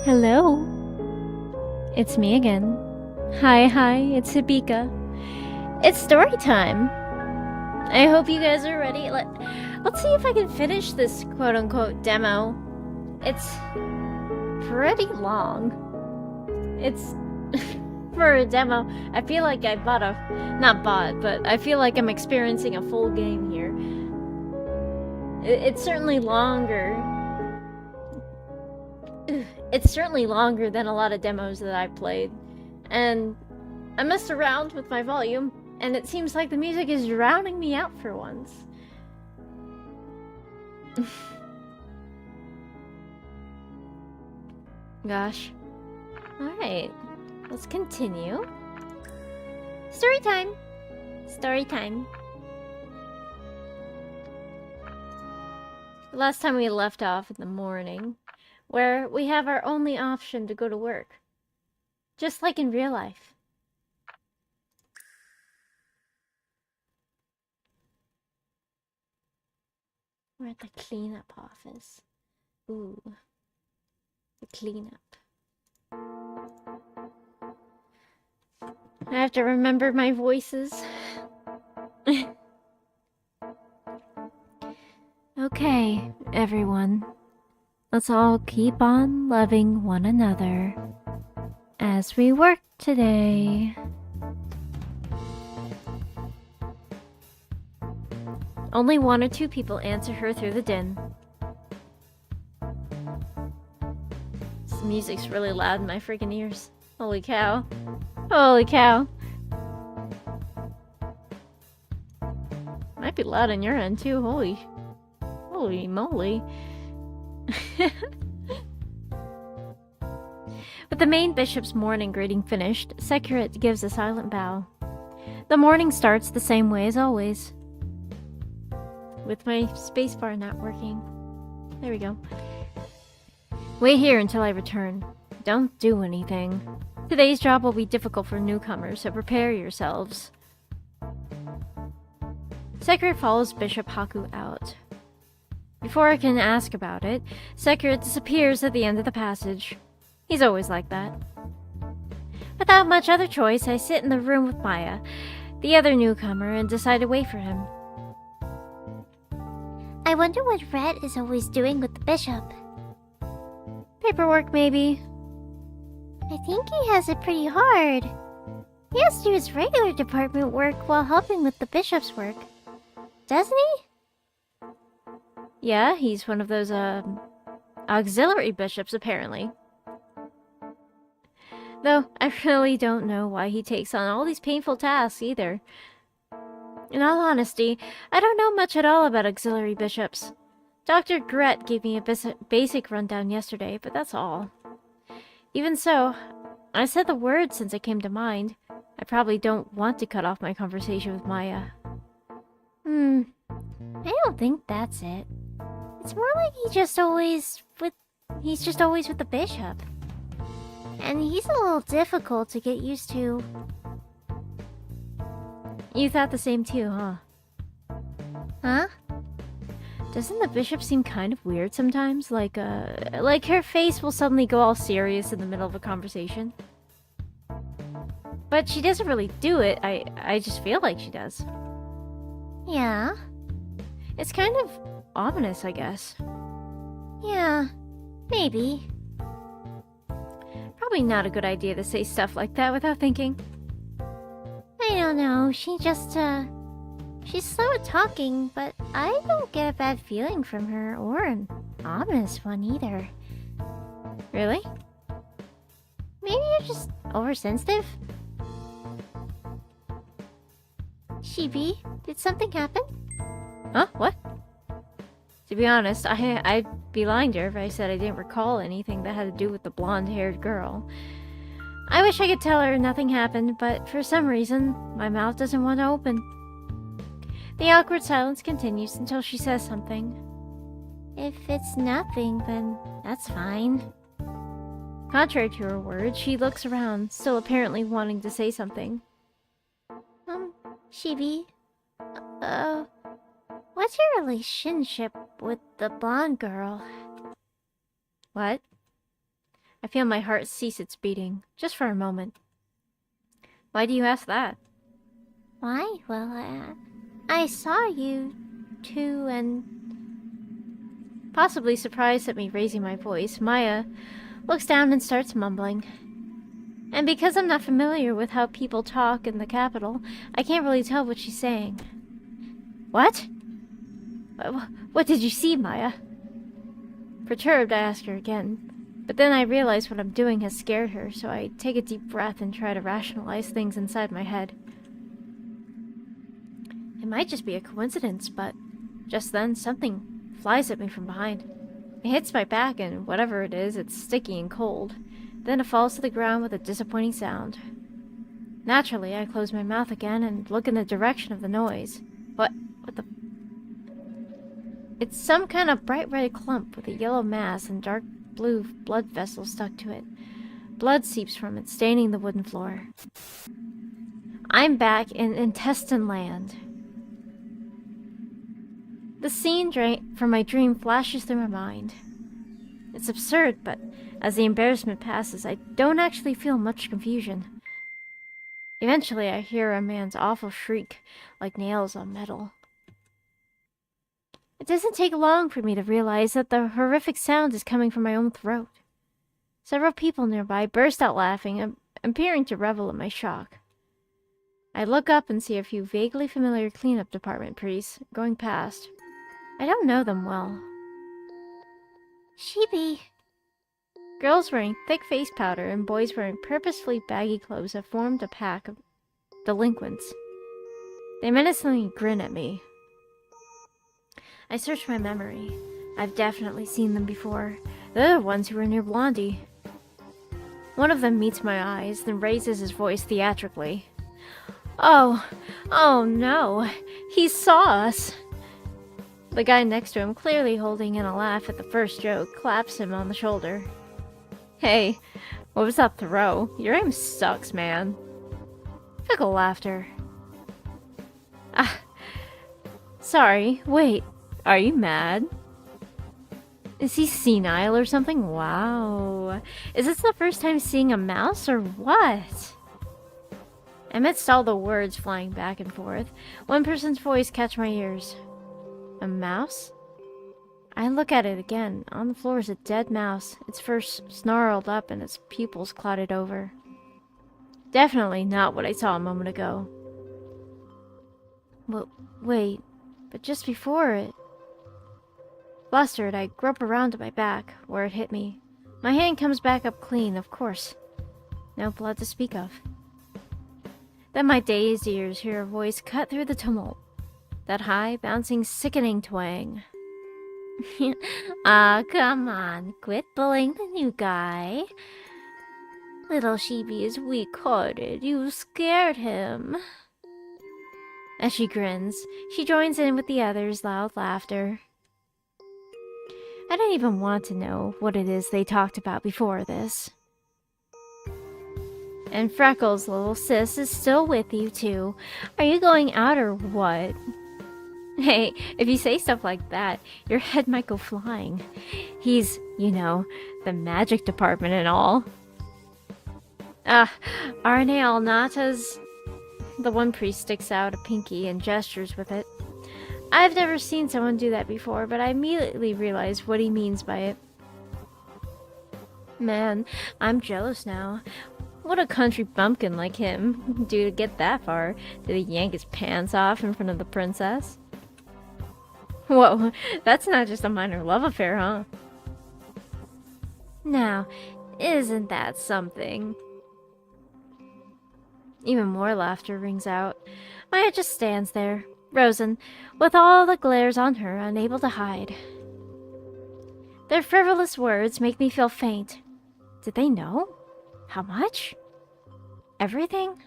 Hello, it's me again. Hi, it's Hibika. It's story time. I hope you guys are ready. Let's see if I can finish this quote-unquote demo. It's pretty long. It's for a demo. I feel like I not bought, but I feel like I'm experiencing a full game here. It's certainly longer. It's certainly longer than a lot of demos that I've played. And I messed around with my volume, and it seems like the music is drowning me out for once. Gosh. Alright, let's continue. Story time! Story time. Last time we left off in the morning, where we have our only option to go to work. Just like in real life. We're at the cleanup office. Ooh. The cleanup. I have to remember my voices. Okay, everyone. Let's all keep on loving one another as we work today. Only one or two people answer her through the din. This music's really loud in my freaking ears. Holy cow. Holy cow. Might be loud on your end too. Holy moly. With the main bishop's morning greeting finished, Securit gives a silent bow. The morning starts the same way as always. With my spacebar not working. There we go. Wait here until I return. Don't do anything. Today's job will be difficult for newcomers, so prepare yourselves. Securit follows Bishop Haku out. Before I can ask about it, Securit disappears at the end of the passage. He's always like that. Without much other choice, I sit in the room with Maya, the other newcomer, and decide to wait for him. I wonder what Red is always doing with the bishop. Paperwork, maybe. I think he has it pretty hard. He has to do his regular department work while helping with the bishop's work. Doesn't he? Yeah, he's one of those, auxiliary bishops, apparently. Though, I really don't know why he takes on all these painful tasks, either. In all honesty, I don't know much at all about auxiliary bishops. Dr. Gret gave me a basic rundown yesterday, but that's all. Even so, I said the word since it came to mind. I probably don't want to cut off my conversation with Maya. I don't think that's it. It's more like he's just always with the bishop. And he's a little difficult to get used to. You thought the same too, huh? Huh? Doesn't the bishop seem kind of weird sometimes? Like her face will suddenly go all serious in the middle of a conversation. But she doesn't really do it. I just feel like she does. Yeah. It's kind of ominous, I guess. Yeah. Maybe. Probably not a good idea to say stuff like that without thinking. I don't know. She's slow at talking, but I don't get a bad feeling from her, or an ominous one either. Really? Maybe you're just oversensitive? Shibi, did something happen? Huh? What? To be honest, I'd be lying to her if I said I didn't recall anything that had to do with the blonde-haired girl. I wish I could tell her nothing happened, but for some reason, my mouth doesn't want to open. The awkward silence continues until she says something. If it's nothing, then that's fine. Contrary to her words, she looks around, still apparently wanting to say something. Shibi, what's your relationship with the blonde girl? What? I feel my heart cease its beating, just for a moment. Why do you ask that? Why? Well, I saw you two and... Possibly surprised at me raising my voice, Maya looks down and starts mumbling. And because I'm not familiar with how people talk in the capital, I can't really tell what she's saying. What? What did you see, Maya? Perturbed, I ask her again. But then I realize what I'm doing has scared her, so I take a deep breath and try to rationalize things inside my head. It might just be a coincidence, but just then something flies at me from behind. It hits my back, and whatever it is, it's sticky and cold. Then it falls to the ground with a disappointing sound. Naturally, I close my mouth again and look in the direction of the noise. What the... It's some kind of bright red clump with a yellow mass and dark blue blood vessels stuck to it. Blood seeps from it, staining the wooden floor. I'm back in Intestine Land. The scene from my dream flashes through my mind. It's absurd, but as the embarrassment passes, I don't actually feel much confusion. Eventually, I hear a man's awful shriek, like nails on metal. It doesn't take long for me to realize that the horrific sound is coming from my own throat. Several people nearby burst out laughing, appearing to revel in my shock. I look up and see a few vaguely familiar cleanup department priests going past. I don't know them well. Sheepy. Girls wearing thick face powder and boys wearing purposefully baggy clothes have formed a pack of delinquents. They menacingly grin at me. I search my memory. I've definitely seen them before. They're the ones who were near Blondie. One of them meets my eyes, then raises his voice theatrically. Oh no, he saw us. The guy next to him, clearly holding in a laugh at the first joke, claps him on the shoulder. Hey, what was that throw? Your aim sucks, man. Fickle laughter. Sorry, wait, are you mad? Is he senile or something? Wow. Is this the first time seeing a mouse or what? Amidst all the words flying back and forth, one person's voice catch my ears. A mouse? I look at it again. On the floor is a dead mouse, its fur snarled up and its pupils clouded over. Definitely not what I saw a moment ago. Well, wait, but just before it... Flustered, I grope around to my back, where it hit me. My hand comes back up clean, of course. No blood to speak of. Then my dazed ears hear a voice cut through the tumult. That high, bouncing, sickening twang. Come on, quit bullying the new guy. Little Sheepy is weak-hearted. You scared him. As she grins, she joins in with the others' loud laughter. I don't even want to know what it is they talked about before this. And Freckles, little sis, is still with you, too. Are you going out or what? Hey, if you say stuff like that, your head might go flying. He's, you know, the magic department and all. Arne Alnata's... The one priest sticks out a pinky and gestures with it. I've never seen someone do that before, but I immediately realize what he means by it. Man, I'm jealous now. What a country bumpkin like him do to get that far? Did he yank his pants off in front of the princess? Whoa, that's not just a minor love affair, huh? Now, isn't that something? Even more laughter rings out. Maya just stands there, frozen, with all the glares on her, unable to hide. Their frivolous words make me feel faint. Did they know? How much? Everything?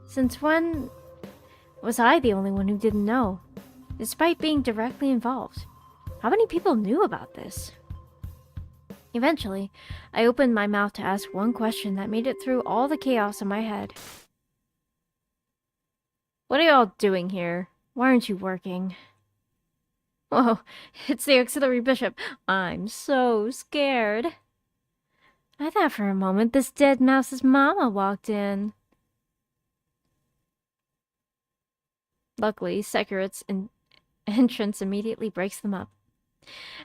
Since when was I the only one who didn't know? Despite being directly involved. How many people knew about this? Eventually, I opened my mouth to ask one question that made it through all the chaos in my head. What are y'all doing here? Why aren't you working? Whoa, it's the auxiliary bishop. I'm so scared. I thought for a moment this dead mouse's mama walked in. Luckily, Sekarat's entrance immediately breaks them up.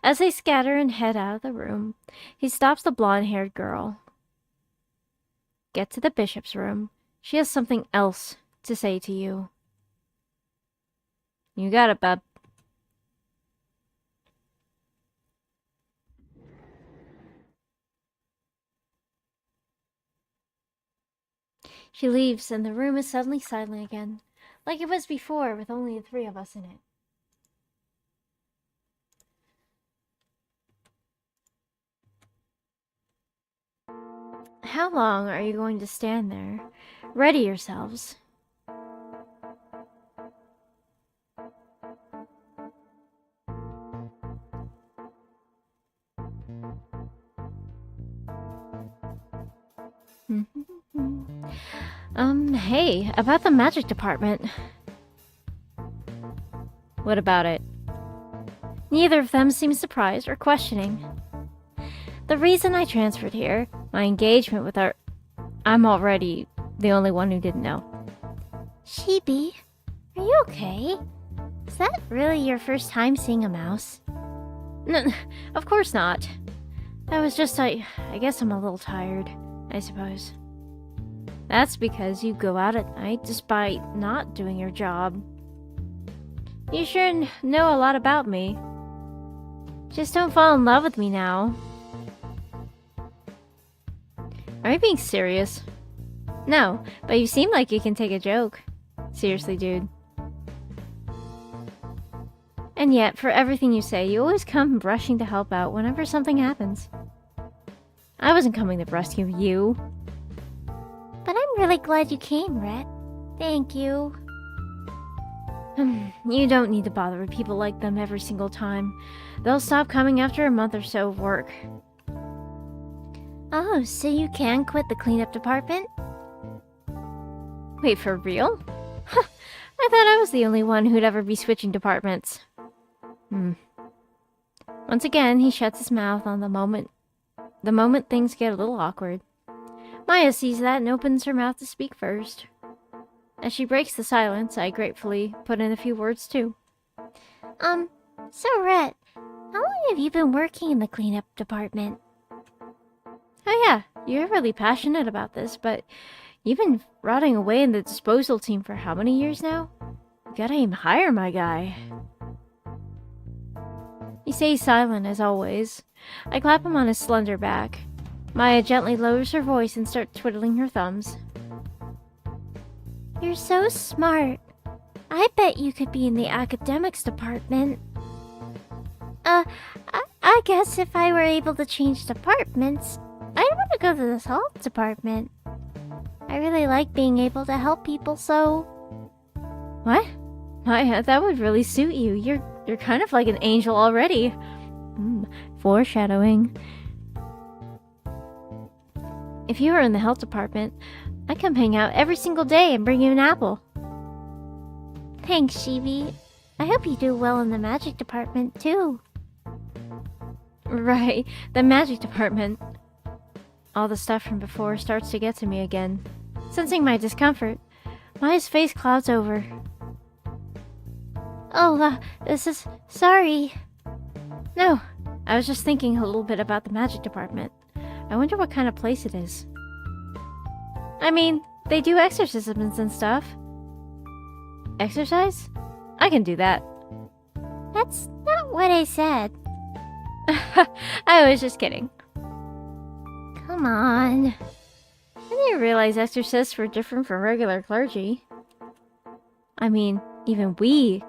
As they scatter and head out of the room, he stops the blonde-haired girl. Get to the bishop's room. She has something else to say to you. You got it, bub. She leaves, and the room is suddenly silent again, like it was before, with only the three of us in it. How long are you going to stand there? Ready yourselves. Hey, about the magic department. What about it? Neither of them seems surprised or questioning. The reason I transferred here, my engagement with our... I'm already the only one who didn't know. Sheepy, are you okay? Is that really your first time seeing a mouse? No, of course not. That was just, I guess I'm a little tired, I suppose. That's because you go out at night despite not doing your job. You sure know a lot about me. Just don't fall in love with me now. Are you being serious? No, but you seem like you can take a joke. Seriously, dude. And yet, for everything you say, you always come rushing to help out whenever something happens. I wasn't coming to rescue you. But I'm really glad you came, Rhett. Thank you. You don't need to bother with people like them every single time. They'll stop coming after a month or so of work. Oh, so you can quit the cleanup department? Wait, for real? I thought I was the only one who'd ever be switching departments. Once again, he shuts his mouth on the moment things get a little awkward. Maya sees that and opens her mouth to speak first. As she breaks the silence, I gratefully put in a few words too. So Rhett, how long have you been working in the cleanup department? Oh yeah, you're really passionate about this, but you've been rotting away in the disposal team for how many years now? You gotta aim higher, my guy. He stays silent as always. I clap him on his slender back. Maya gently lowers her voice and starts twiddling her thumbs. You're so smart. I bet you could be in the academics department. I guess if I were able to change departments, I'd want to go to the salt department. I really like being able to help people, so... What? Maya, that would really suit you. You're kind of like an angel already. Foreshadowing. If you were in the health department, I'd come hang out every single day and bring you an apple. Thanks, Shivi. I hope you do well in the magic department, too. Right, the magic department. All the stuff from before starts to get to me again. Sensing my discomfort, Maya's face clouds over. Oh, this is... sorry. No, I was just thinking a little bit about the magic department. I wonder what kind of place it is. I mean, they do exorcisms and stuff. Exercise? I can do that. That's not what I said. I was just kidding. Come on. I didn't realize exorcists were different from regular clergy. I mean, even we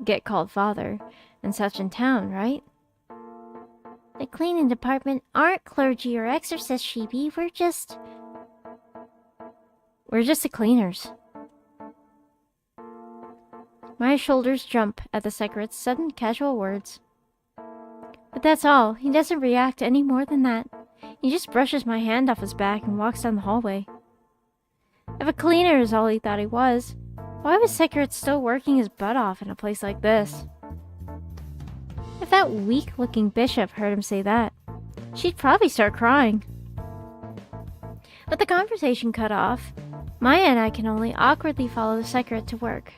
get called father and such in town, right? The cleaning department aren't clergy or exorcists, Sheepy. We're just the cleaners. My shoulders jump at the Sekarat's sudden casual words. But that's all. He doesn't react any more than that. He just brushes my hand off his back and walks down the hallway. If a cleaner is all he thought he was, why was Sekarat still working his butt off in a place like this? If that weak-looking bishop heard him say that, she'd probably start crying. But the conversation cut off. Maya and I can only awkwardly follow Sekret to work.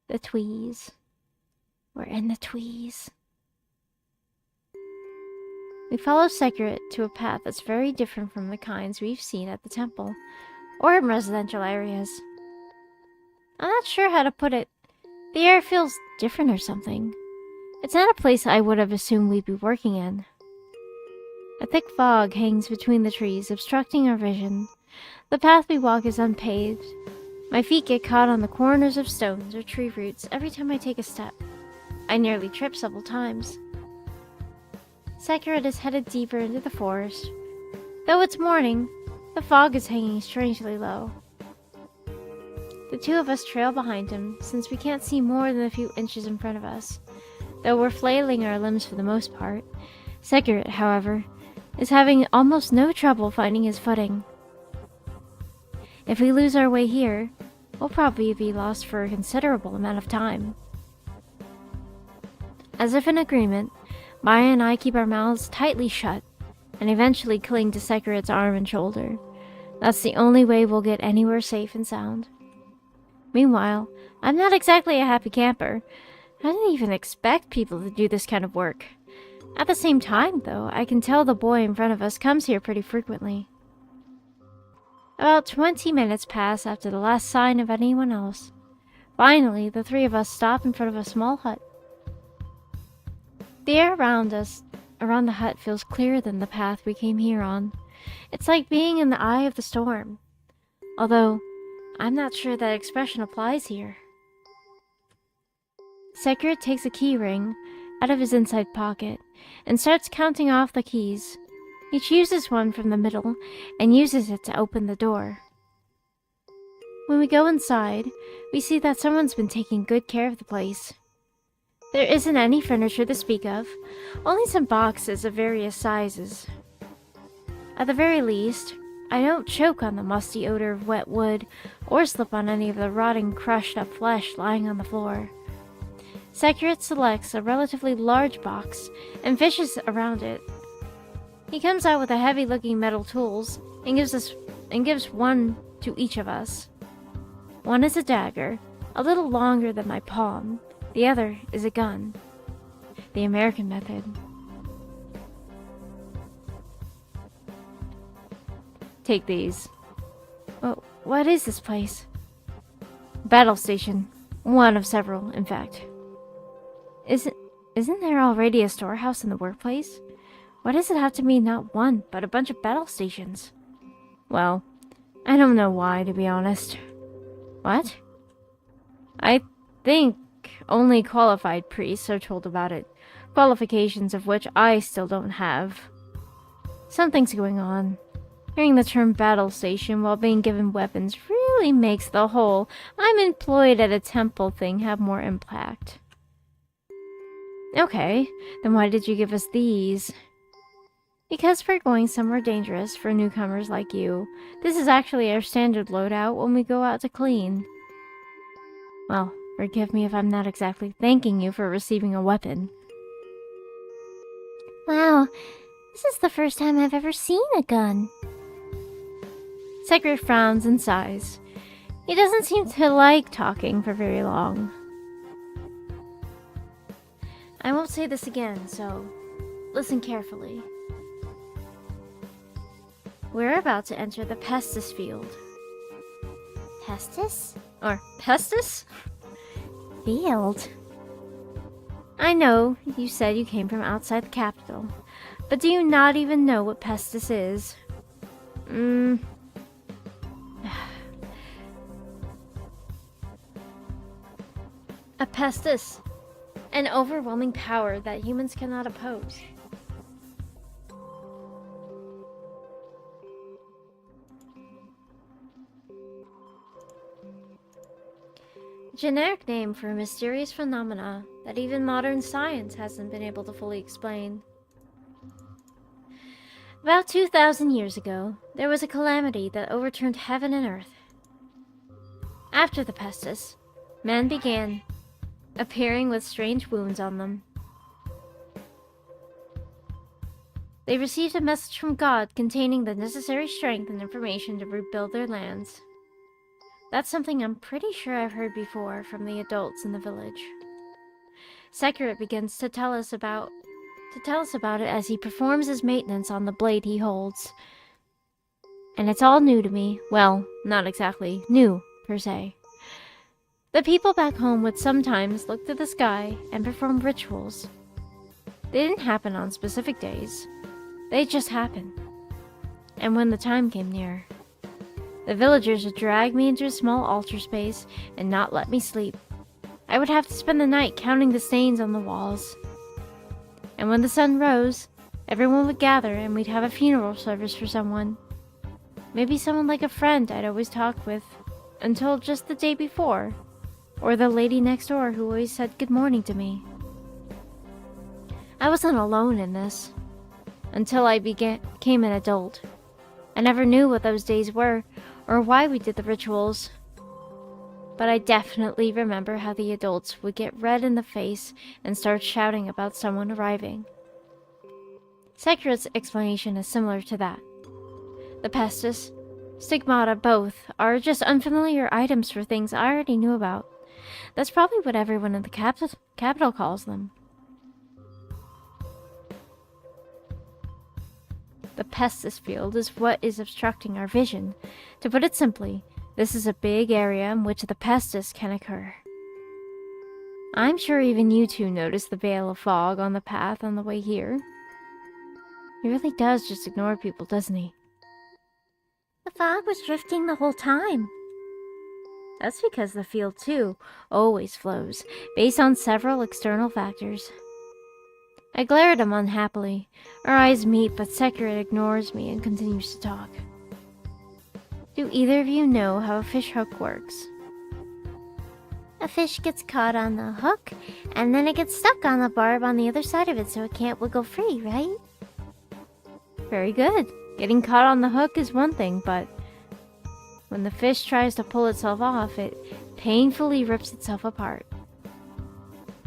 The Tweez. We're in the Tweez. We follow Sekret to a path that's very different from the kinds we've seen at the temple, or in residential areas. I'm not sure how to put it. The air feels different or something. It's not a place I would have assumed we'd be working in. A thick fog hangs between the trees, obstructing our vision. The path we walk is unpaved. My feet get caught on the corners of stones or tree roots every time I take a step. I nearly trip several times. Sekret is headed deeper into the forest. Though it's morning, the fog is hanging strangely low. The two of us trail behind him, since we can't see more than a few inches in front of us, though we're flailing our limbs for the most part. Sekret, however, is having almost no trouble finding his footing. If we lose our way here, we'll probably be lost for a considerable amount of time. As if in agreement, Maya and I keep our mouths tightly shut, and eventually cling to Sekret's arm and shoulder. That's the only way we'll get anywhere safe and sound. Meanwhile, I'm not exactly a happy camper. I didn't even expect people to do this kind of work. At the same time, though, I can tell the boy in front of us comes here pretty frequently. About 20 minutes pass after the last sign of anyone else. Finally, the three of us stop in front of a small hut. The air around the hut feels clearer than the path we came here on. It's like being in the eye of the storm. Although, I'm not sure that expression applies here. Sekret takes a key ring out of his inside pocket and starts counting off the keys. He chooses one from the middle and uses it to open the door. When we go inside, we see that someone's been taking good care of the place. There isn't any furniture to speak of, only some boxes of various sizes. At the very least, I don't choke on the musty odor of wet wood or slip on any of the rotting, crushed-up flesh lying on the floor. Sekret selects a relatively large box and fishes around it. He comes out with a heavy-looking metal tools and gives one to each of us. One is a dagger, a little longer than my palm. The other is a gun. The American method. Take these. Oh, what is this place? Battle station. One of several, in fact. Isn't there already a storehouse in the workplace? Why does it have to be not one, but a bunch of battle stations? Well, I don't know why, to be honest. What? I think only qualified priests are told about it, qualifications of which I still don't have. Something's going on. Hearing the term battle station while being given weapons really makes the whole "I'm employed at a temple" thing have more impact. Okay, then why did you give us these? Because we're going somewhere dangerous for newcomers like you. This is actually our standard loadout when we go out to clean. Well, forgive me if I'm not exactly thanking you for receiving a weapon. Wow, this is the first time I've ever seen a gun. Sekret frowns and sighs. He doesn't seem to like talking for very long. I won't say this again, so listen carefully. We're about to enter the Pestis field. Pestis? Or Pestis? Field? I know you said you came from outside the capital, but do you not even know what Pestis is? A Pestis. An overwhelming power that humans cannot oppose. Generic name for a mysterious phenomena that even modern science hasn't been able to fully explain. About 2,000 years ago, there was a calamity that overturned heaven and earth. After the Pestis, men began appearing with strange wounds on them. They received a message from God containing the necessary strength and information to rebuild their lands. That's something I'm pretty sure I've heard before from the adults in the village. Sekirot begins to tell us about it as he performs his maintenance on the blade he holds. And it's all new to me. Well, not exactly new, per se. The people back home would sometimes look to the sky and perform rituals. They didn't happen on specific days. They just happened. And when the time came near, the villagers would drag me into a small altar space and not let me sleep. I would have to spend the night counting the stains on the walls. And when the sun rose, everyone would gather and we'd have a funeral service for someone. Maybe someone like a friend I'd always talked with until just the day before, or the lady next door who always said good morning to me. I wasn't alone in this until I became an adult. I never knew what those days were or why we did the rituals. But I definitely remember how the adults would get red in the face and start shouting about someone arriving. Sekirot's explanation is similar to that. The pestis, stigmata, both are just unfamiliar items for things I already knew about. That's probably what everyone in the capital calls them. The pestis field is what is obstructing our vision. To put it simply, this is a big area in which the pestis can occur. I'm sure even you two noticed the veil of fog on the path on the way here. He really does just ignore people, doesn't he? The fog was drifting the whole time. That's because the field, too, always flows, based on several external factors. I glare at him unhappily. Our eyes meet, but Sekirot ignores me and continues to talk. Do either of you know how a fish hook works? A fish gets caught on the hook, and then it gets stuck on the barb on the other side of it so it can't wiggle free, right? Very good. Getting caught on the hook is one thing, but when the fish tries to pull itself off, it painfully rips itself apart.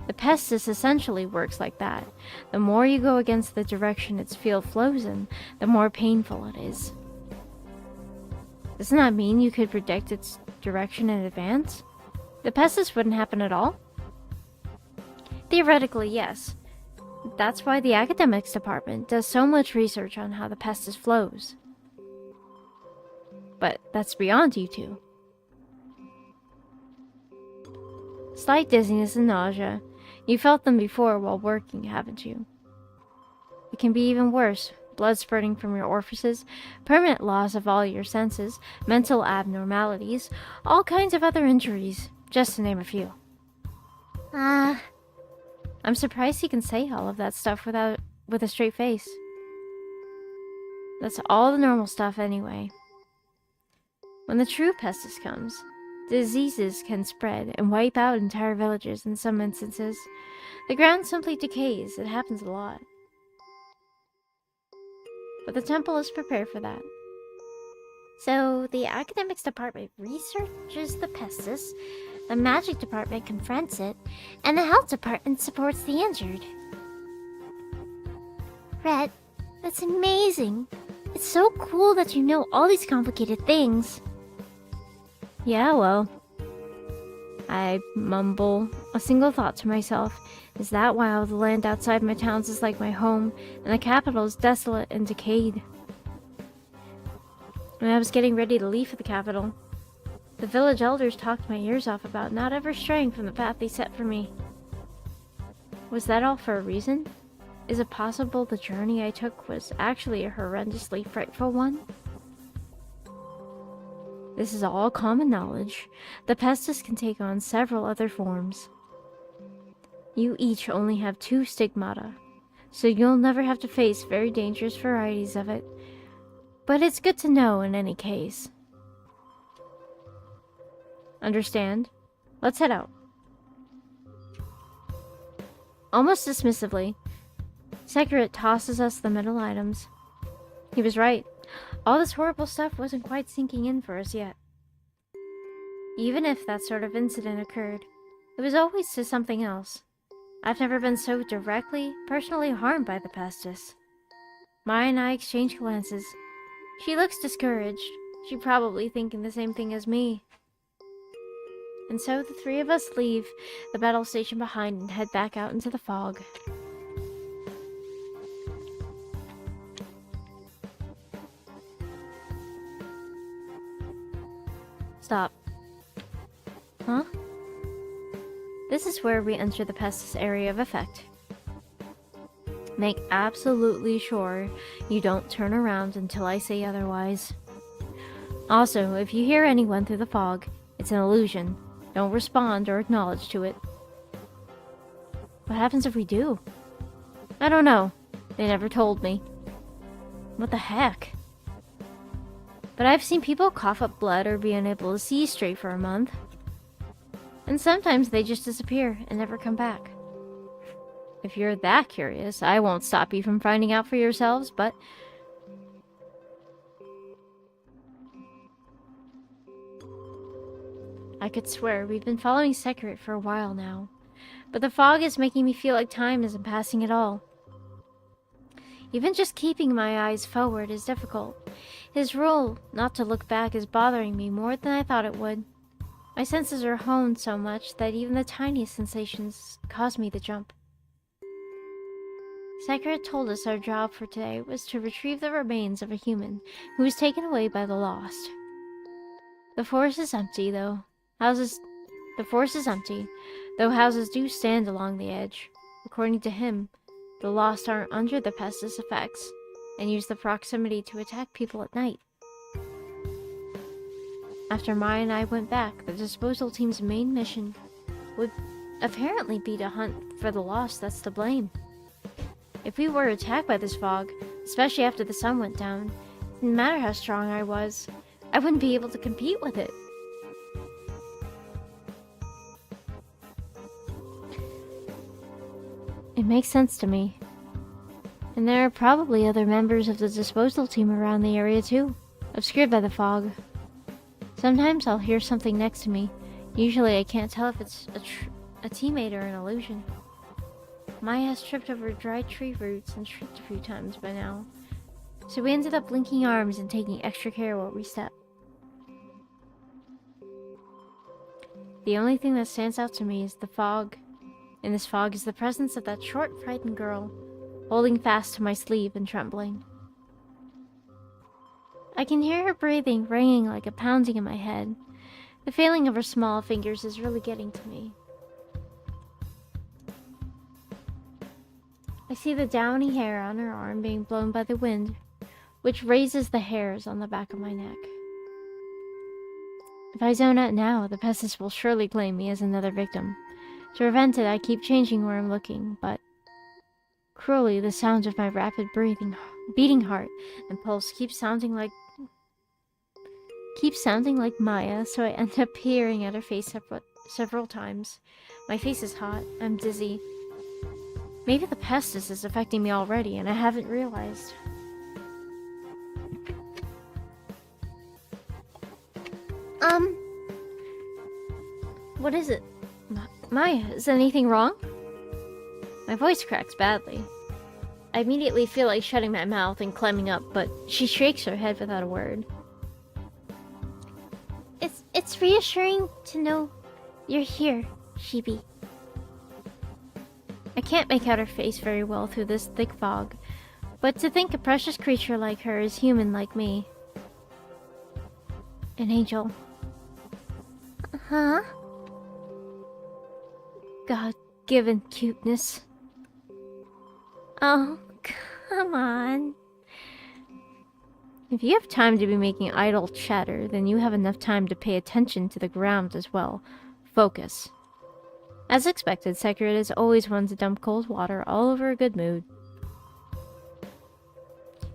The pestis essentially works like that. The more you go against the direction its field flows in, the more painful it is. Doesn't that mean you could predict its direction in advance? The pestis wouldn't happen at all? Theoretically, yes. That's why the academics department does so much research on how the pestis flows. But that's beyond you two. Slight dizziness and nausea. You felt them before while working, haven't you? It can be even worse. Blood spurting from your orifices, permanent loss of all your senses, mental abnormalities, all kinds of other injuries, just to name a few. I'm surprised he can say all of that stuff with a straight face. That's all the normal stuff anyway. When the true pestis comes, diseases can spread and wipe out entire villages in some instances. The ground simply decays. It happens a lot. But the temple is prepared for that. So the academics department researches the pestis, the magic department confronts it, and the health department supports the injured. Rhett, that's amazing. It's so cool that you know all these complicated things. Yeah, well, I mumble a single thought to myself. Is that why all the land outside my towns is like my home, and the capital is desolate and decayed? When I was getting ready to leave for the capital, the village elders talked my ears off about not ever straying from the path they set for me. Was that all for a reason? Is it possible the journey I took was actually a horrendously frightful one? This is all common knowledge. The pestis can take on several other forms. You each only have 2 stigmata, so you'll never have to face very dangerous varieties of it. But it's good to know in any case. Understand? Let's head out. Almost dismissively, Sekirot tosses us the metal items. He was right. All this horrible stuff wasn't quite sinking in for us yet. Even if that sort of incident occurred, it was always to something else. I've never been so directly, personally harmed by the pestis. Maya and I exchange glances. She looks discouraged. She probably thinking the same thing as me. And so the three of us leave the battle station behind and head back out into the fog. Stop. Huh? This is where we enter the Pestis area of effect. Make absolutely sure you don't turn around until I say otherwise. Also, if you hear anyone through the fog, it's an illusion. Don't respond or acknowledge to it. What happens if we do? I don't know. They never told me. What the heck? But I've seen people cough up blood or be unable to see straight for a month. And sometimes they just disappear and never come back. If you're that curious, I won't stop you from finding out for yourselves, but... I could swear we've been following Sekret for a while now, but the fog is making me feel like time isn't passing at all. Even just keeping my eyes forward is difficult. His rule not to look back is bothering me more than I thought it would. My senses are honed so much that even the tiniest sensations cause me to jump. Sekret told us our job for today was to retrieve the remains of a human who was taken away by the Lost. The forest is empty, though houses do stand along the edge. According to him, the Lost aren't under the Pestis effects and use the proximity to attack people at night. After Maya and I went back, the disposal team's main mission would apparently be to hunt for the Lost that's to blame. If we were attacked by this fog, especially after the sun went down, no matter how strong I was, I wouldn't be able to compete with it. It makes sense to me. And there are probably other members of the disposal team around the area too, obscured by the fog. Sometimes I'll hear something next to me. Usually I can't tell if it's a teammate or an illusion. Maya has tripped over dried tree roots and tripped a few times by now, so we ended up linking arms and taking extra care where we step. The only thing that stands out to me is the fog. In this fog is the presence of that short, frightened girl, holding fast to my sleeve and trembling. I can hear her breathing ringing like a pounding in my head. The feeling of her small fingers is really getting to me. I see the downy hair on her arm being blown by the wind, which raises the hairs on the back of my neck. If I zone out now, the Pestis will surely claim me as another victim. To prevent it, I keep changing where I'm looking, but cruelly, the sound of my rapid beating heart and pulse keeps sounding like Maya, so I end up peering at her face several times. My face is hot. I'm dizzy. Maybe the Pestis is affecting me already, and I haven't realized. What is it? Maya, is anything wrong? My voice cracks badly. I immediately feel like shutting my mouth and climbing up, but she shakes her head without a word. It's reassuring to know you're here, Shibi. I can't make out her face very well through this thick fog, but to think a precious creature like her is human like me. An angel. Huh? God-given cuteness. Oh, come on. If you have time to be making idle chatter, then you have enough time to pay attention to the ground as well. Focus. As expected, Sekret is always one to dump cold water all over a good mood.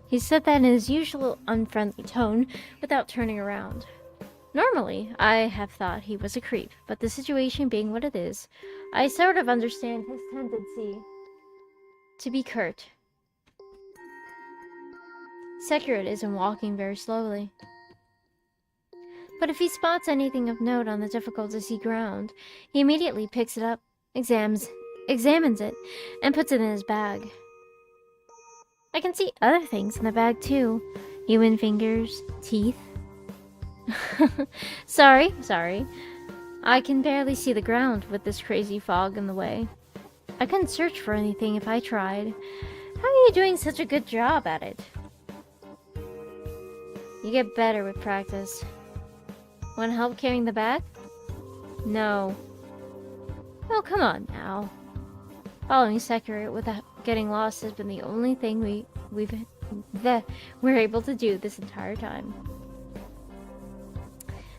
He said that in his usual unfriendly tone, without turning around. Normally, I have thought he was a creep, but the situation being what it is, I sort of understand his tendency to be curt. Sekret isn't walking very slowly. But if he spots anything of note on the difficult-to-see ground, he immediately picks it up, examines it, and puts it in his bag. I can see other things in the bag too. Human fingers, teeth. Sorry. I can barely see the ground with this crazy fog in the way. I couldn't search for anything if I tried. How are you doing such a good job at it? You get better with practice. Want help carrying the bag? No. Oh, come on now. Following Sekiro without getting lost has been the only thing we're able to do this entire time.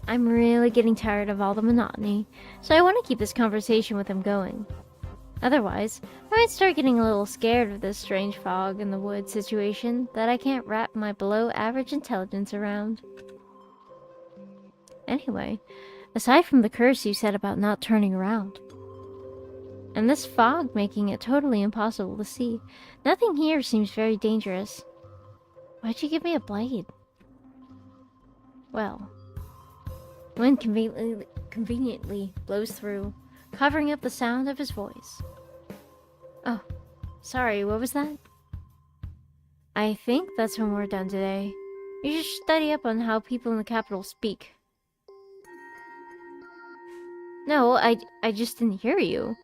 I'm really getting tired of all the monotony, so I want to keep this conversation with him going. Otherwise, I might start getting a little scared of this strange fog in the woods situation that I can't wrap my below-average intelligence around. Anyway, aside from the curse you said about not turning around, and this fog making it totally impossible to see, nothing here seems very dangerous. Why'd you give me a blade? Well, wind conveniently blows through, covering up the sound of his voice. Oh, sorry, what was that? I think that's when we're done today. You should study up on how people in the capital speak. No, I just didn't hear you.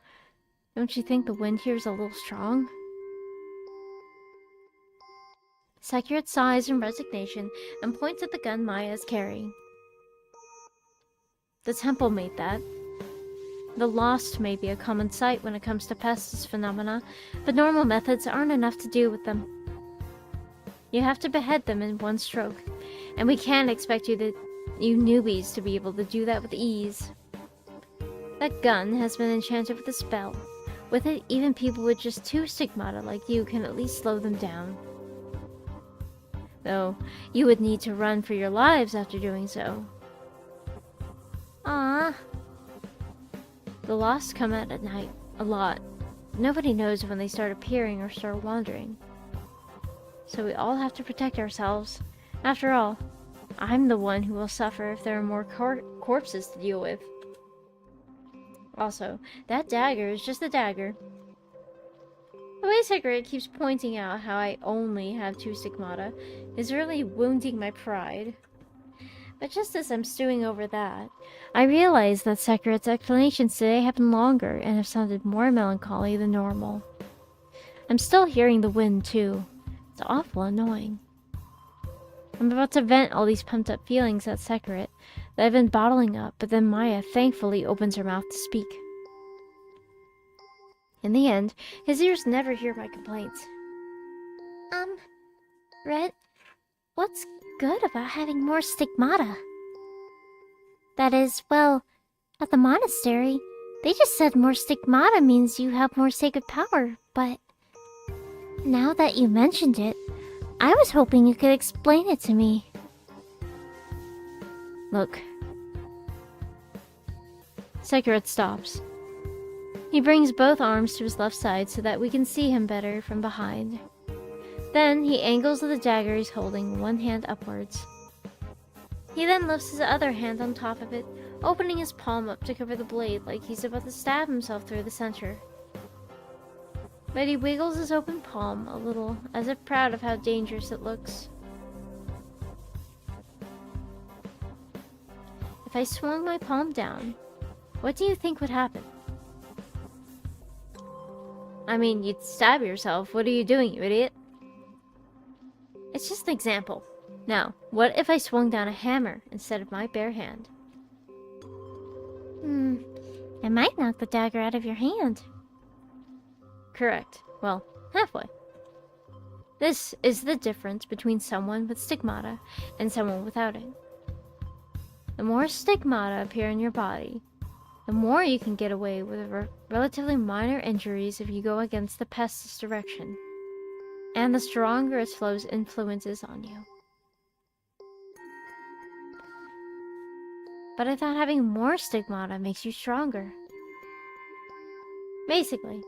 Don't you think the wind here is a little strong? Sekiro sighs in resignation and points at the gun Maya is carrying. The temple made that. The lost may be a common sight when it comes to Pestis phenomena, but normal methods aren't enough to deal with them. You have to behead them in one stroke, and we can't expect you newbies to be able to do that with ease. That gun has been enchanted with a spell. With it, even people with just 2 stigmata like you can at least slow them down. Though, you would need to run for your lives after doing so. Ah. The lost come out at night, a lot. Nobody knows when they start appearing or start wandering. So we all have to protect ourselves. After all, I'm the one who will suffer if there are more corpses to deal with. Also, that dagger is just a dagger. The way Sekiro keeps pointing out how I only have 2 stigmata is really wounding my pride. But just as I'm stewing over that, I realize that Sekiro's explanations today have been longer and have sounded more melancholy than normal. I'm still hearing the wind too. It's awful annoying. I'm about to vent all these pumped up feelings at Sekiro that I've been bottling up, but then Maya thankfully opens her mouth to speak. In the end, his ears never hear my complaints. Red, what's good about having more stigmata? That is, well, at the monastery, they just said more stigmata means you have more sacred power, but now that you mentioned it, I was hoping you could explain it to me. Look. Sekiro stops. He brings both arms to his left side so that we can see him better from behind. Then he angles the dagger he's holding, one hand upwards. He then lifts his other hand on top of it, opening his palm up to cover the blade like he's about to stab himself through the center. But he wiggles his open palm a little, as if proud of how dangerous it looks. If I swung my palm down, what do you think would happen? I mean, you'd stab yourself. What are you doing, you idiot? It's just an example. Now, what if I swung down a hammer instead of my bare hand? It might knock the dagger out of your hand. Correct. Well, halfway. This is the difference between someone with stigmata and someone without it. The more stigmata appear in your body, the more you can get away with relatively minor injuries if you go against the Pestis direction, and the stronger its flow's influence is on you. But I thought having more stigmata makes you stronger. Basically.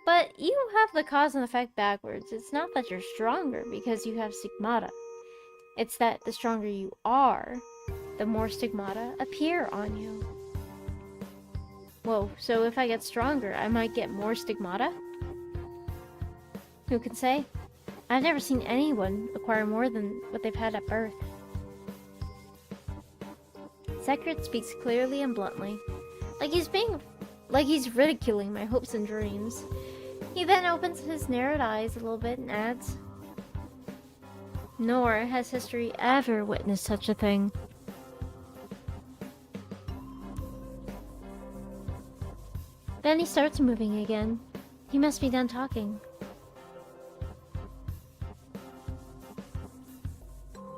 But you have the cause and effect backwards. It's not that you're stronger because you have stigmata. It's that the stronger you are, the more stigmata appear on you. Whoa, so if I get stronger, I might get more stigmata? Who can say? I've never seen anyone acquire more than what they've had at birth. Sekret speaks clearly and bluntly, like he's ridiculing my hopes and dreams. He then opens his narrowed eyes a little bit and adds, nor has history ever witnessed such a thing. Then he starts moving again. He must be done talking.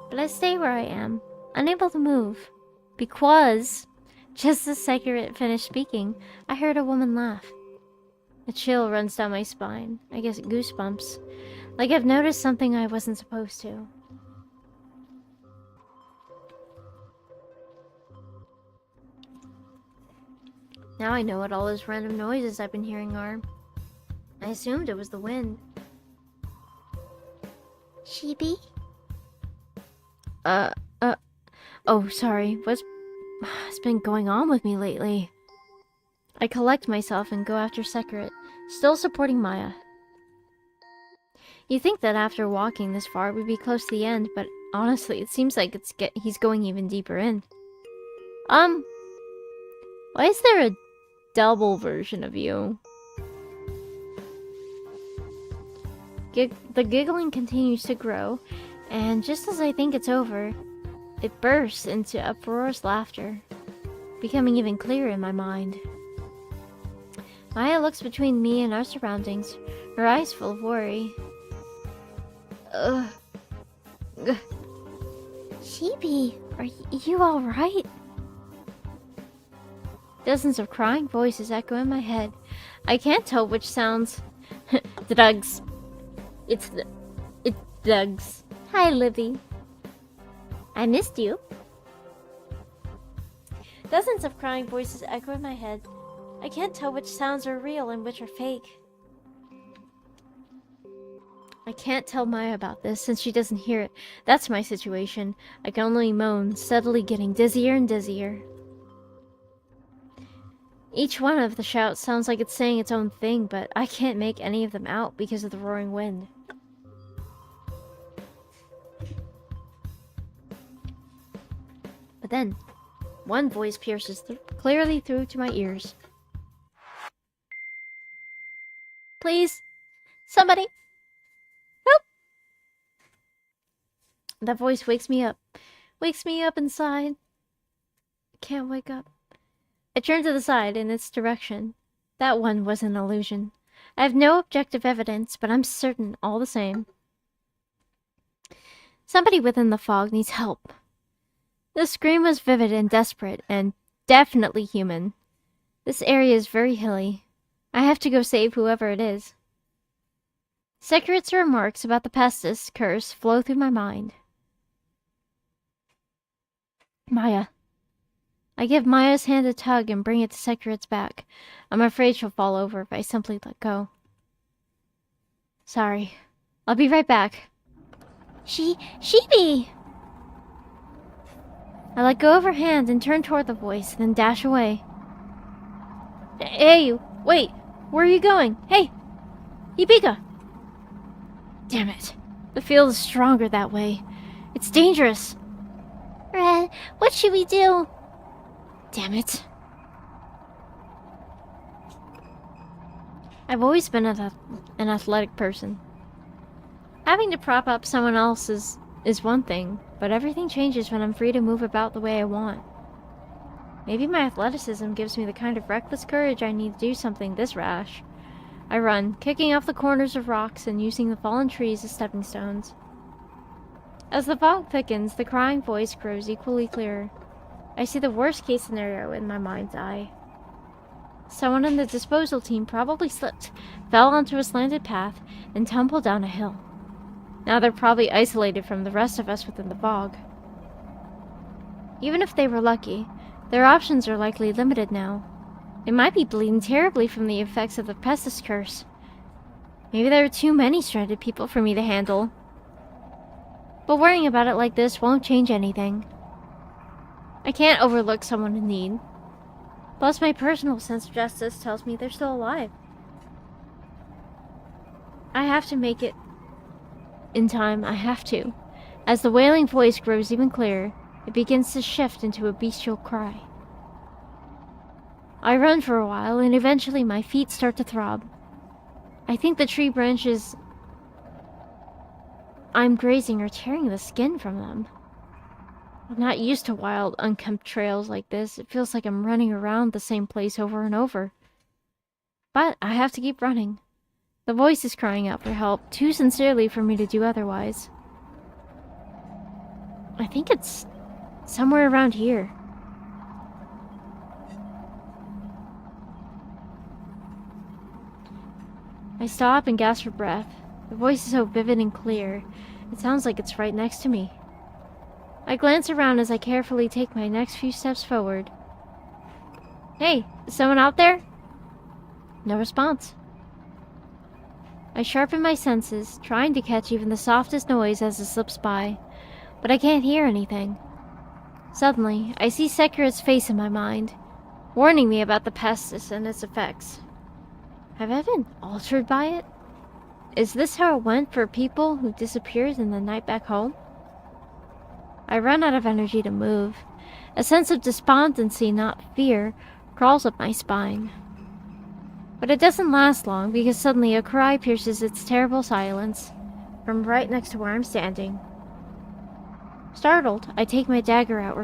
But I stay where I am, unable to move, because just as Sekret finished speaking, I heard a woman laugh. A chill runs down my spine. I guess goosebumps. Like I've noticed something I wasn't supposed to. Now I know what all those random noises I've been hearing are. I assumed it was the wind. Sheepy? Oh, sorry. What's been going on with me lately? I collect myself and go after Sekret, still supporting Maya. You'd think that after walking this far we'd be close to the end, but honestly, it seems like he's going even deeper in. Why is there a double version of you? The giggling continues to grow, and just as I think it's over, it bursts into uproarious laughter, becoming even clearer in my mind. Maya looks between me and our surroundings, her eyes full of worry. Sheepy, are you alright? Dozens of crying voices echo in my head. I can't tell which sounds. The Dugs. It's Dugs. Hi, Libby. I missed you. Dozens of crying voices echo in my head. I can't tell which sounds are real and which are fake. I can't tell Maya about this since she doesn't hear it. That's my situation. I can only moan, steadily getting dizzier and dizzier. Each one of the shouts sounds like it's saying its own thing, but I can't make any of them out because of the roaring wind. But then, one voice pierces clearly through to my ears. Please, somebody, help! That voice wakes me up inside. I can't wake up. I turn to the side in its direction. That one was an illusion. I have no objective evidence, but I'm certain all the same. Somebody within the fog needs help. The scream was vivid and desperate, and definitely human. This area is very hilly. I have to go save whoever it is. Sekret's remarks about the pestis curse flow through my mind. Maya. I give Maya's hand a tug and bring it to Sekret's back. I'm afraid she'll fall over if I simply let go. Sorry. I'll be right back. Sheepy! I let go of her hand and turn toward the voice, then dash away. Hey, wait! Where are you going? Hey! Ibika! Damn it. The field is stronger that way. It's dangerous. Red, what should we do? Damn it. I've always been an athletic person. Having to prop up someone else is one thing, but everything changes when I'm free to move about the way I want. Maybe my athleticism gives me the kind of reckless courage I need to do something this rash. I run, kicking off the corners of rocks and using the fallen trees as stepping stones. As the fog thickens, the crying voice grows equally clearer. I see the worst-case scenario in my mind's eye. Someone in the disposal team probably slipped, fell onto a slanted path, and tumbled down a hill. Now they're probably isolated from the rest of us within the fog. Even if they were lucky, their options are likely limited now. They might be bleeding terribly from the effects of the pestis curse. Maybe there are too many stranded people for me to handle. But worrying about it like this won't change anything. I can't overlook someone in need. Plus, my personal sense of justice tells me they're still alive. I have to make it in time, I have to. As the wailing voice grows even clearer, it begins to shift into a bestial cry. I run for a while, and eventually my feet start to throb. I think the tree branches I'm grazing are tearing the skin from them. I'm not used to wild, unkempt trails like this. It feels like I'm running around the same place over and over. But I have to keep running. The voice is crying out for help, too sincerely for me to do otherwise. I think it's somewhere around here. I stop and gasp for breath. The voice is so vivid and clear. It sounds like it's right next to me. I glance around as I carefully take my next few steps forward. Hey, is someone out there? No response. I sharpen my senses, trying to catch even the softest noise as it slips by, but I can't hear anything. Suddenly, I see Sekira's face in my mind, warning me about the pestis and its effects. Have I been altered by it? Is this how it went for people who disappeared in the night back home? I run out of energy to move. A sense of despondency, not fear, crawls up my spine. But it doesn't last long because suddenly a cry pierces its terrible silence from right next to where I'm standing. Startled, I take my dagger out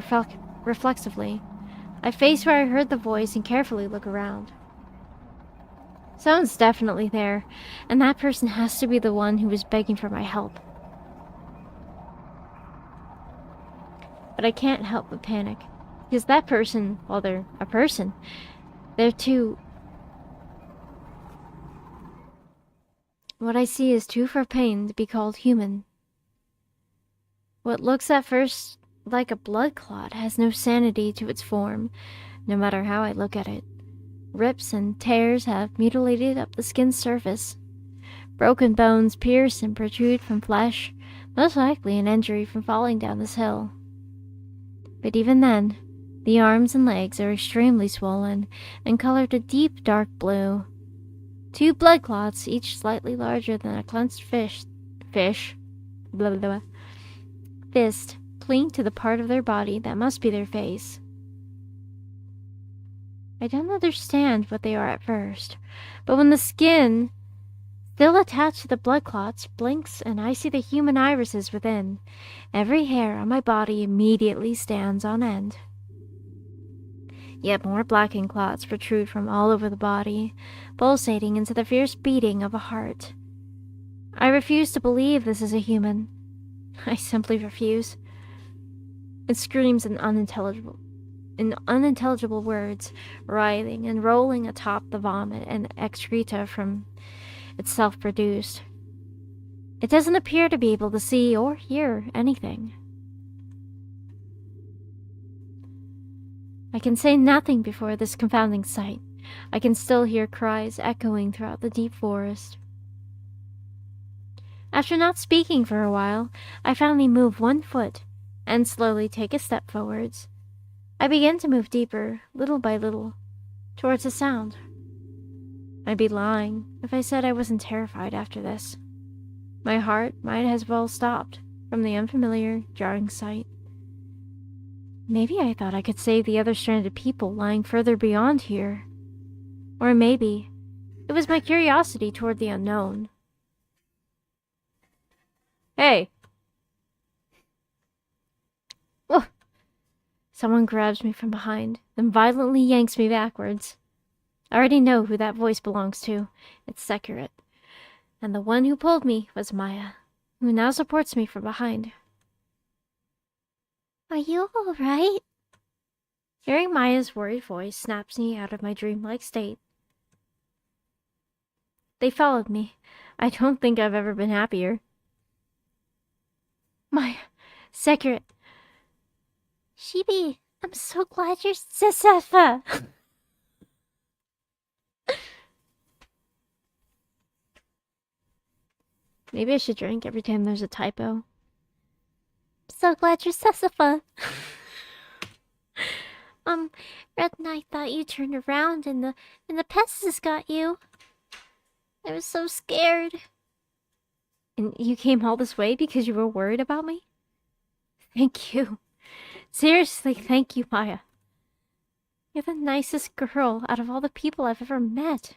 reflexively. I face where I heard the voice and carefully look around. Someone's definitely there, and that person has to be the one who was begging for my help. But I can't help but panic, because that person, well, they're a person, they're too... What I see is too profane to be called human. What looks at first like a blood clot has no sanity to its form, no matter how I look at it. Rips and tears have mutilated up the skin's surface. Broken bones pierce and protrude from flesh, most likely an injury from falling down this hill. But even then, the arms and legs are extremely swollen and colored a deep dark blue. 2 blood clots, each slightly larger than a clenched fist, cling to the part of their body that must be their face. I don't understand what they are at first, but when the skin, still attached to the blood clots, blinks and I see the human irises within, every hair on my body immediately stands on end. Yet more blackened clots protrude from all over the body, pulsating into the fierce beating of a heart. I refuse to believe this is a human. I simply refuse. It screams in unintelligible words, writhing and rolling atop the vomit and excreta from itself produced. It doesn't appear to be able to see or hear anything. I can say nothing before this confounding sight. I can still hear cries echoing throughout the deep forest. After not speaking for a while, I finally move 1 foot and slowly take a step forwards. I begin to move deeper, little by little, towards the sound. I'd be lying if I said I wasn't terrified after this. My heart might as well stopped from the unfamiliar, jarring sight. Maybe I thought I could save the other stranded people lying further beyond here. Or maybe it was my curiosity toward the unknown. Hey! Oh! Someone grabs me from behind, then violently yanks me backwards. I already know who that voice belongs to. It's Sekira. And the one who pulled me was Maya, who now supports me from behind. Are you all right? Hearing Maya's worried voice snaps me out of my dreamlike state. They followed me. I don't think I've ever been happier. Maya, Sekira. Shibi, I'm so glad you're Sesefa. Maybe I should drink every time there's a typo. So glad you're Sesefa. Red and I thought you turned around and the pestis got you. I was so scared. And you came all this way because you were worried about me? Thank you. Seriously, thank you, Maya. You're the nicest girl out of all the people I've ever met.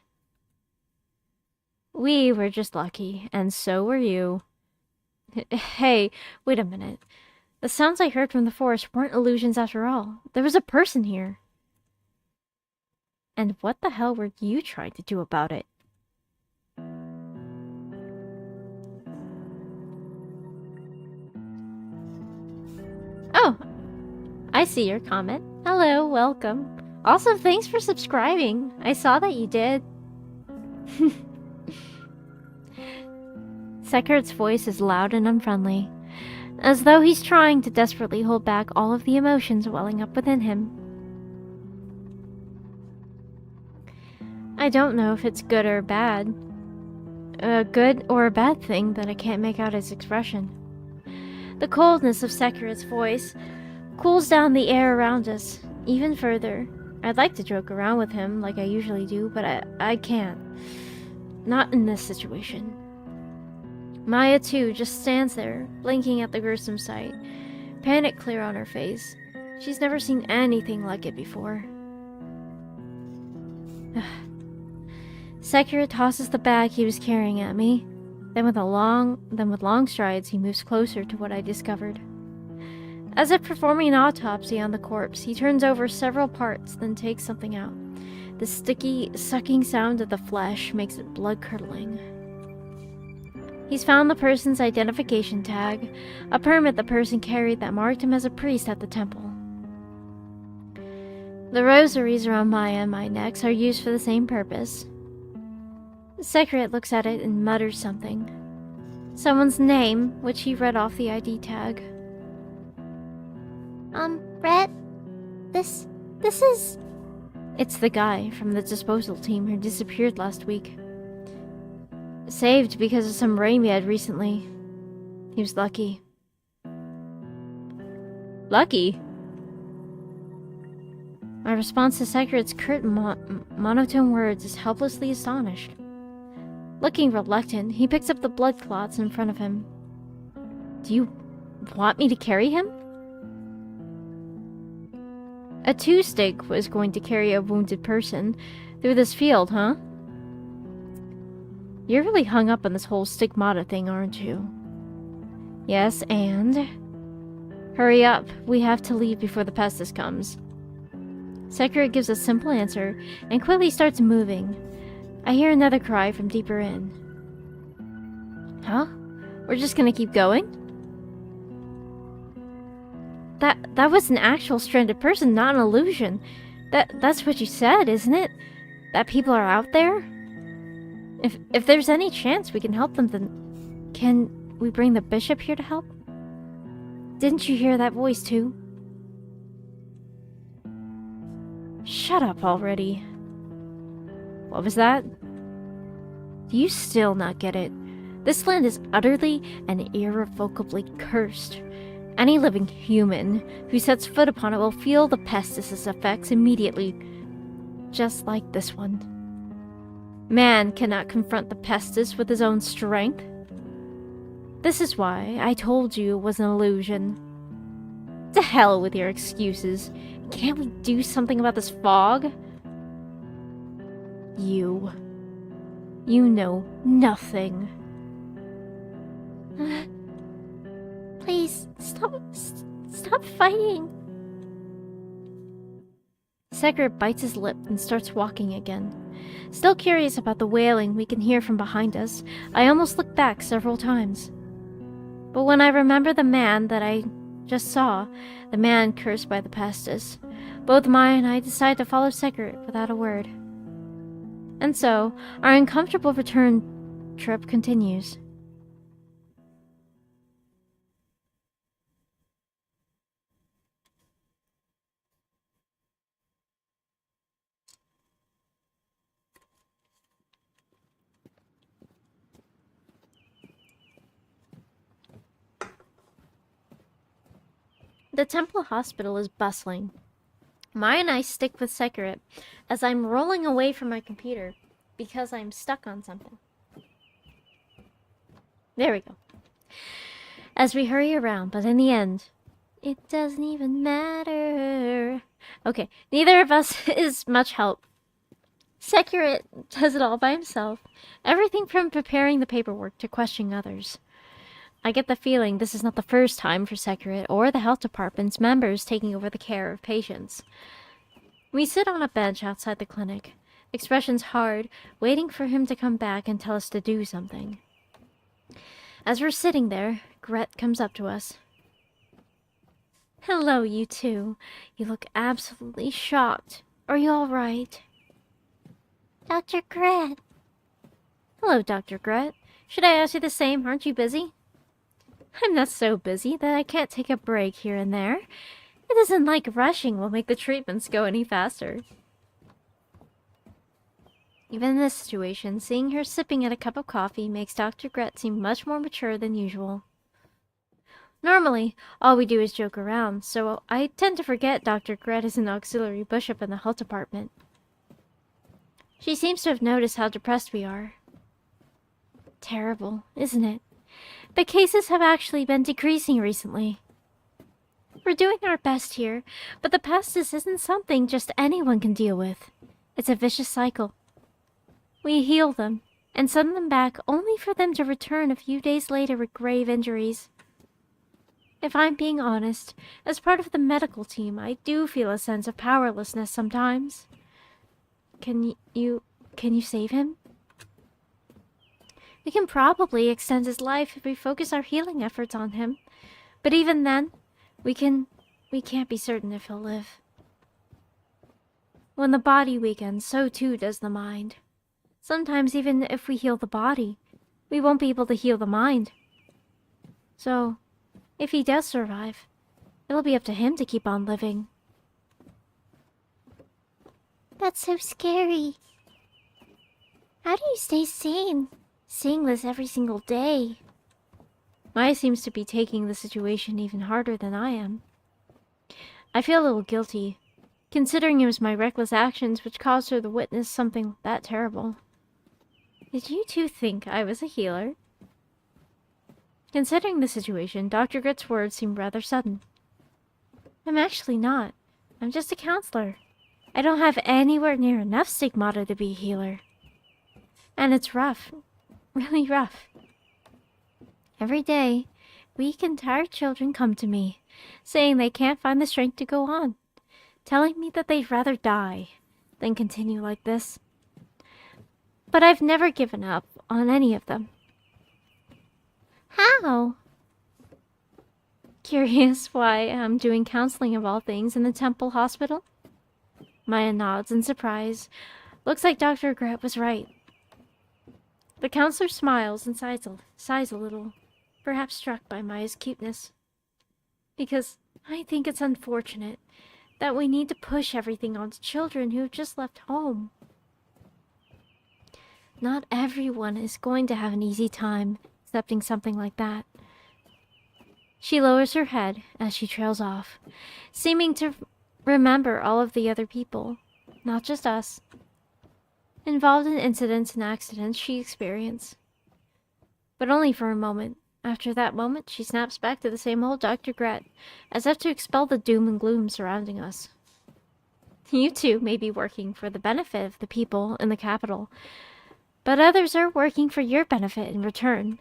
We were just lucky, and so were you. Hey, wait a minute. The sounds I heard from the forest weren't illusions after all. There was a person here. And what the hell were you trying to do about it? Oh, I see your comment. Hello, welcome. Also, thanks for subscribing. I saw that you did. Sekart's voice is loud and unfriendly, as though he's trying to desperately hold back all of the emotions welling up within him. I don't know if it's good or bad. A good or a bad thing that I can't make out his expression. The coldness of Sekart's voice cools down the air around us even further. I'd like to joke around with him like I usually do, but I can't. Not in this situation. Maya, too, just stands there, blinking at the gruesome sight, panic clear on her face. She's never seen anything like it before. Sekiro tosses the bag he was carrying at me. Then with long strides, he moves closer to what I discovered. As if performing an autopsy on the corpse, he turns over several parts, then takes something out. The sticky, sucking sound of the flesh makes it blood-curdling. He's found the person's identification tag, a permit the person carried that marked him as a priest at the temple. The rosaries around Maya and my necks are used for the same purpose. Sekret looks at it and mutters something. Someone's name, which he read off the ID tag. Brett? This is... It's the guy from the disposal team who disappeared last week. Saved because of some rain we had recently. He was lucky. Lucky? My response to Sekret's curt monotone words is helplessly astonished. Looking reluctant, he picks up the blood clots in front of him. Do you want me to carry him? A two-stick was going to carry a wounded person through this field, huh? You're really hung up on this whole stigmata thing, aren't you? Yes, and... Hurry up, we have to leave before the pestis comes. Sekiro gives a simple answer and quickly starts moving. I hear another cry from deeper in. Huh? We're just gonna keep going? That was an actual stranded person, not an illusion. That's what you said, isn't it? That people are out there? If there's any chance we can help them, then can we bring the bishop here to help? Didn't you hear that voice too? Shut up already. What was that? Do you still not get it? This land is utterly and irrevocably cursed. Any living human who sets foot upon it will feel the pestis' effects immediately, just like this one. Man cannot confront the pestis with his own strength. This is why I told you it was an illusion. To hell with your excuses. Can't we do something about this fog? You know nothing. Please, stop fighting. Sekret bites his lip and starts walking again. Still curious about the wailing we can hear from behind us, I almost look back several times. But when I remember the man that I just saw, the man cursed by the pestis, both Maya and I decide to follow Sekret without a word. And so, our uncomfortable return trip continues. The temple hospital is bustling. Maya and I stick with Sekret as I'm rolling away from my computer because I'm stuck on something. There we go. As we hurry around, but in the end, it doesn't even matter. Okay, neither of us is much help. Securit does it all by himself. Everything from preparing the paperwork to questioning others. I get the feeling this is not the first time for Securit or the health department's members taking over the care of patients. We sit on a bench outside the clinic, expressions hard, waiting for him to come back and tell us to do something. As we're sitting there, Gret comes up to us. Hello, you two. You look absolutely shocked. Are you all right? Dr. Gret. Hello, Dr. Gret. Should I ask you the same? Aren't you busy? I'm not so busy that I can't take a break here and there. It isn't like rushing will make the treatments go any faster. Even in this situation, seeing her sipping at a cup of coffee makes Dr. Gret seem much more mature than usual. Normally, all we do is joke around, so I tend to forget Dr. Gret is an auxiliary bishop in the health department. She seems to have noticed how depressed we are. Terrible, isn't it? The cases have actually been decreasing recently. We're doing our best here, but the pestis isn't something just anyone can deal with. It's a vicious cycle. We heal them and send them back only for them to return a few days later with grave injuries. If I'm being honest, as part of the medical team, I do feel a sense of powerlessness sometimes. Can you save him? We can probably extend his life if we focus our healing efforts on him. But even then, we can't be certain if he'll live. When the body weakens, so too does the mind. Sometimes even if we heal the body, we won't be able to heal the mind. So, if he does survive, it'll be up to him to keep on living. That's so scary. How do you stay sane, seeing this every single day? Maya seems to be taking the situation even harder than I am. I feel a little guilty, considering it was my reckless actions which caused her to witness something that terrible. Did you two think I was a healer? Considering the situation, Dr. Gret's words seem rather sudden. I'm actually not. I'm just a counselor. I don't have anywhere near enough stigmata to be a healer. And it's rough. Really rough. Every day, weak and tired children come to me, saying they can't find the strength to go on, telling me that they'd rather die than continue like this. But I've never given up on any of them. How? Curious why I'm doing counseling of all things in the temple hospital? Maya nods in surprise. Looks like Dr. Gret was right. The counselor smiles and sighs a little, perhaps struck by Maya's cuteness. Because I think it's unfortunate that we need to push everything onto children who have just left home. Not everyone is going to have an easy time accepting something like that. She lowers her head as she trails off, seeming to remember all of the other people, not just us, involved in incidents and accidents she experienced. But only for a moment. After that moment, she snaps back to the same old Dr. Gret, as if to expel the doom and gloom surrounding us. You two may be working for the benefit of the people in the capital, but others are working for your benefit in return.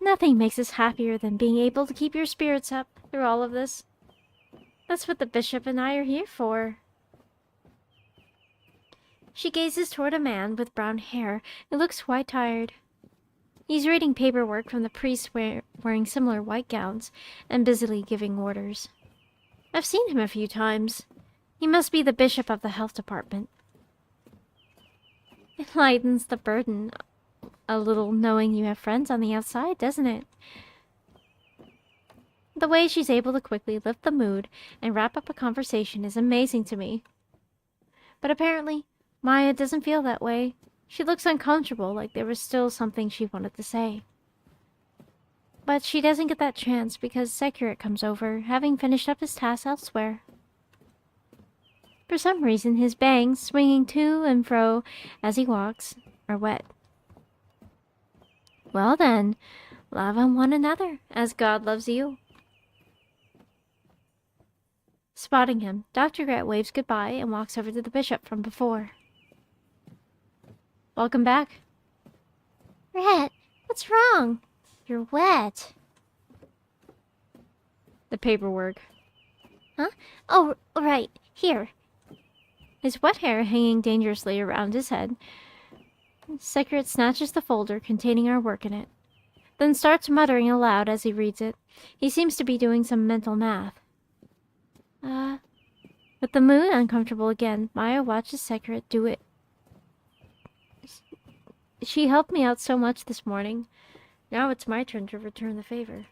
Nothing makes us happier than being able to keep your spirits up through all of this. That's what the bishop and I are here for. She gazes toward a man with brown hair who looks quite tired. He's reading paperwork from the priests wearing similar white gowns and busily giving orders. I've seen him a few times. He must be the bishop of the health department. It lightens the burden a little knowing you have friends on the outside, doesn't it? The way she's able to quickly lift the mood and wrap up a conversation is amazing to me. But apparently, Maya doesn't feel that way. She looks uncomfortable, like there was still something she wanted to say. But she doesn't get that chance because Securit comes over, having finished up his tasks elsewhere. For some reason, his bangs, swinging to and fro as he walks, are wet. Well then, love on one another, as God loves you. Spotting him, Dr. Gret waves goodbye and walks over to the bishop from before. Welcome back. Rhett, what's wrong? You're wet. The paperwork. Huh? Oh, right. Here. His wet hair hanging dangerously around his head, Secret snatches the folder containing our work in it, then starts muttering aloud as he reads it. He seems to be doing some mental math. With the mood uncomfortable again, Maya watches Secret do it. She helped me out so much this morning. Now it's my turn to return the favor.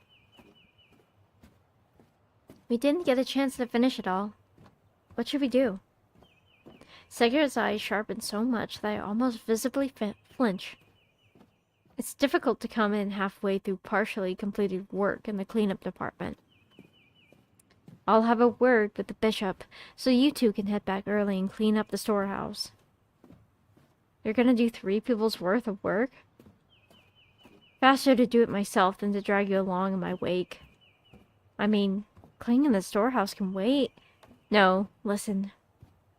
We didn't get a chance to finish it all. What should we do? Secret's eyes sharpen so much that I almost visibly flinch. It's difficult to come in halfway through partially completed work in the cleanup department. I'll have a word with the bishop, so you two can head back early and clean up the storehouse. You're gonna do 3 people's worth of work? Faster to do it myself than to drag you along in my wake. I mean, cleaning the storehouse can wait. No, listen.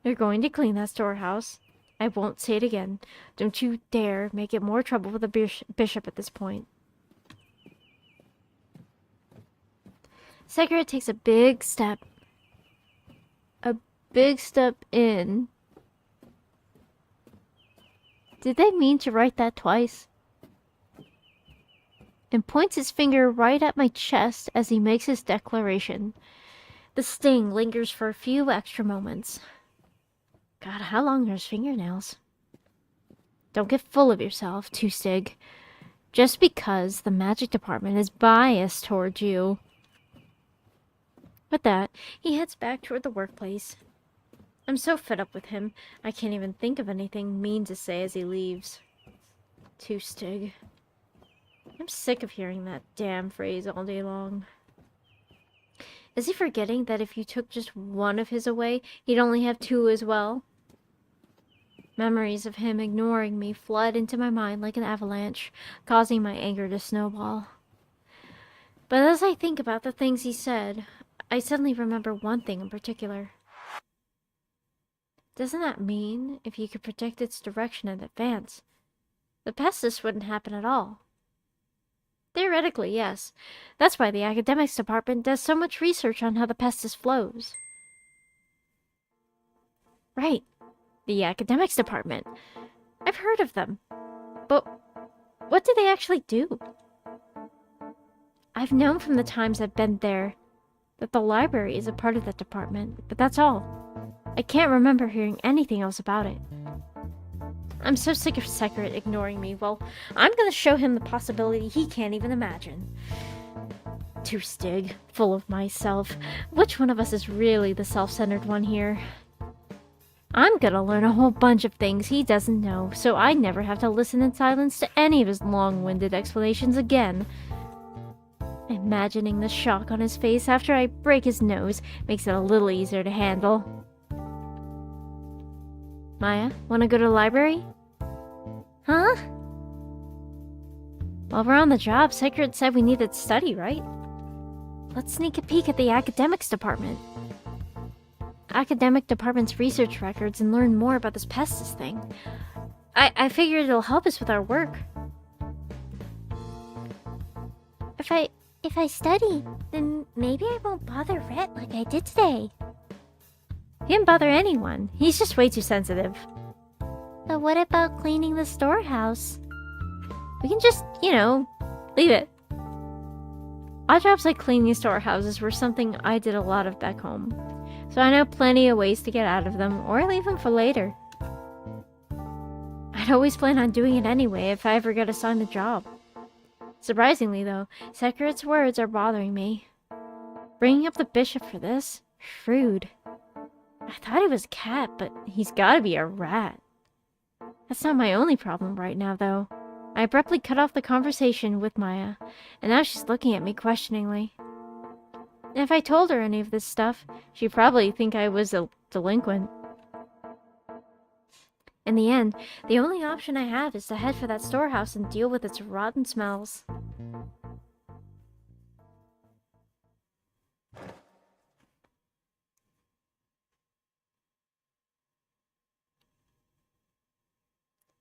You're going to clean that storehouse. I won't say it again. Don't you dare make it more trouble with the bishop at this point. Secret takes a big step. A big step in. Did they mean to write that twice? And points his finger right at my chest as he makes his declaration. The sting lingers for a few extra moments. God, how long are his fingernails? Don't get full of yourself, Two-Stig. Just because the magic department is biased towards you. With that, he heads back toward the workplace. I'm so fed up with him, I can't even think of anything mean to say as he leaves. Two-Stig. I'm sick of hearing that damn phrase all day long. Is he forgetting that if you took just one of his away, he'd only have 2 as well? Memories of him ignoring me flood into my mind like an avalanche, causing my anger to snowball. But as I think about the things he said, I suddenly remember one thing in particular. Doesn't that mean if you could predict its direction in advance, the pestis wouldn't happen at all? Theoretically, yes. That's why the academics department does so much research on how the pestis flows. Right. The academics department. I've heard of them. But what do they actually do? I've known from the times I've been there that the library is a part of that department, but that's all. I can't remember hearing anything else about it. I'm so sick of Secret ignoring me. Well, I'm gonna show him the possibility he can't even imagine. Two-Stig, full of myself. Which one of us is really the self-centered one here? I'm gonna learn a whole bunch of things he doesn't know, so I never have to listen in silence to any of his long-winded explanations again. Imagining the shock on his face after I break his nose makes it a little easier to handle. Maya, wanna go to the library? Huh? While we're on the job, Secret said we needed to study, right? Let's sneak a peek at the academics department. Academic department's research records and learn more about this pestis thing. I figured it'll help us with our work. If I study, then maybe I won't bother Rhett like I did today. He didn't bother anyone. He's just way too sensitive. But what about cleaning the storehouse? We can just, leave it. Odd jobs like cleaning storehouses were something I did a lot of back home, so I know plenty of ways to get out of them or leave them for later. I'd always plan on doing it anyway if I ever got assigned the job. Surprisingly, though, Secret's words are bothering me. Bringing up the bishop for this? Shrewd. I thought he was a cat, but he's gotta be a rat. That's not my only problem right now, though. I abruptly cut off the conversation with Maya, and now she's looking at me questioningly. If I told her any of this stuff, she'd probably think I was a delinquent. In the end, the only option I have is to head for that storehouse and deal with its rotten smells.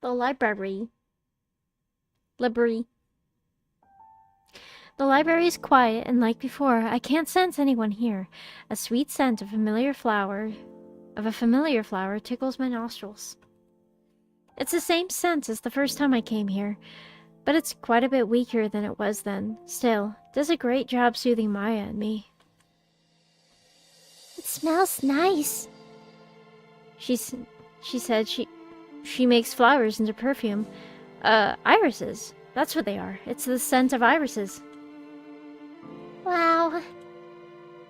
The library. Library. The library is quiet, and like before, I can't sense anyone here. A sweet scent of a familiar flower tickles my nostrils. It's the same scent as the first time I came here, but it's quite a bit weaker than it was then. Still, it does a great job soothing Maya and me. It smells nice. She said she makes flowers into perfume. Irises. That's what they are. It's the scent of irises. Wow.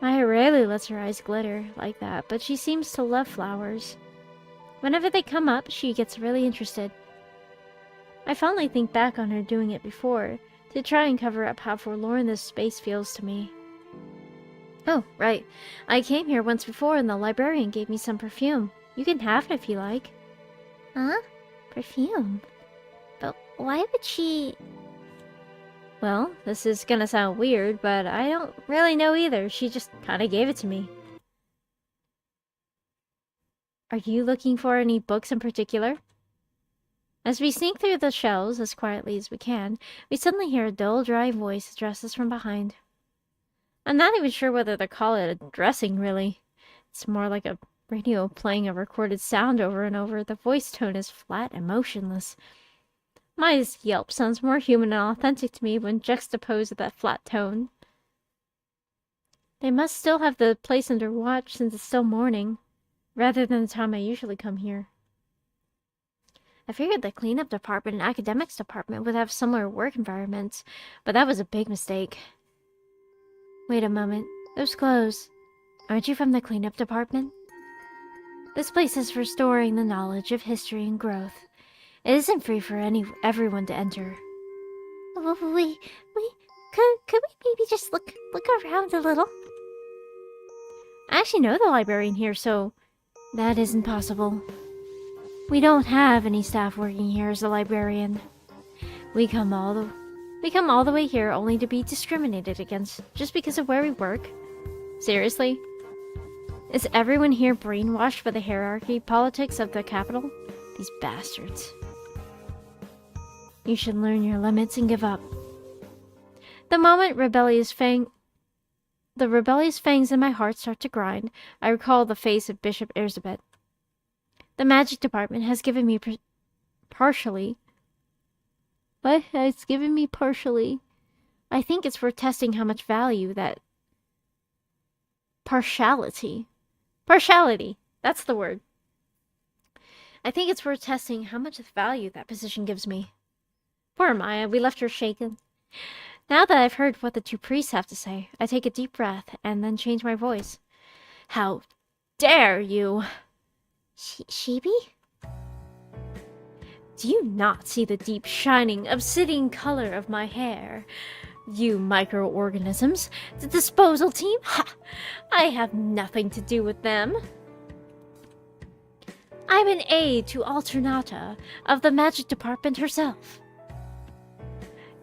Maya rarely lets her eyes glitter like that, but she seems to love flowers. Whenever they come up, she gets really interested. I fondly think back on her doing it before, to try and cover up how forlorn this space feels to me. Oh, right. I came here once before and the librarian gave me some perfume. You can have it if you like. Huh? Perfume? But why would she... Well, this is gonna sound weird, but I don't really know either. She just kinda gave it to me. Are you looking for any books in particular? As we sneak through the shelves as quietly as we can, we suddenly hear a dull, dry voice address us from behind. I'm not even sure whether to call it addressing, really. It's more like a radio playing a recorded sound over and over. The voice tone is flat and motionless. Maya's yelp sounds more human and authentic to me when juxtaposed with that flat tone. They must still have the place under watch since it's still morning, rather than the time I usually come here. I figured the cleanup department and academics department would have similar work environments, but that was a big mistake. Wait a moment. Those clothes. Aren't you from the cleanup department? This place is for storing the knowledge of history and growth. It isn't free for everyone to enter. Could we maybe just look around a little? I actually know the librarian here, so that isn't possible. We don't have any staff working here as a librarian. We come all the way here only to be discriminated against just because of where we work. Seriously? Is everyone here brainwashed by the hierarchy politics of the capital? These bastards. You should learn your limits and give up. The moment the rebellious fangs in my heart start to grind, I recall the face of Bishop Erzsébet. The magic department has given me partially. What has given me partially? I think it's for testing how much value that partiality. That's the word. I think it's worth testing how much value that position gives me. Poor Maya, we left her shaken. Now that I've heard what the two priests have to say, I take a deep breath and then change my voice. How dare you! Sheepy? Do you not see the deep, shining, obsidian color of my hair? You microorganisms, the disposal team? Ha! I have nothing to do with them. I'm an aide to Alternata of the magic department herself.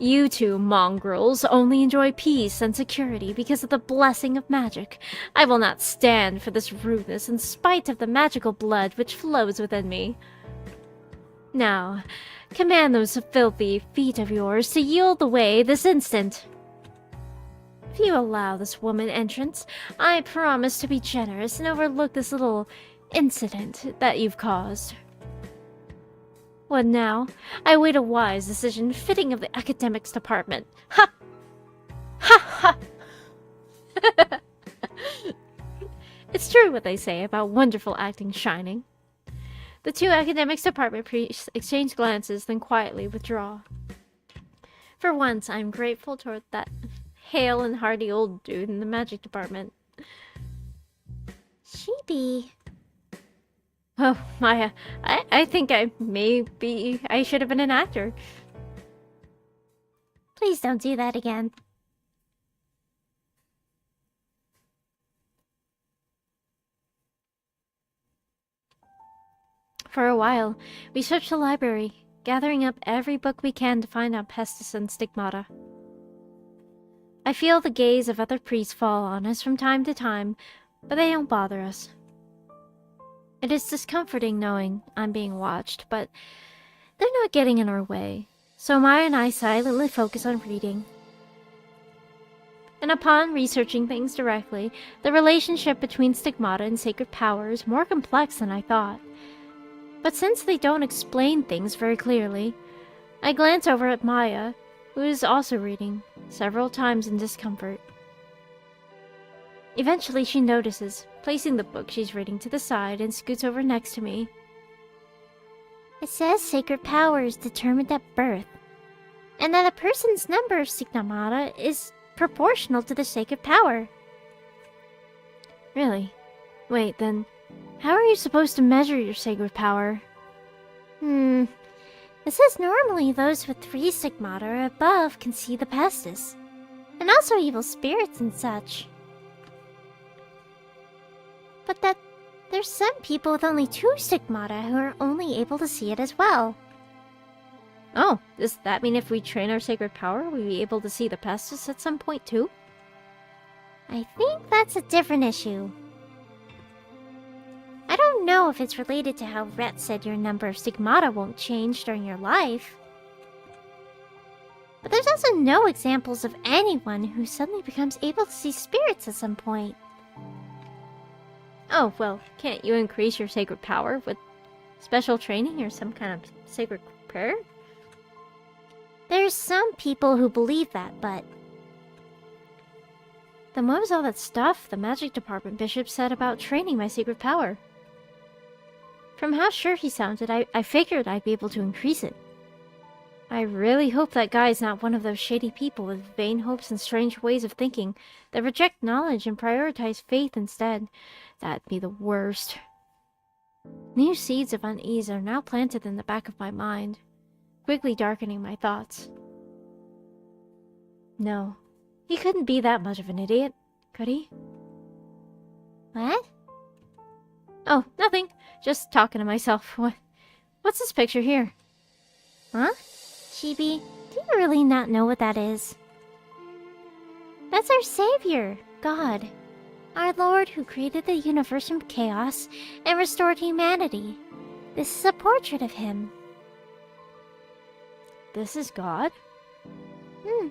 You two mongrels only enjoy peace and security because of the blessing of magic. I will not stand for this rudeness in spite of the magical blood which flows within me. Now, command those filthy feet of yours to yield the way this instant. If you allow this woman entrance, I promise to be generous and overlook this little incident that you've caused. What now? I await a wise decision fitting of the academics department. Ha! Ha ha! It's true what they say about wonderful acting shining. The two academics department priests exchange glances, then quietly withdraw. For once, I'm grateful toward that hale and hearty old dude in the magic department. Sheepy. Oh, Maya, I think I should have been an actor. Please don't do that again. For a while, we searched the library, gathering up every book we can to find out pestis and stigmata. I feel the gaze of other priests fall on us from time to time, but they don't bother us. It is discomforting knowing I'm being watched, but they're not getting in our way, so Maya and I silently focus on reading. And upon researching things directly, the relationship between stigmata and sacred power is more complex than I thought. But since they don't explain things very clearly, I glance over at Maya, who is also reading, several times in discomfort. Eventually she notices, placing the book she's reading to the side, and scoots over next to me. It says sacred power is determined at birth, and that a person's number of stigmata is proportional to the sacred power. Really? Wait, then, how are you supposed to measure your sacred power? It says normally those with 3 stigmata or above can see the pestis, and also evil spirits and such. But that there's some people with only 2 stigmata who are only able to see it as well. Oh, does that mean if we train our sacred power, we'll be able to see the pestis at some point too? I think that's a different issue. I don't know if it's related to how Rhett said your number of stigmata won't change during your life. But there's also no examples of anyone who suddenly becomes able to see spirits at some point. Oh, well, can't you increase your sacred power with special training or some kind of sacred prayer? There's some people who believe that, but... Then what was all that stuff the magic department bishop said about training my sacred power? From how sure he sounded, I figured I'd be able to increase it. I really hope that guy's not one of those shady people with vain hopes and strange ways of thinking that reject knowledge and prioritize faith instead. That'd be the worst. New seeds of unease are now planted in the back of my mind, quickly darkening my thoughts. No, he couldn't be that much of an idiot, could he? What? Oh, nothing. Just talking to myself. What's this picture here? Huh? Chibi, do you really not know what that is? That's our savior, God. Our Lord who created the universe from chaos and restored humanity. This is a portrait of him. This is God? Hmm.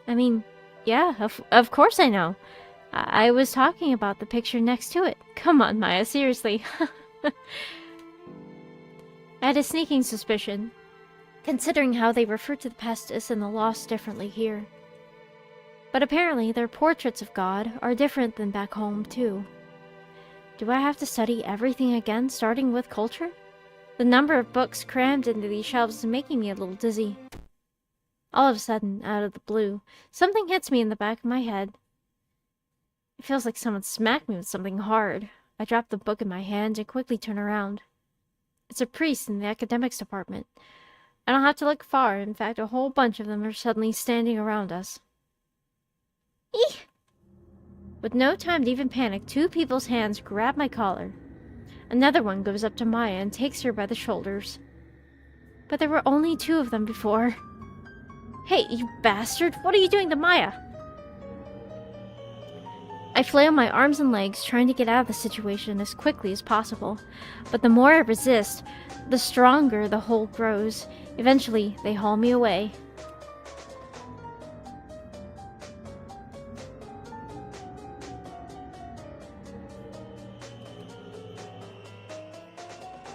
I mean, yeah, of course I know. I was talking about the picture next to it. Come on, Maya, seriously. I had a sneaking suspicion, considering how they refer to the pestis and the lost differently here. But apparently their portraits of God are different than back home, too. Do I have to study everything again, starting with culture? The number of books crammed into these shelves is making me a little dizzy. All of a sudden, out of the blue, something hits me in the back of my head. It feels like someone smacked me with something hard. I drop the book in my hand and quickly turn around. It's a priest in the academics department. I don't have to look far. In fact, a whole bunch of them are suddenly standing around us. Eek! With no time to even panic, 2 people's hands grab my collar. Another one goes up to Maya and takes her by the shoulders. But there were only 2 of them before. Hey, you bastard! What are you doing to Maya? I flail my arms and legs, trying to get out of the situation as quickly as possible. But the more I resist, the stronger the hold grows. Eventually, they haul me away.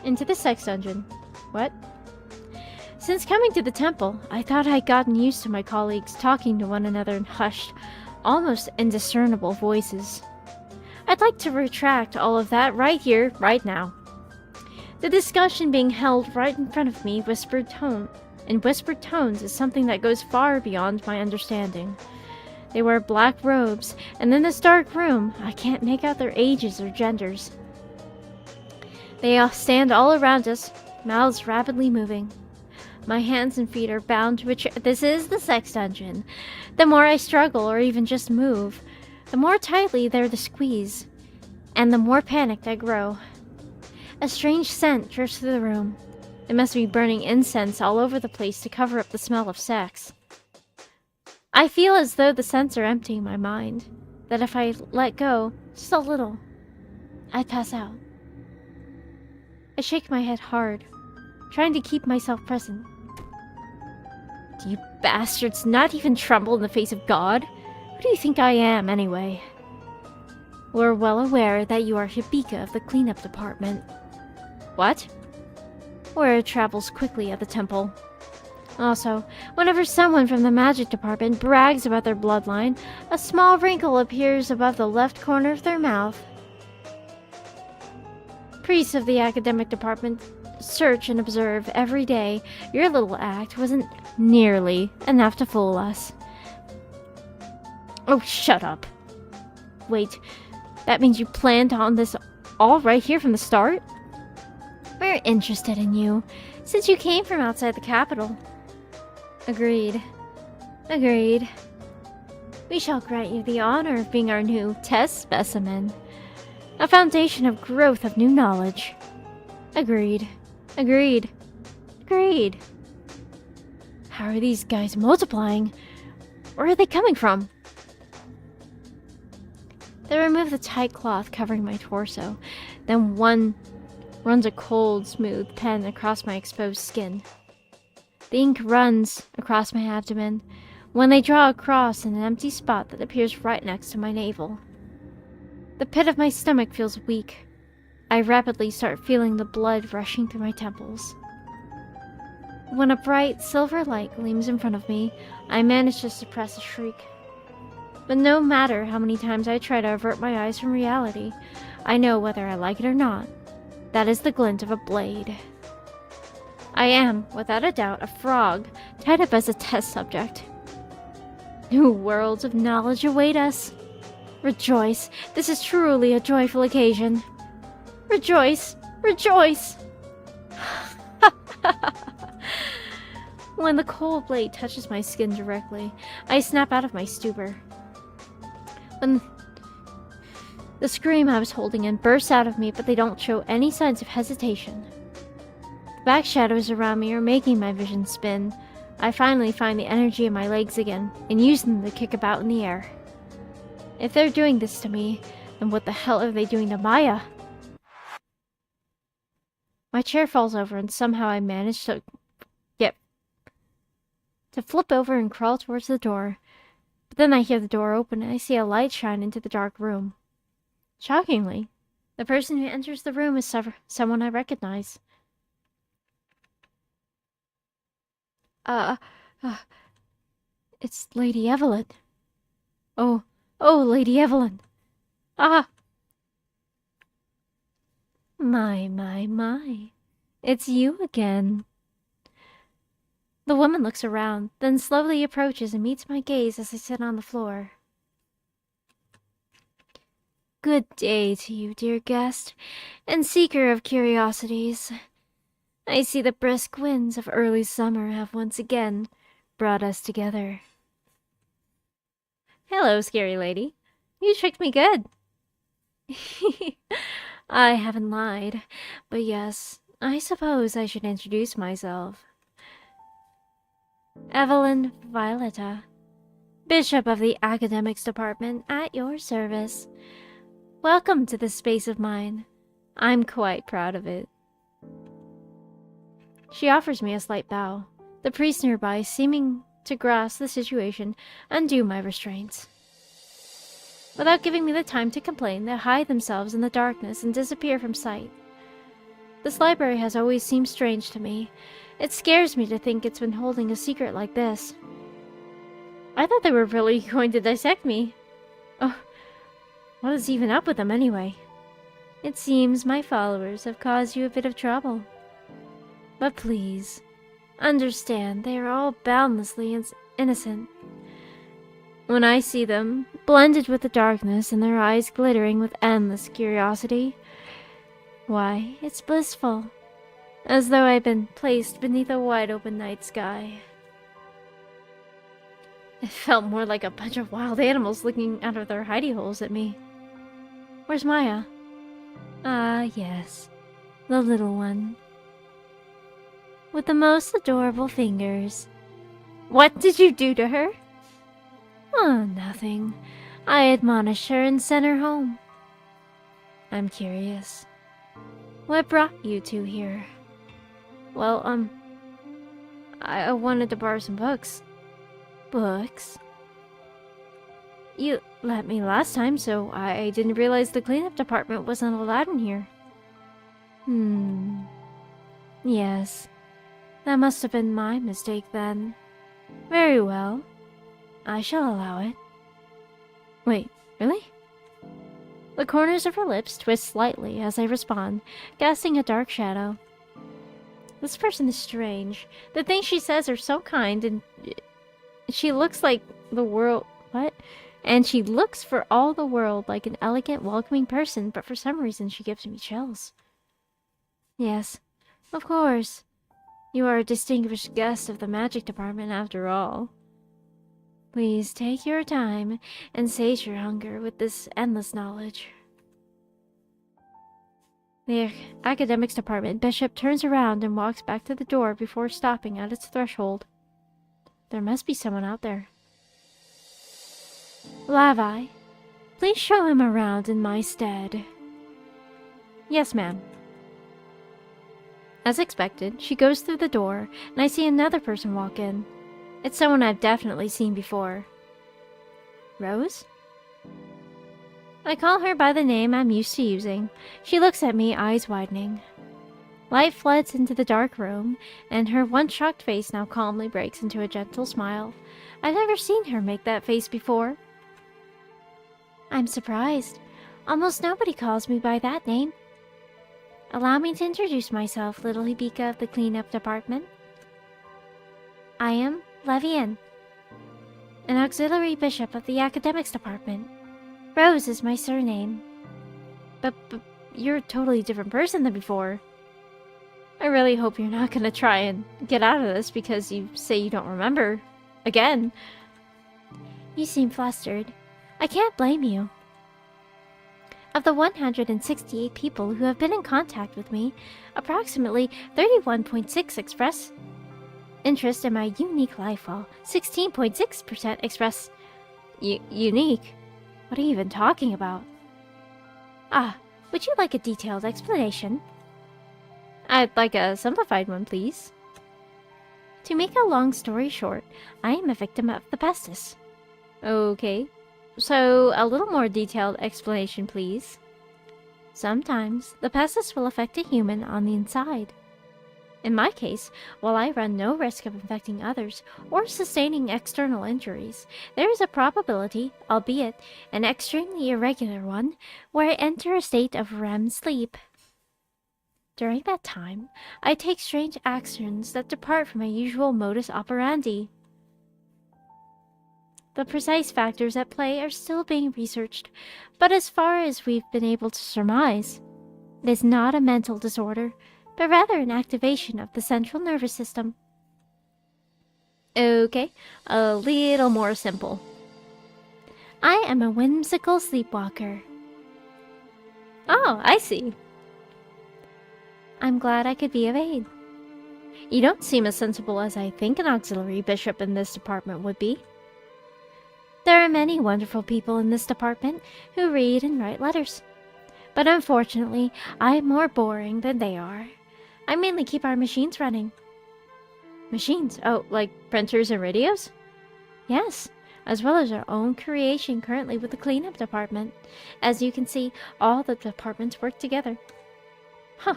Into the sex dungeon. What? Since coming to the temple, I thought I'd gotten used to my colleagues talking to one another in hushed, almost indiscernible voices. I'd like to retract all of that right here, right now. The discussion being held right in front of me in whispered tones is something that goes far beyond my understanding. They wear black robes, and in this dark room, I can't make out their ages or genders. They all stand all around us, mouths rapidly moving. My hands and feet are bound to this is the sex dungeon. The more I struggle or even just move, the more tightly they're to squeeze, and the more panicked I grow. A strange scent drifts through the room. It must be burning incense all over the place to cover up the smell of sex. I feel as though the scents are emptying my mind, that if I let go just a little, I'd pass out. I shake my head hard, trying to keep myself present. Do you bastards not even tremble in the face of God? Who do you think I am, anyway? We're well aware that you are Hibika of the cleanup department. What? Word travels quickly at the temple. Also, whenever someone from the magic department brags about their bloodline, a small wrinkle appears above the left corner of their mouth. Priests of the academic department search and observe every day. Your little act wasn't nearly enough to fool us. Oh, shut up. Wait, that means you planned on this all right here from the start? We're interested in you, since you came from outside the capital. Agreed. Agreed. We shall grant you the honor of being our new test specimen. A foundation of growth of new knowledge. Agreed. Agreed. Agreed. How are these guys multiplying? Where are they coming from? They remove the tight cloth covering my torso. Then one runs a cold, smooth pen across my exposed skin. The ink runs across my abdomen when they draw a cross in an empty spot that appears right next to my navel. The pit of my stomach feels weak. I rapidly start feeling the blood rushing through my temples. When a bright silver light gleams in front of me, I manage to suppress a shriek. But no matter how many times I try to avert my eyes from reality, I know whether I like it or not. That is the glint of a blade. I am, without a doubt, a frog, tied up as a test subject. New worlds of knowledge await us. Rejoice, this is truly a joyful occasion. Rejoice, rejoice! When the cold blade touches my skin directly, I snap out of my stupor. When the scream I was holding in bursts out of me, but they don't show any signs of hesitation. The back shadows around me are making my vision spin. I finally find the energy in my legs again, and use them to kick about in the air. If they're doing this to me, then what the hell are they doing to Maya? My chair falls over, and somehow I manage to flip over and crawl towards the door. But then I hear the door open, and I see a light shine into the dark room. Shockingly, the person who enters the room is someone I recognize. It's Lady Evelyn. Oh, Lady Evelyn. Ah! My. It's you again. The woman looks around, then slowly approaches and meets my gaze as I sit on the floor. Good day to you, dear guest, and seeker of curiosities. I see the brisk winds of early summer have once again brought us together. Hello, scary lady. You tricked me good. I haven't lied, but yes, I suppose I should introduce myself. Evelyn Violetta, Bishop of the Academics Department, at your service. Welcome to this space of mine. I'm quite proud of it. She offers me a slight bow, the priests nearby seeming to grasp the situation and undo my restraints. Without giving me the time to complain, they hide themselves in the darkness and disappear from sight. This library has always seemed strange to me. It scares me to think it's been holding a secret like this. I thought they were really going to dissect me. Oh, what is even up with them anyway? It seems my followers have caused you a bit of trouble. But please, understand they are all boundlessly innocent. When I see them, blended with the darkness and their eyes glittering with endless curiosity, why, it's blissful. As though I'd been placed beneath a wide-open night sky. It felt more like a bunch of wild animals looking out of their hidey holes at me. Where's Maya? Ah, yes. The little one. With the most adorable fingers. What did you do to her? Oh, nothing. I admonished her and sent her home. I'm curious. What brought you two here? Well, I wanted to borrow some books. Books? You let me last time, so I didn't realize the cleanup department wasn't allowed in here. Yes. That must have been my mistake then. Very well. I shall allow it. Wait, really? The corners of her lips twist slightly as I respond, casting a dark shadow. This person is strange. The things she says are so kind, and she looks like the world... What? And she looks for all the world like an elegant, welcoming person, but for some reason she gives me chills. Yes, of course. You are a distinguished guest of the magic department after all. Please take your time and sate your hunger with this endless knowledge. The academics department bishop turns around and walks back to the door before stopping at its threshold. There must be someone out there. Levi, please show him around in my stead. Yes, ma'am. As expected, she goes through the door, and I see another person walk in. It's someone I've definitely seen before. Rose? I call her by the name I'm used to using. She looks at me, eyes widening. Light floods into the dark room, and her once shocked face now calmly breaks into a gentle smile. I've never seen her make that face before. I'm surprised. Almost nobody calls me by that name. Allow me to introduce myself, little Hibika of the cleanup department. I am Levian, an auxiliary bishop of the academics department. Rose is my surname. But you're a totally different person than before. I really hope you're not gonna try and get out of this because you say you don't remember. Again. You seem flustered. I can't blame you. Of the 168 people who have been in contact with me, approximately 31.6 express interest in my unique life, while 16.6% express unique. What are you even talking about? Ah, would you like a detailed explanation? I'd like a simplified one, please. To make a long story short, I am a victim of the pestis. Okay. So, a little more detailed explanation, please. Sometimes, the pestis will affect a human on the inside. In my case, while I run no risk of infecting others or sustaining external injuries, there is a probability, albeit an extremely irregular one, where I enter a state of REM sleep. During that time, I take strange actions that depart from my usual modus operandi. The precise factors at play are still being researched, but as far as we've been able to surmise, it is not a mental disorder, but rather an activation of the central nervous system. Okay, a little more simple. I am a whimsical sleepwalker. Oh, I see. I'm glad I could be of aid. You don't seem as sensible as I think an auxiliary bishop in this department would be. There are many wonderful people in this department who read and write letters. But unfortunately, I am more boring than they are. I mainly keep our machines running. Machines? Oh, like printers and radios? Yes, as well as our own creation currently with the cleanup department. As you can see, all the departments work together. Huh.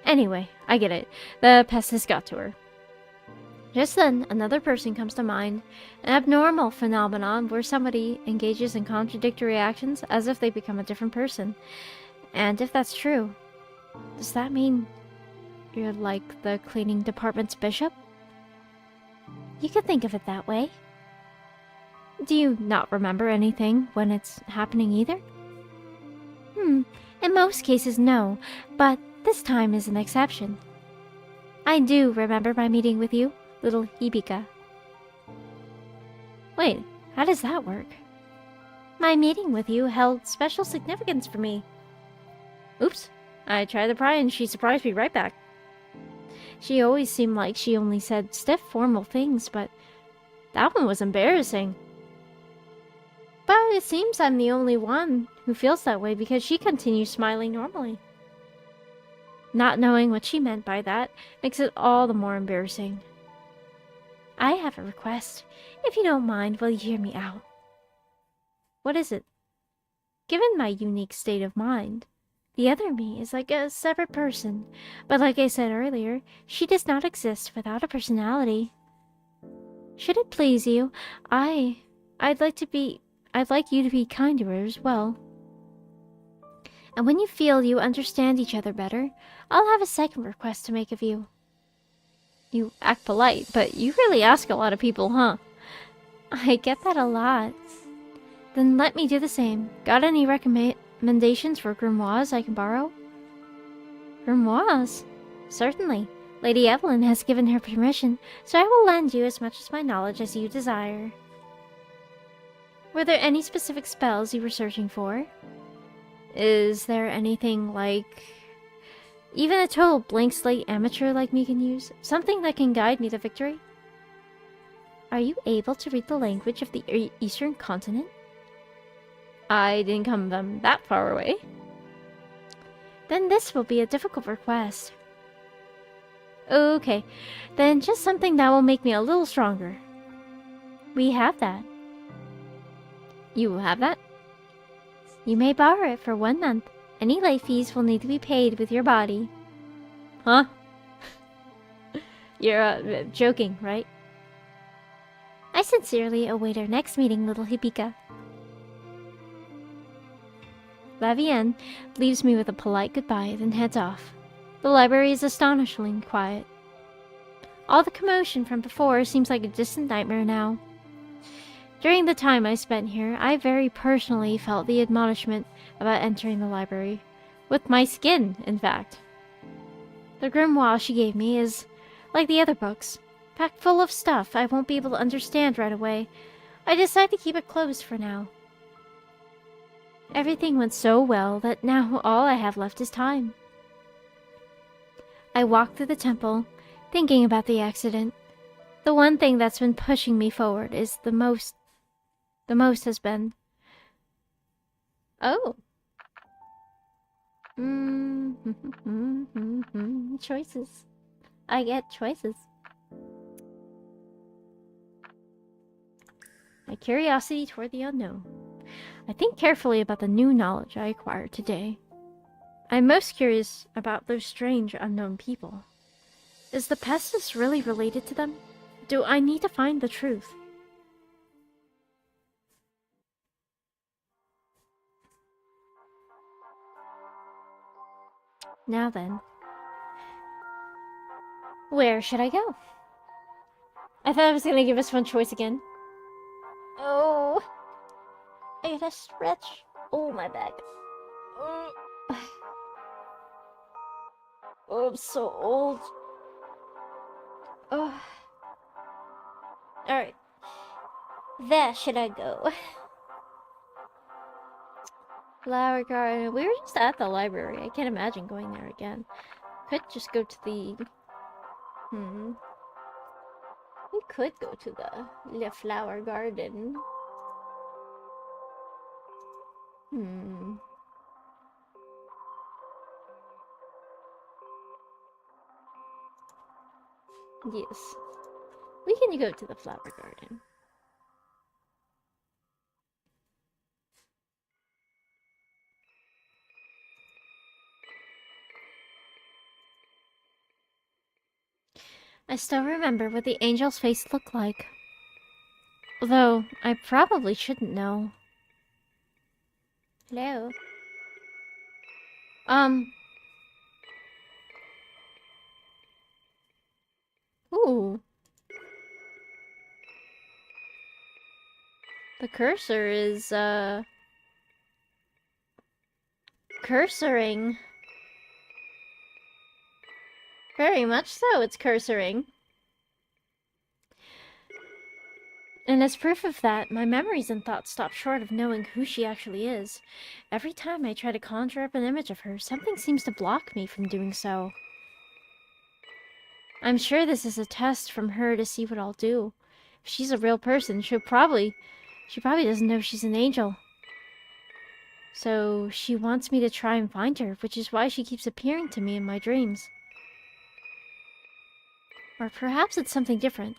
Anyway, I get it. The pest has got to her. Just then, another person comes to mind, an abnormal phenomenon where somebody engages in contradictory actions as if they become a different person. And if that's true, does that mean you're like the cleaning department's bishop? You could think of it that way. Do you not remember anything when it's happening either? In most cases, no, but this time is an exception. I do remember my meeting with you, little Hibika. Wait, how does that work? My meeting with you held special significance for me. Oops, I tried to pry and she surprised me right back. She always seemed like she only said stiff, formal things, but that one was embarrassing. But it seems I'm the only one who feels that way because she continues smiling normally. Not knowing what she meant by that makes it all the more embarrassing. I have a request. If you don't mind, will you hear me out? What is it? Given my unique state of mind, the other me is like a separate person, but like I said earlier, she does not exist without a personality. Should it please you, I'd like you to be kind to her as well. And when you feel you understand each other better, I'll have a second request to make of you. You act polite, but you really ask a lot of people, huh? I get that a lot. Then let me do the same. Got any recommendations for grimoires I can borrow? Grimoires? Certainly. Lady Evelyn has given her permission, so I will lend you as much of my knowledge as you desire. Were there any specific spells you were searching for? Is there anything like... even a total blank slate amateur like me can use? Something that can guide me to victory? Are you able to read the language of the Eastern continent? I didn't come from that far away. Then this will be a difficult request. Okay, then just something that will make me a little stronger. We have that. You have that? You may borrow it for 1 month. Any late fees will need to be paid with your body. Huh? You're joking, right? I sincerely await our next meeting, little Hibika. Lavienne leaves me with a polite goodbye, then heads off. The library is astonishingly quiet. All the commotion from before seems like a distant nightmare now. During the time I spent here, I very personally felt the admonishment about entering the library. With my skin, in fact. The grimoire she gave me is like the other books, packed full of stuff I won't be able to understand right away. I decided to keep it closed for now. Everything went so well that now all I have left is time. I walk through the temple, thinking about the accident. The one thing that's been pushing me forward is the most has been... Oh. Choices. I get choices. My curiosity toward the unknown. I think carefully about the new knowledge I acquired today. I'm most curious about those strange unknown people. Is the pestis really related to them? Do I need to find the truth? Now then. Where should I go? I thought I was gonna give us one choice again. Oh. I gotta stretch. Oh, my back. Oh, oh I'm so old. Oh. Alright. There should I go. Flower garden. We were just at the library. I can't imagine going there again. Could just go to the... We could go to the flower garden. Yes. We can go to the flower garden. I still remember what the angel's face looked like. Although, I probably shouldn't know. Hello? Ooh. The cursor is, cursoring. Very much so, it's cursoring. And as proof of that, my memories and thoughts stop short of knowing who she actually is. Every time I try to conjure up an image of her, something seems to block me from doing so. I'm sure this is a test from her to see what I'll do. If she's a real person, she probably doesn't know she's an angel. So she wants me to try and find her, which is why she keeps appearing to me in my dreams. Or perhaps it's something different.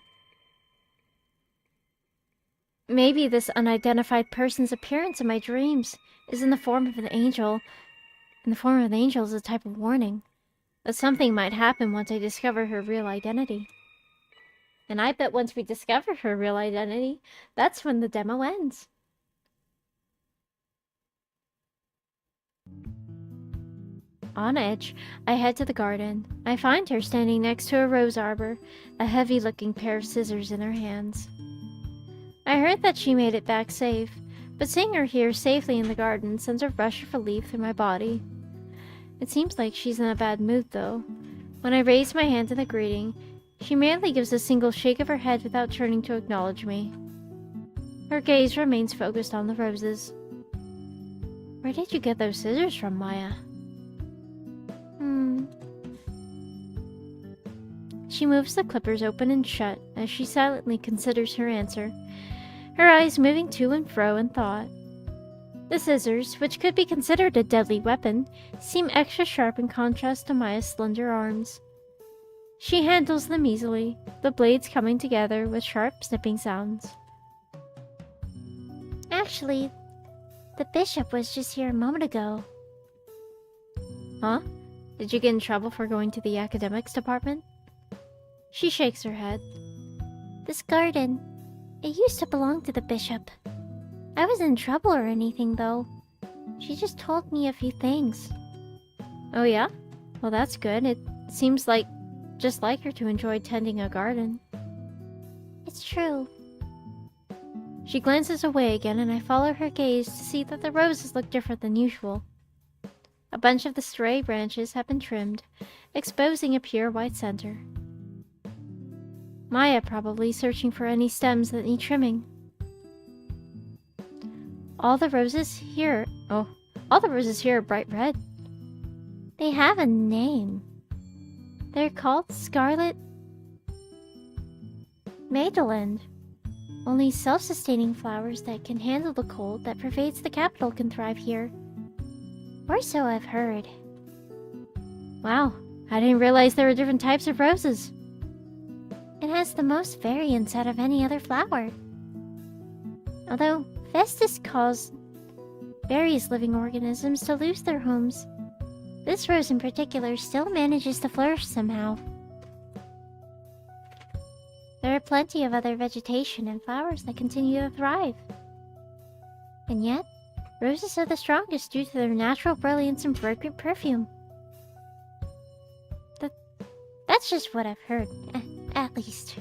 Maybe this unidentified person's appearance in my dreams is in the form of an angel. And the form of an angel is a type of warning that something might happen once I discover her real identity. And I bet once we discover her real identity, that's when the demo ends. On edge, I head to the garden. I find her standing next to a rose arbor, a heavy-looking pair of scissors in her hands. I heard that she made it back safe, but seeing her here safely in the garden sends a rush of relief through my body. It seems like she's in a bad mood, though. When I raise my hand in a greeting, she merely gives a single shake of her head without turning to acknowledge me. Her gaze remains focused on the roses. Where did you get those scissors from, Maya? She moves the clippers open and shut as she silently considers her answer, her eyes moving to and fro in thought. The scissors, which could be considered a deadly weapon, seem extra sharp in contrast to Maya's slender arms. She handles them easily, the blades coming together with sharp snipping sounds. Actually, the bishop was just here a moment ago. Huh? Did you get in trouble for going to the academics department? She shakes her head. This garden, it used to belong to the bishop. I wasn't in trouble or anything, though. She just told me a few things. Oh yeah? Well, that's good. It seems like just like her to enjoy tending a garden. It's true. She glances away again, and I follow her gaze to see that the roses look different than usual. A bunch of the stray branches have been trimmed, exposing a pure white center. Maya probably searching for any stems that need trimming. All the roses here are bright red. They have a name. They're called Scarlet Magdalene. Only self-sustaining flowers that can handle the cold that pervades the capital can thrive here. Or so I've heard. Wow, I didn't realize there were different types of roses. It has the most variants out of any other flower. Although Festus caused various living organisms to lose their homes, this rose in particular still manages to flourish somehow. There are plenty of other vegetation and flowers that continue to thrive. And yet, roses are the strongest due to their natural brilliance and fragrant perfume. That's just what I've heard, at least.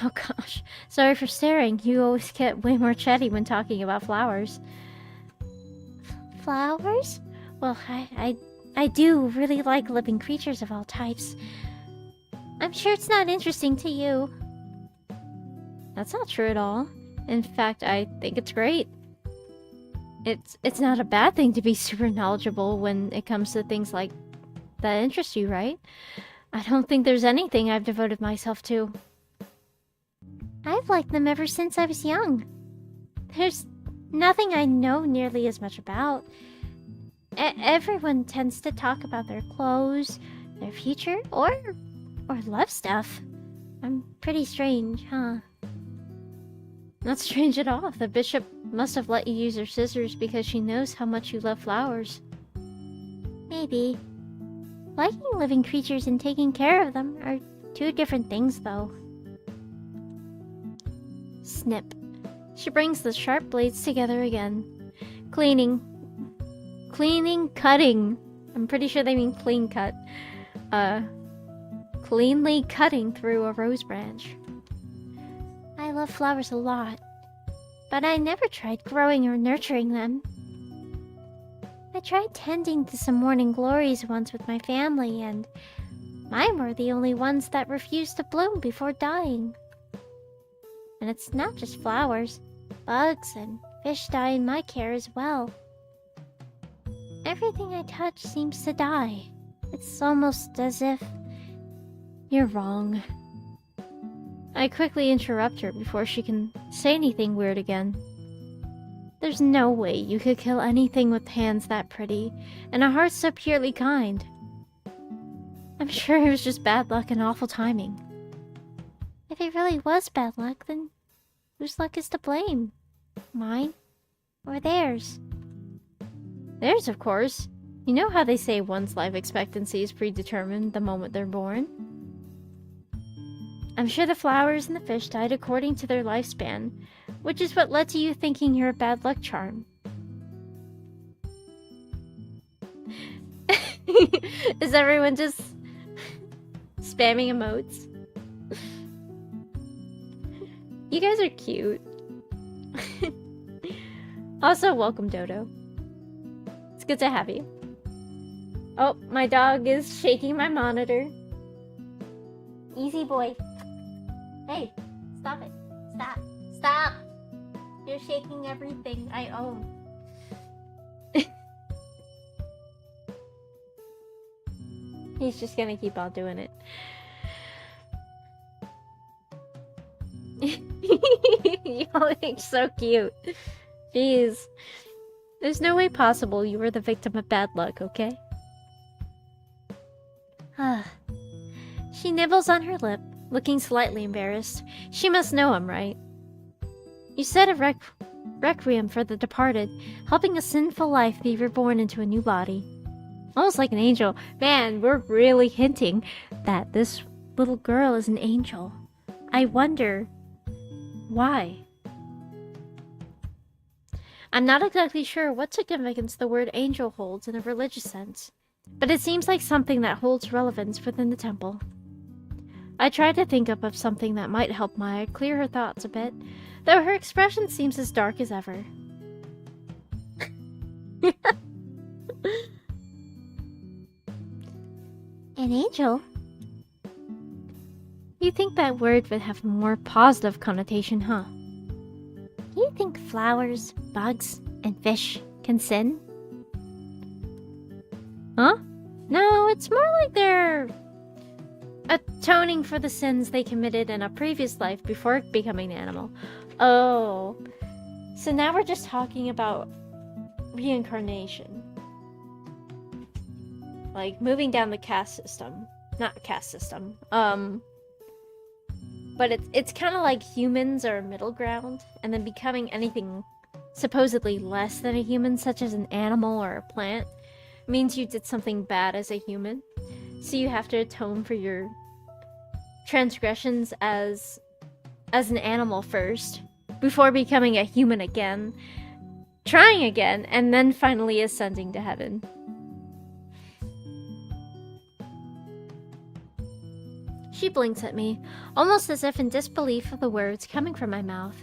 Oh gosh, sorry for staring. You always get way more chatty when talking about flowers. Flowers? Well, I do really like living creatures of all types. I'm sure it's not interesting to you. That's not true at all. In fact, I think it's great. It's not a bad thing to be super knowledgeable when it comes to things like that interest you, right? I don't think there's anything I've devoted myself to. I've liked them ever since I was young. There's nothing I know nearly as much about. Everyone tends to talk about their clothes, their future, or love stuff. I'm pretty strange, huh? Not strange at all. The bishop must have let you use her scissors because she knows how much you love flowers. Maybe. Liking living creatures and taking care of them are two different things, though. Snip. She brings the sharp blades together again. Cleaning, cutting. I'm pretty sure they mean clean cut. Cleanly cutting through a rose branch. I love flowers a lot, but I never tried growing or nurturing them. I tried tending to some morning glories once with my family, and mine were the only ones that refused to bloom before dying. And it's not just flowers. Bugs and fish die in my care as well. Everything I touch seems to die. It's almost as if... You're wrong. I quickly interrupt her before she can say anything weird again. There's no way you could kill anything with hands that pretty, and a heart so purely kind. I'm sure it was just bad luck and awful timing. If it really was bad luck, then whose luck is to blame? Mine? Or theirs? Theirs, of course. You know how they say one's life expectancy is predetermined the moment they're born? I'm sure the flowers and the fish died according to their lifespan, which is what led to you thinking you're a bad luck charm. Is everyone just spamming emotes? You guys are cute. Also, welcome, Dodo. It's good to have you. Oh, my dog is shaking my monitor. Easy boy. Hey, stop it. Stop. Stop! You're shaking everything I own. He's just gonna keep on doing it. Y'all look so cute. Jeez. There's no way possible you were the victim of bad luck, okay? She nibbles on her lip, looking slightly embarrassed. She must know him, right? You said a requiem for the departed, helping a sinful life be reborn into a new body. Almost like an angel. Man, we're really hinting that this little girl is an angel. I wonder why. I'm not exactly sure what significance the word angel holds in a religious sense, but it seems like something that holds relevance within the temple. I tried to think up of something that might help Maya clear her thoughts a bit, though her expression seems as dark as ever. An angel? You think that word would have a more positive connotation, huh? You think flowers, bugs, and fish can sin? Huh? No, it's more like they're atoning for the sins they committed in a previous life before becoming an animal. Oh. So now we're just talking about reincarnation. Like moving down the caste system. Not caste system. But it's kind of like humans are a middle ground, and then becoming anything supposedly less than a human, such as an animal or a plant, means you did something bad as a human. So you have to atone for your transgressions as an animal first, before becoming a human again, trying again, and then finally ascending to heaven. She blinks at me, almost as if in disbelief of the words coming from my mouth.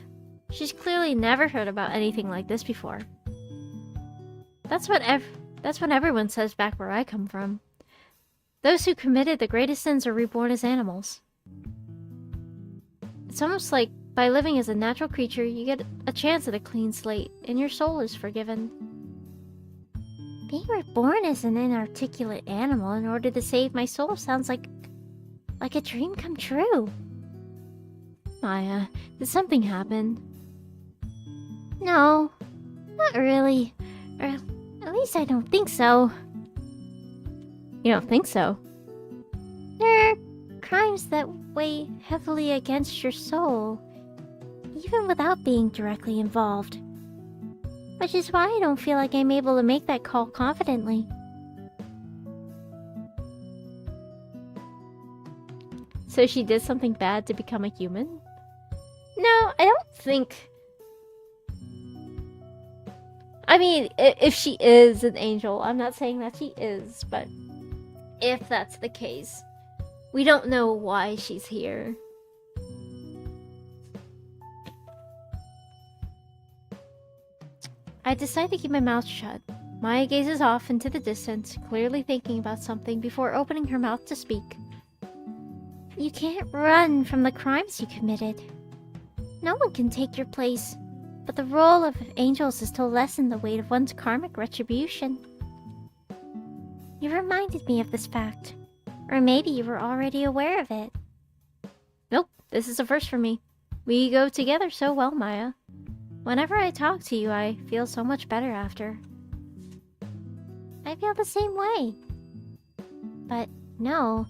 She's clearly never heard about anything like this before. That's what everyone says back where I come from. Those who committed the greatest sins are reborn as animals. It's almost like by living as a natural creature, you get a chance at a clean slate, and your soul is forgiven. Being reborn as an inarticulate animal in order to save my soul sounds like a dream come true. Maya, did something happen? No, not really. Or at least I don't think so. You don't think so? There are crimes that weigh heavily against your soul, even without being directly involved. Which is why I don't feel like I'm able to make that call confidently. So she did something bad to become a human? No, I don't think... I mean, if she is an angel, I'm not saying that she is, but if that's the case, we don't know why she's here. I decide to keep my mouth shut. Maya gazes off into the distance, clearly thinking about something before opening her mouth to speak. You can't run from the crimes you committed. No one can take your place, but the role of angels is to lessen the weight of one's karmic retribution. You reminded me of this fact. Or maybe you were already aware of it. Nope, this is a first for me. We go together so well, Maya. Whenever I talk to you, I feel so much better after. I feel the same way. But no,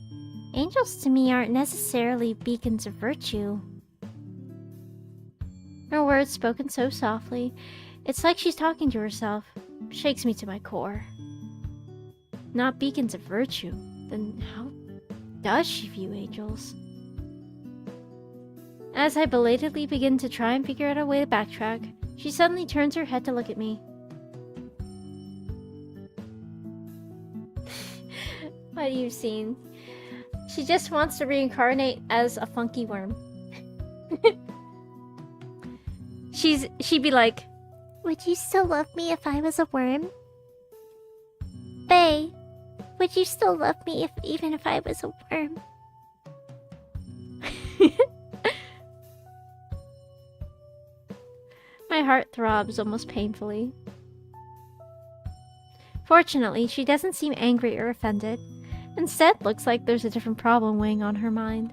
angels to me aren't necessarily beacons of virtue. Her words spoken so softly, it's like she's talking to herself. Shakes me to my core. Not beacons of virtue, then how does she view angels? As I belatedly begin to try and figure out a way to backtrack, she suddenly turns her head to look at me. What you've seen. She just wants to reincarnate as a funky worm. She'd be like, Would you still love me if I was a worm? Bae, would you still love me even if I was a worm? My heart throbs almost painfully. Fortunately, she doesn't seem angry or offended. Instead, looks like there's a different problem weighing on her mind.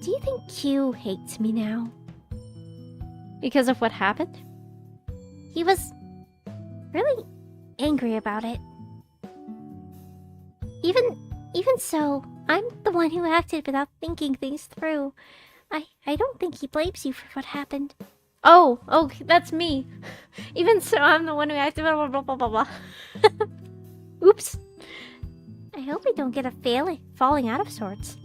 Do you think Q hates me now? Because of what happened? He was really angry about it. Even so, I'm the one who acted without thinking things through. I don't think he blames you for what happened. Oh, that's me. Even so, I'm the one who acted blah blah blah blah blah. Oops. I hope we don't get a falling out of sorts.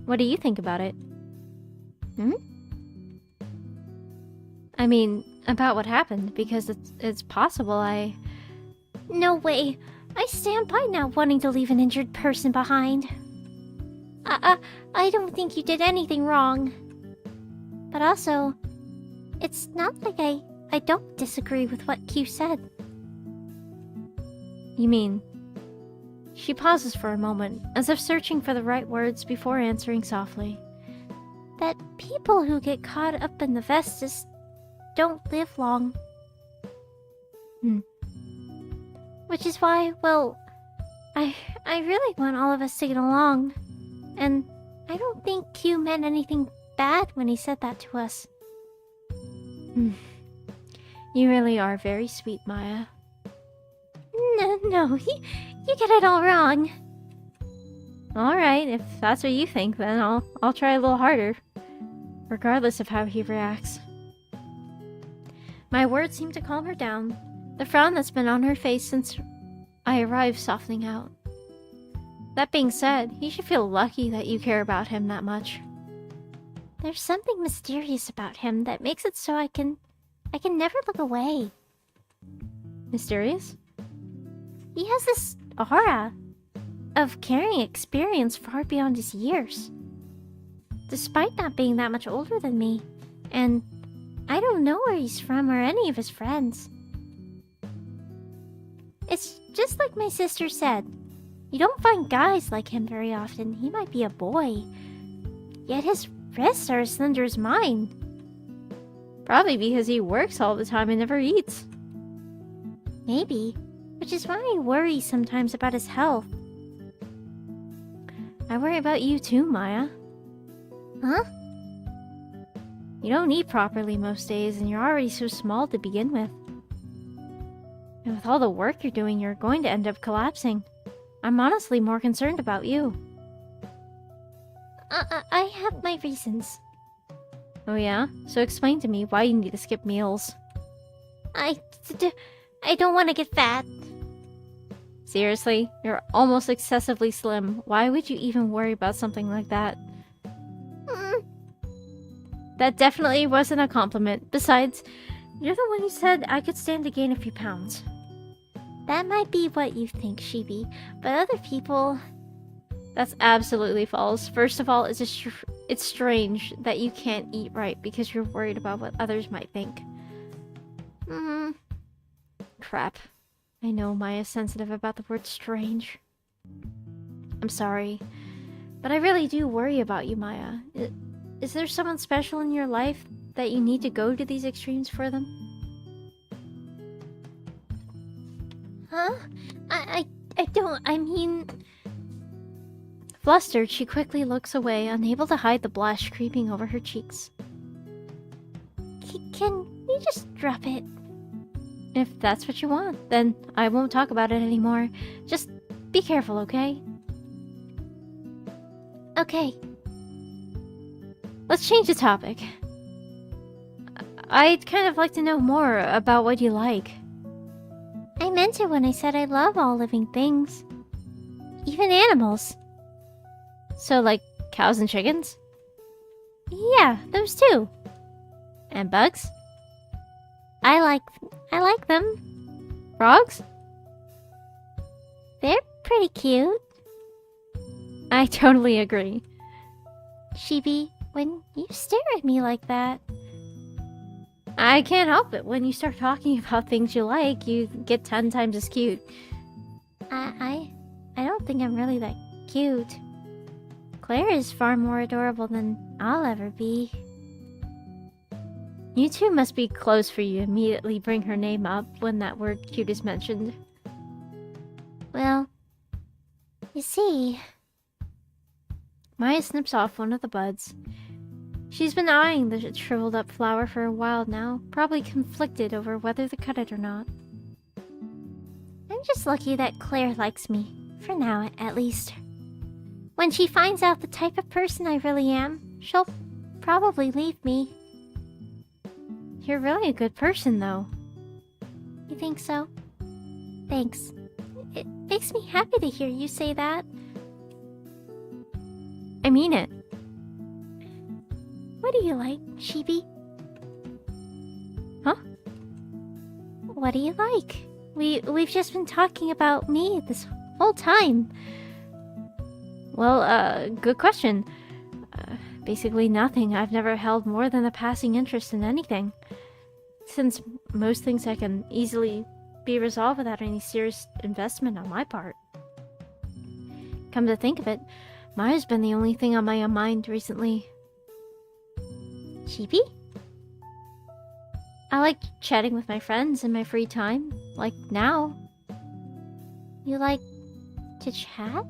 What do you think about it? I mean, about what happened, because it's possible I... No way. I stand by not wanting to leave an injured person behind. I don't think you did anything wrong. But also, it's not like I don't disagree with what Q said. You mean... She pauses for a moment, as if searching for the right words before answering softly. That people who get caught up in the Vestas don't live long. Which is why, well, I really want all of us to get along. And I don't think Q meant anything bad when he said that to us. You really are very sweet, Maya. No, you get it all wrong. Alright, if that's what you think, then I'll try a little harder. Regardless of how he reacts. My words seem to calm her down, the frown that's been on her face since I arrived softening out. That being said, he should feel lucky that you care about him that much. There's something mysterious about him that makes it so I can never look away. Mysterious? He has this aura of carrying experience far beyond his years. Despite not being that much older than me, and I don't know where he's from or any of his friends. It's just like my sister said. You don't find guys like him very often. He might be a boy, yet his wrists are as slender as mine. Probably because he works all the time and never eats. Maybe, which is why I worry sometimes about his health. I worry about you too, Maya. Huh? You don't eat properly most days, and you're already so small to begin with. And with all the work you're doing, you're going to end up collapsing. I'm honestly more concerned about you. I have my reasons. Oh yeah? So explain to me why you need to skip meals. I don't want to get fat. Seriously? You're almost excessively slim. Why would you even worry about something like that? That definitely wasn't a compliment. Besides, you're the one who said I could stand to gain a few pounds. That might be what you think, Shibi, but other people... That's absolutely false. First of all, it's strange that you can't eat right because you're worried about what others might think. Crap. I know Maya's sensitive about the word strange. I'm sorry, but I really do worry about you, Maya. Is there someone special in your life that you need to go to these extremes for them? Huh? I don't, I mean... Flustered, she quickly looks away, unable to hide the blush creeping over her cheeks. Can we just drop it? If that's what you want, then I won't talk about it anymore. Just be careful, okay? Okay. Let's change the topic. I'd kind of like to know more about what you like. I meant it when I said I love all living things. Even animals. So, like, cows and chickens? Yeah, those too. And bugs? I like them. Frogs? They're pretty cute. I totally agree. Sheepy, when you stare at me like that... I can't help it. When you start talking about things you like, you get 10 times as cute. I don't think I'm really that cute. Claire is far more adorable than I'll ever be. You two must be close for you to immediately bring her name up when that word cute is mentioned. Well, you see... Maya snips off one of the buds. She's been eyeing the shriveled up flower for a while now, probably conflicted over whether to cut it or not. I'm just lucky that Claire likes me. For now, at least. When she finds out the type of person I really am, she'll probably leave me. You're really a good person, though. You think so? Thanks. It makes me happy to hear you say that. I mean it. What do you like, Sheepy? Huh? What do you like? We've just been talking about me this whole time. Well, good question. Basically nothing. I've never held more than a passing interest in anything. Since most things I can easily be resolved without any serious investment on my part. Come to think of it, Maya's been the only thing on my mind recently. Sheepy? I like chatting with my friends in my free time, like now. You like to chat?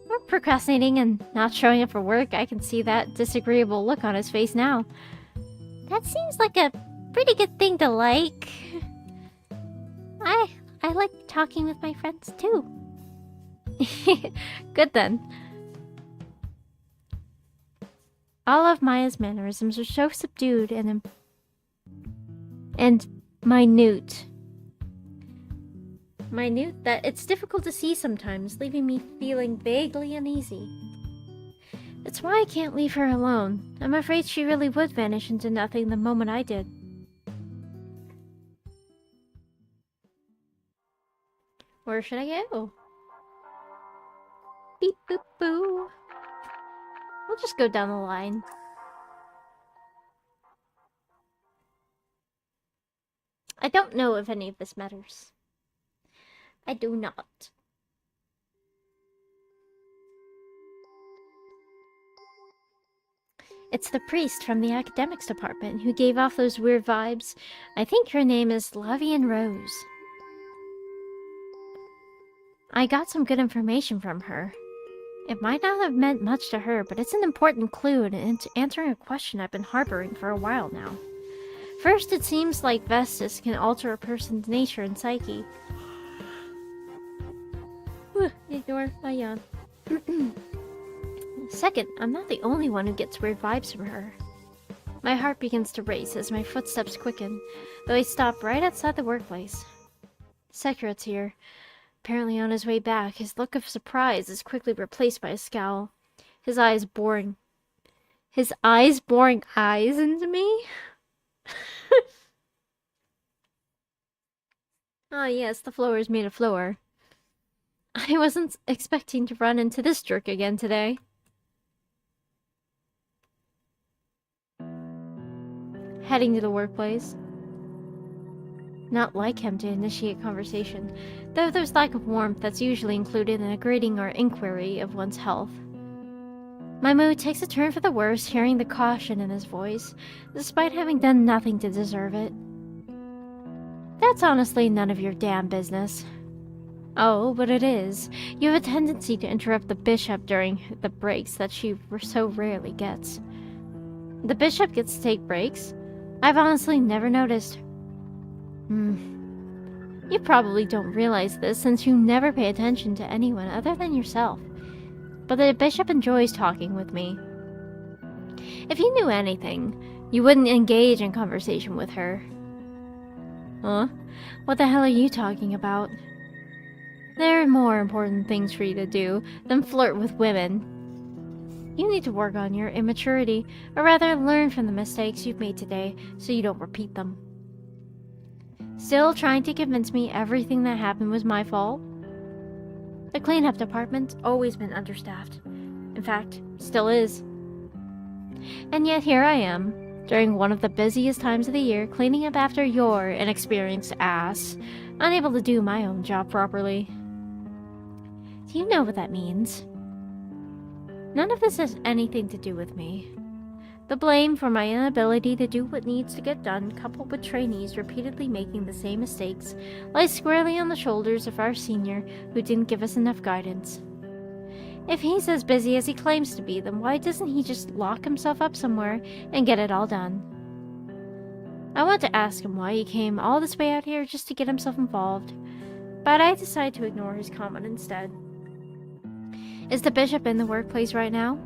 We're procrastinating and not showing up for work. I can see that disagreeable look on his face now. That seems like a pretty good thing to like. I like talking with my friends too. Good then. All of Maya's mannerisms are so subdued and minute. Minute that it's difficult to see sometimes, leaving me feeling vaguely uneasy. That's why I can't leave her alone. I'm afraid she really would vanish into nothing the moment I did. Where should I go? Beep boop boo. We'll just go down the line. I don't know if any of this matters. I do not. It's the priest from the academics department who gave off those weird vibes. I think her name is Lavian Rose. I got some good information from her. It might not have meant much to her, but it's an important clue in answering a question I've been harboring for a while now. First, it seems like Vestus can alter a person's nature and psyche. Ignore my yawn. Second, I'm not the only one who gets weird vibes from her. My heart begins to race as my footsteps quicken, though I stop right outside the workplace. Sekirat's here. Apparently on his way back, his look of surprise is quickly replaced by a scowl. His eyes boring eyes into me? Ah, yes, the floor is made of floor. I wasn't expecting to run into this jerk again today. Heading to the workplace. Not like him to initiate conversation. though there's lack of warmth that's usually included in a greeting or inquiry of one's health. My mood takes a turn for the worse hearing the caution in his voice, despite having done nothing to deserve it. That's honestly none of your damn business. Oh, but it is. You have a tendency to interrupt the bishop during the breaks that she so rarely gets. The bishop gets to take breaks? I've honestly never noticed. You probably don't realize this since you never pay attention to anyone other than yourself. But the bishop enjoys talking with me. If you knew anything, you wouldn't engage in conversation with her. Huh? What the hell are you talking about? There are more important things for you to do than flirt with women. You need to work on your immaturity, or rather learn from the mistakes you've made today so you don't repeat them. Still trying to convince me everything that happened was my fault? The cleanup department's always been understaffed. In fact, still is. And yet here I am, during one of the busiest times of the year, cleaning up after your inexperienced ass, unable to do my own job properly. Do you know what that means? None of this has anything to do with me. The blame for my inability to do what needs to get done, coupled with trainees repeatedly making the same mistakes, lies squarely on the shoulders of our senior who didn't give us enough guidance. If he's as busy as he claims to be, then why doesn't he just lock himself up somewhere and get it all done? I want to ask him why he came all this way out here just to get himself involved, but I decide to ignore his comment instead. Is the bishop in the workplace right now?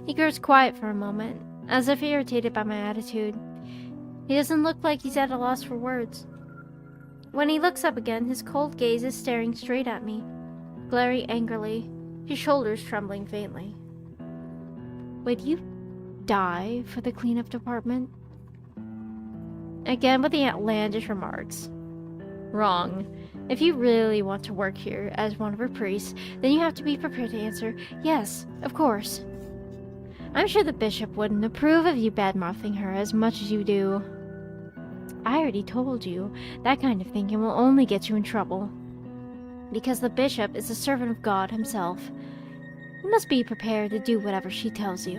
He grows quiet for a moment, as if irritated by my attitude. He doesn't look like he's at a loss for words. When he looks up again, his cold gaze is staring straight at me, glaring angrily, his shoulders trembling faintly. Would you die for the cleanup department? Again with the outlandish remarks. Wrong. If you really want to work here as one of her priests, then you have to be prepared to answer, yes, of course. I'm sure the bishop wouldn't approve of you bad-mouthing her as much as you do. I already told you, that kind of thinking will only get you in trouble. Because the bishop is a servant of God himself. You must be prepared to do whatever she tells you.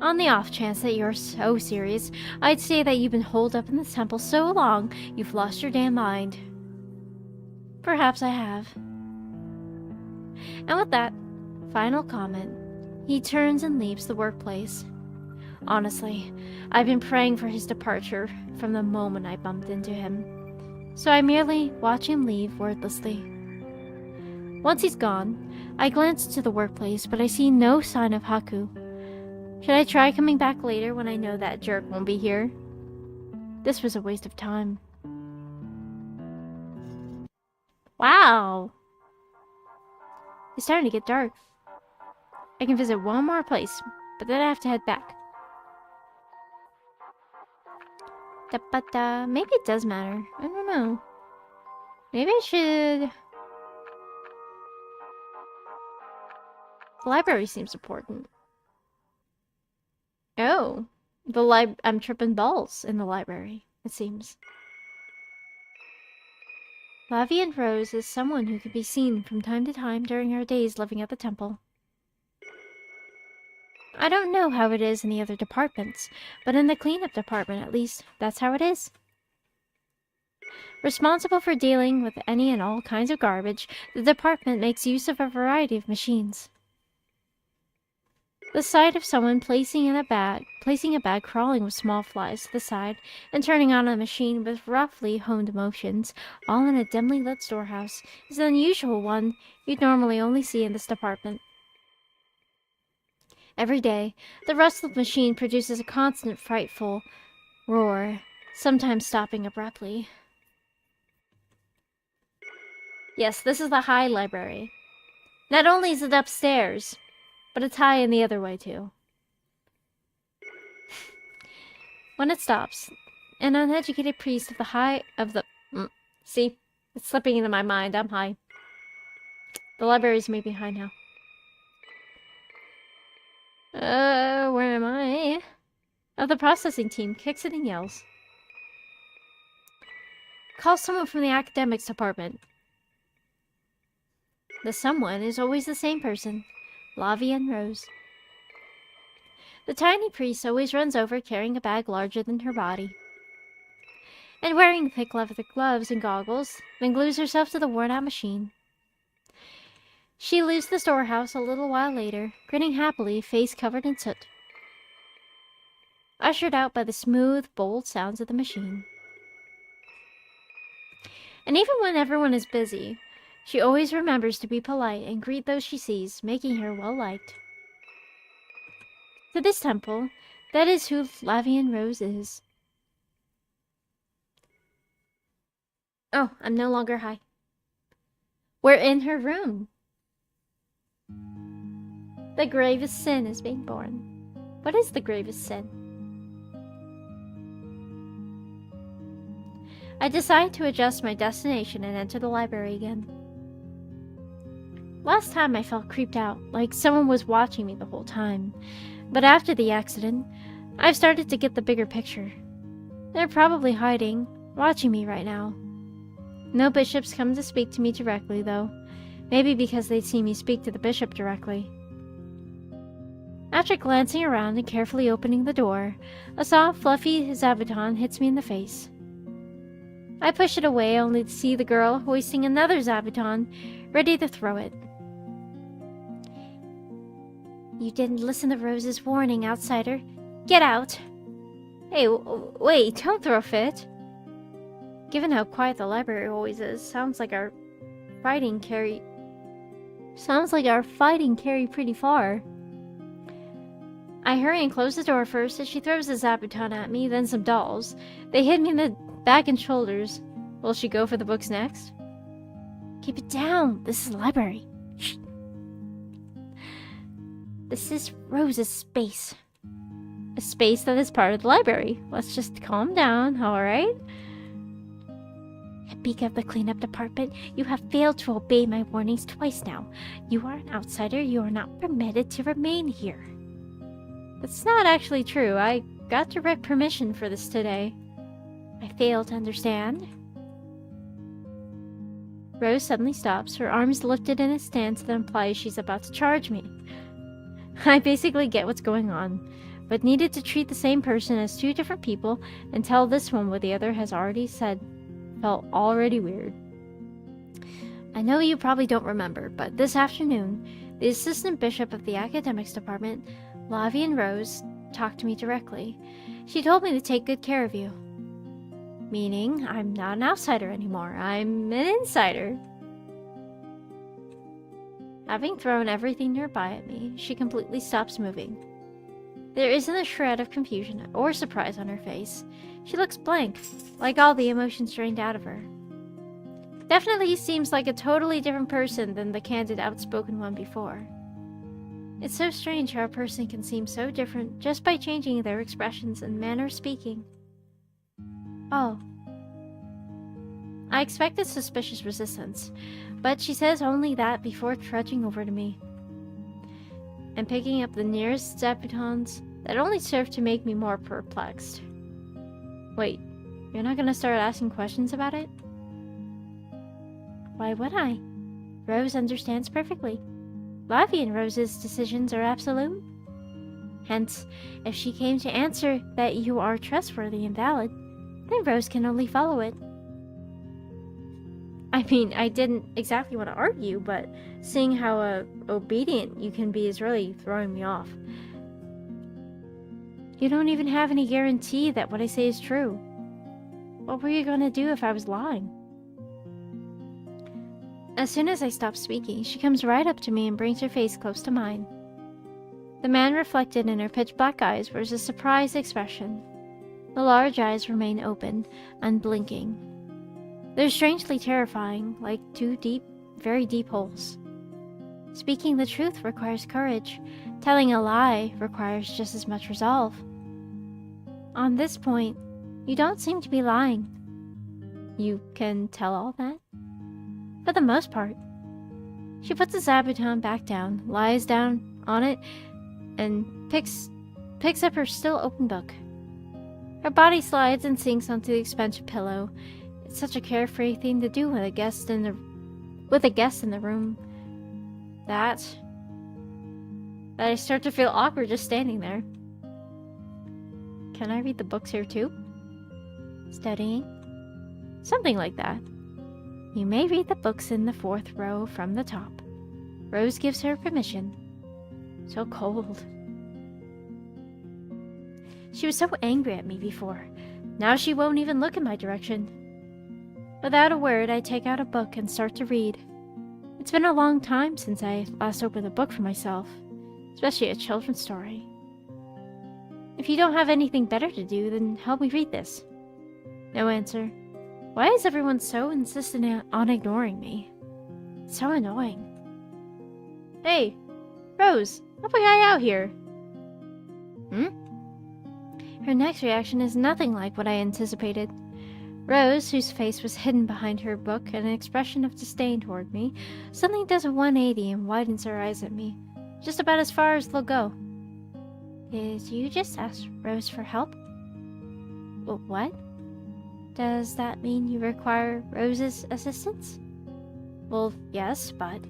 On the off chance that you're so serious, I'd say that you've been holed up in this temple so long, you've lost your damn mind. Perhaps I have. And with that final comment, he turns and leaves the workplace. Honestly, I've been praying for his departure from the moment I bumped into him, so I merely watch him leave wordlessly. Once he's gone, I glance to the workplace, but I see no sign of Haku. Should I try coming back later when I know that jerk won't be here? This was a waste of time. Wow! It's starting to get dark. I can visit one more place, but then I have to head back. But maybe it does matter. I don't know. Maybe I should... The library seems important. Oh, I'm tripping balls in the library, it seems. Lavian Rose is someone who can be seen from time to time during her days living at the temple. I don't know how it is in the other departments, but in the cleanup department at least, that's how it is. Responsible for dealing with any and all kinds of garbage, the department makes use of a variety of machines. The sight of someone placing a bag crawling with small flies to the side and turning on a machine with roughly honed motions, all in a dimly lit storehouse, is an unusual one you'd normally only see in this department. Every day, the rustled machine produces a constant frightful roar, sometimes stopping abruptly. Yes, this is the high library. Not only is it upstairs, but it's high in the other way, too. When it stops, an uneducated priest of the... See? It's slipping into my mind. I'm high. The library's maybe high now. Where am I? Of the processing team kicks it and yells. Call someone from the academics department. The someone is always the same person, Lavian Rose. The tiny priest always runs over carrying a bag larger than her body. And wearing thick leather gloves and goggles, then glues herself to the worn-out machine. She leaves the storehouse a little while later, grinning happily, face covered in soot. Ushered out by the smooth, bold sounds of the machine. And even when everyone is busy, she always remembers to be polite and greet those she sees, making her well-liked. To this temple, that is who Lavian Rose is. Oh, I'm no longer high. We're in her room. The gravest sin is being born. What is the gravest sin? I decide to adjust my destination and enter the library again. Last time I felt creeped out, like someone was watching me the whole time. But after the accident, I've started to get the bigger picture. They're probably hiding, watching me right now. No bishops come to speak to me directly, though. Maybe because they'd see me speak to the bishop directly. After glancing around and carefully opening the door, a soft, fluffy zabuton hits me in the face. I push it away only to see the girl hoisting another zabuton, ready to throw it. You didn't listen to Rose's warning, outsider. Get out! Hey, wait, don't throw a fit. Given how quiet the library always is, sounds like our fighting carry pretty far. I hurry and close the door first as she throws a zabuton at me, then some dolls. They hit me in the back and shoulders. Will she go for the books next? Keep it down. This is a library. Shh. This is Rose's space. A space that is part of the library. Let's just calm down, alright? Speak of the cleanup department, you have failed to obey my warnings twice now. You are an outsider. You are not permitted to remain here. That's not actually true. I got direct permission for this today. I fail to understand. Rose suddenly stops, her arms lifted in a stance that implies she's about to charge me. I basically get what's going on, but needed to treat the same person as two different people and tell this one what the other has already said felt already weird. I know you probably don't remember, but this afternoon, the assistant bishop of the academics department, Lavian Rose, talked to me directly. She told me to take good care of you. Meaning, I'm not an outsider anymore. I'm an insider. Having thrown everything nearby at me, she completely stops moving. There isn't a shred of confusion or surprise on her face. She looks blank, like all the emotions drained out of her. Definitely seems like a totally different person than the candid, outspoken one before. It's so strange how a person can seem so different just by changing their expressions and manner of speaking. Oh. I expected suspicious resistance, but she says only that before trudging over to me and picking up the nearest zabutons that only serve to make me more perplexed. Wait, you're not gonna start asking questions about it? Why would I? Rose understands perfectly. Lavian Rose's decisions are absolute. Hence, if she came to answer that you are trustworthy and valid, then Rose can only follow it. I mean, I didn't exactly want to argue, but seeing how obedient you can be is really throwing me off. You don't even have any guarantee that what I say is true. What were you going to do if I was lying? As soon as I stop speaking, she comes right up to me and brings her face close to mine. The man reflected in her pitch-black eyes was a surprised expression. The large eyes remain open, unblinking. They're strangely terrifying, like two deep, very deep holes. Speaking the truth requires courage. Telling a lie requires just as much resolve. On this point, you don't seem to be lying. You can tell all that? For the most part. She puts the zabuton back down, lies down on it, and picks up her still open book. Her body slides and sinks onto the expensive pillow. It's such a carefree thing to do with a guest in the room that I start to feel awkward just standing there. Can I read the books here too? Studying? Something like that. You may read the books in the 4th row from the top. Rose gives her permission. So cold. She was so angry at me before. Now she won't even look in my direction. Without a word, I take out a book and start to read. It's been a long time since I last opened a book for myself, especially a children's story. If you don't have anything better to do, then help me read this. No answer. Why is everyone so insistent on ignoring me? It's so annoying. Hey, Rose, help a guy out here. Her next reaction is nothing like what I anticipated. Rose, whose face was hidden behind her book and an expression of disdain toward me, suddenly does a 180 and widens her eyes at me, just about as far as they'll go. Did you just ask Rose for help? What? Does that mean you require Rose's assistance? Well, yes, but...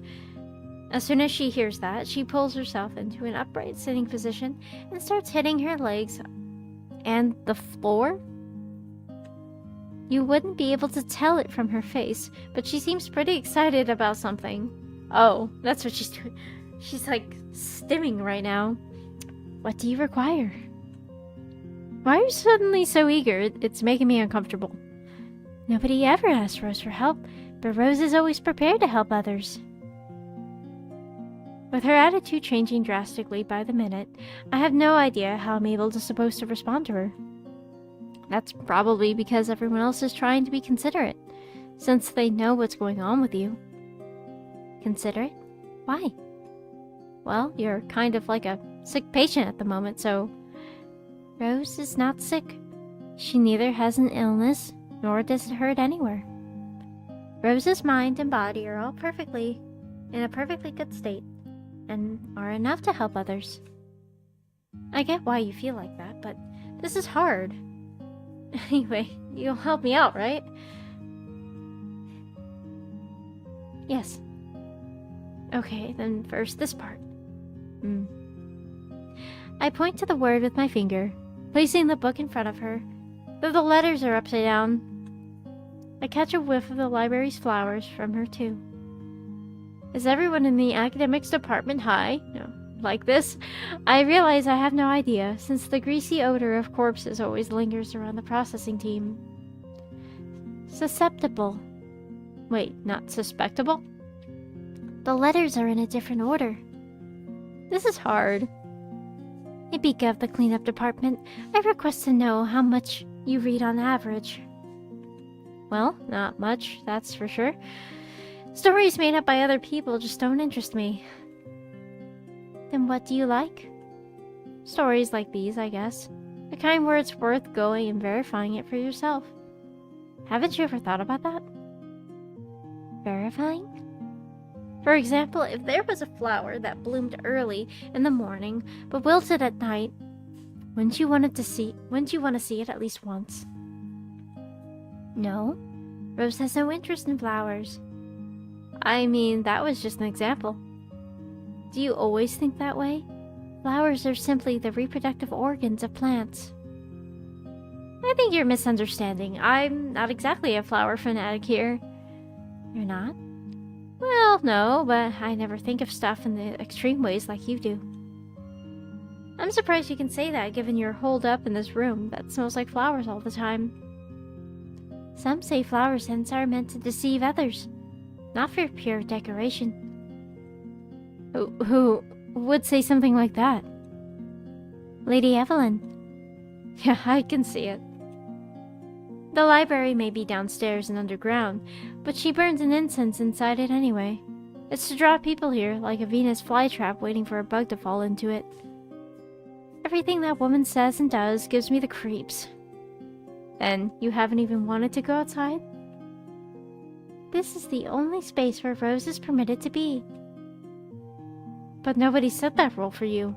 As soon as she hears that, she pulls herself into an upright sitting position and starts hitting her legs and the floor. You wouldn't be able to tell it from her face, but she seems pretty excited about something. Oh, that's what she's doing. She's like stimming right now. What do you require? Why are you suddenly so eager? It's making me uncomfortable. Nobody ever asks Rose for help, but Rose is always prepared to help others. With her attitude changing drastically by the minute, I have no idea how I'm supposed to respond to her. That's probably because everyone else is trying to be considerate, since they know what's going on with you. Considerate? Why? Well, you're kind of like a sick patient at the moment, so... Rose is not sick. She neither has an illness, nor does it hurt anywhere. Rose's mind and body are all in a perfectly good state, and are enough to help others. I get why you feel like that, but this is hard. Anyway, you'll help me out, right? Yes. Okay, then first this part. I point to the word with my finger, placing the book in front of her, though the letters are upside down. I catch a whiff of the library's flowers from her too. Is everyone in the academics department high? No, like this? I realize I have no idea, since the greasy odor of corpses always lingers around the processing team. Susceptible. Wait, not suspectable? The letters are in a different order. This is hard. Ibika of the cleanup department, I request to know how much you read on average. Well, not much, that's for sure. Stories made up by other people just don't interest me. Then what do you like? Stories like these, I guess. The kind where it's worth going and verifying it for yourself. Haven't you ever thought about that? Verifying? For example, if there was a flower that bloomed early in the morning but wilted at night, wouldn't you want to see it at least once? No. Rose has no interest in flowers. I mean, that was just an example. Do you always think that way? Flowers are simply the reproductive organs of plants. I think you're misunderstanding. I'm not exactly a flower fanatic here. You're not? Well, no, but I never think of stuff in the extreme ways like you do. I'm surprised you can say that, given you're holed up in this room that smells like flowers all the time. Some say flower scents are meant to deceive others, not for pure decoration. Who would say something like that? Lady Evelyn. Yeah, I can see it. The library may be downstairs and underground, but she burns an incense inside it anyway. It's to draw people here, like a Venus flytrap waiting for a bug to fall into it. Everything that woman says and does gives me the creeps. And you haven't even wanted to go outside? This is the only space where Rose is permitted to be. But nobody set that rule for you.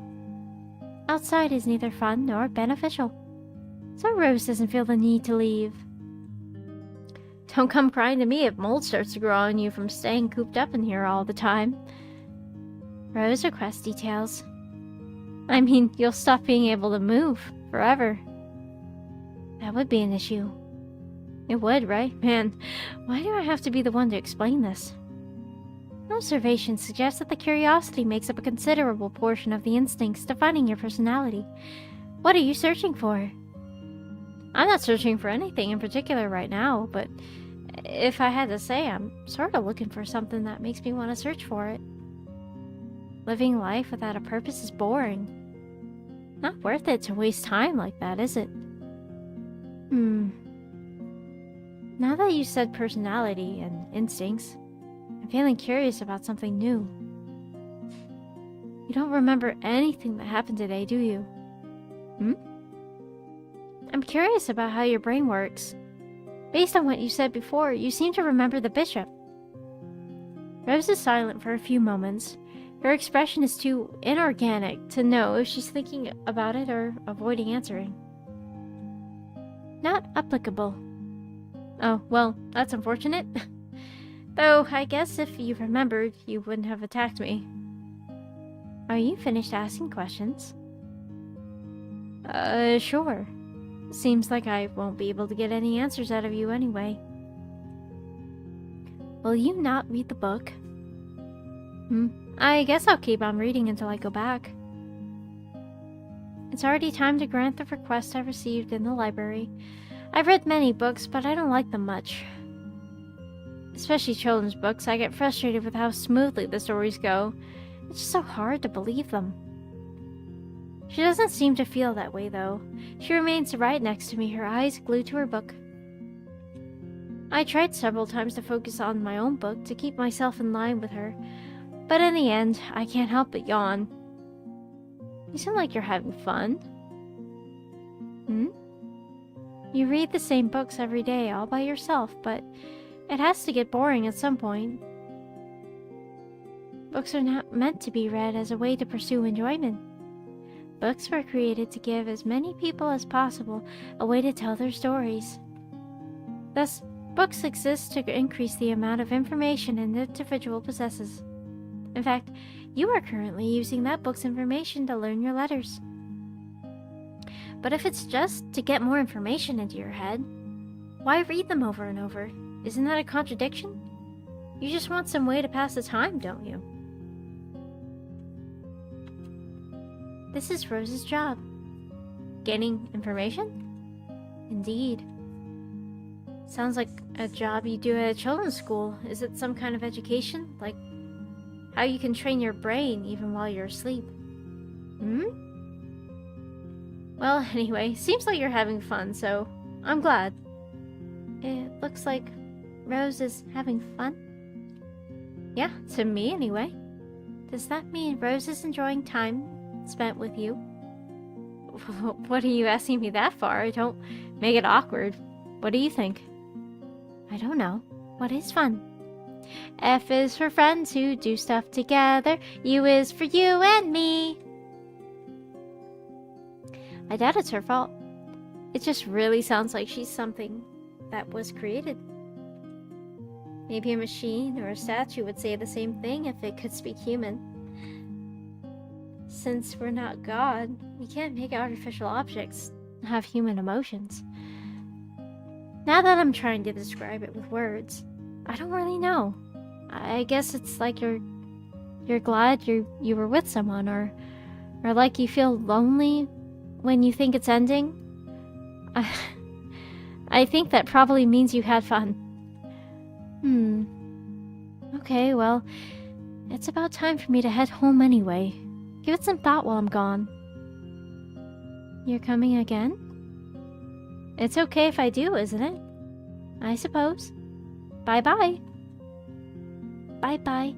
Outside is neither fun nor beneficial, so Rose doesn't feel the need to leave. Don't come crying to me if mold starts to grow on you from staying cooped up in here all the time. Rose requests details. I mean, you'll stop being able to move forever. That would be an issue. It would, right? Man, why do I have to be the one to explain this? Observation suggests that the curiosity makes up a considerable portion of the instincts defining your personality. What are you searching for? I'm not searching for anything in particular right now, but if I had to say, I'm sort of looking for something that makes me want to search for it. Living life without a purpose is boring. Not worth it to waste time like that, is it? Now that you said personality and instincts, I'm feeling curious about something new. You don't remember anything that happened today, do you? I'm curious about how your brain works. Based on what you said before, you seem to remember the bishop. Rose is silent for a few moments. Her expression is too inorganic to know if she's thinking about it or avoiding answering. Not applicable. Oh, well, that's unfortunate. Though, I guess if you remembered, you wouldn't have attacked me. Are you finished asking questions? Sure. Seems like I won't be able to get any answers out of you anyway. Will you not read the book? I guess I'll keep on reading until I go back. It's already time to grant the request I received in the library. I've read many books, but I don't like them much. Especially children's books, I get frustrated with how smoothly the stories go. It's just so hard to believe them. She doesn't seem to feel that way, though. She remains right next to me, her eyes glued to her book. I tried several times to focus on my own book to keep myself in line with her, but in the end, I can't help but yawn. You sound like you're having fun. You read the same books every day all by yourself, but it has to get boring at some point. Books are not meant to be read as a way to pursue enjoyment. Books were created to give as many people as possible a way to tell their stories. Thus, books exist to increase the amount of information an individual possesses. In fact, you are currently using that book's information to learn your letters. But if it's just to get more information into your head, why read them over and over? Isn't that a contradiction? You just want some way to pass the time, don't you? This is Rose's job. Gaining information? Indeed. Sounds like a job you do at a children's school. Is it some kind of education? Like how you can train your brain even while you're asleep? Well, anyway, seems like you're having fun, so I'm glad. It looks like Rose is having fun? Yeah, to me anyway. Does that mean Rose is enjoying time spent with you? What are you asking me that for? Don't make it awkward. What do you think? I don't know. What is fun? F is for friends who do stuff together. U is for you and me. I doubt it's her fault. It just really sounds like she's something that was created. Maybe a machine or a statue would say the same thing if it could speak human. Since we're not God, we can't make artificial objects have human emotions. Now that I'm trying to describe it with words, I don't really know. I guess it's like you're glad you were with someone, or like you feel lonely when you think it's ending. I think that probably means you had fun. Okay, well, it's about time for me to head home anyway. Give it some thought while I'm gone. You're coming again? It's okay if I do, isn't it? I suppose. Bye-bye. Bye-bye.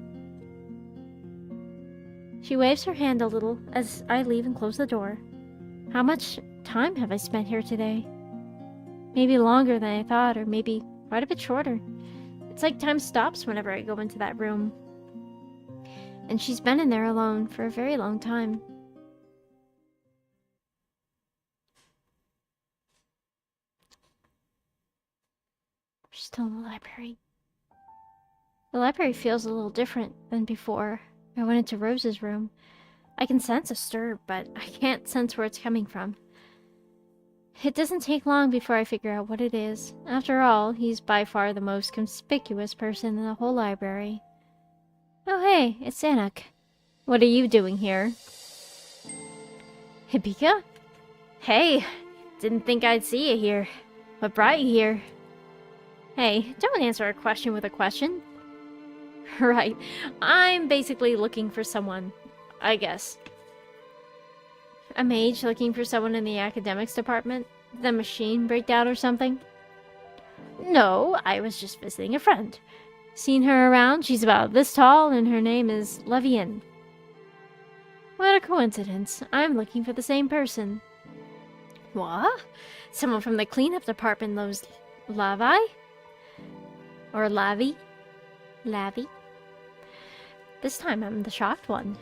She waves her hand a little as I leave and close the door. How much time have I spent here today? Maybe longer than I thought, or maybe quite a bit shorter. It's like time stops whenever I go into that room. And she's been in there alone for a very long time. We're still alive. library. The library feels a little different than before. I went into Rose's room. I can sense a stir, but I can't sense where it's coming from. It doesn't take long before I figure out what it is. After all, he's by far the most conspicuous person in the whole library. Oh hey, it's Anik. What are you doing here? Hibika? Hey, didn't think I'd see you here. What brought you here? Hey, don't answer a question with a question. Right, I'm basically looking for someone, I guess. A mage looking for someone in the academics department? The machine break down or something? No, I was just visiting a friend. Seen her around? She's about this tall, and her name is Levian. What a coincidence. I'm looking for the same person. What? Someone from the cleanup department knows Lavi? Or Lavi? Lavi? This time I'm the shocked one.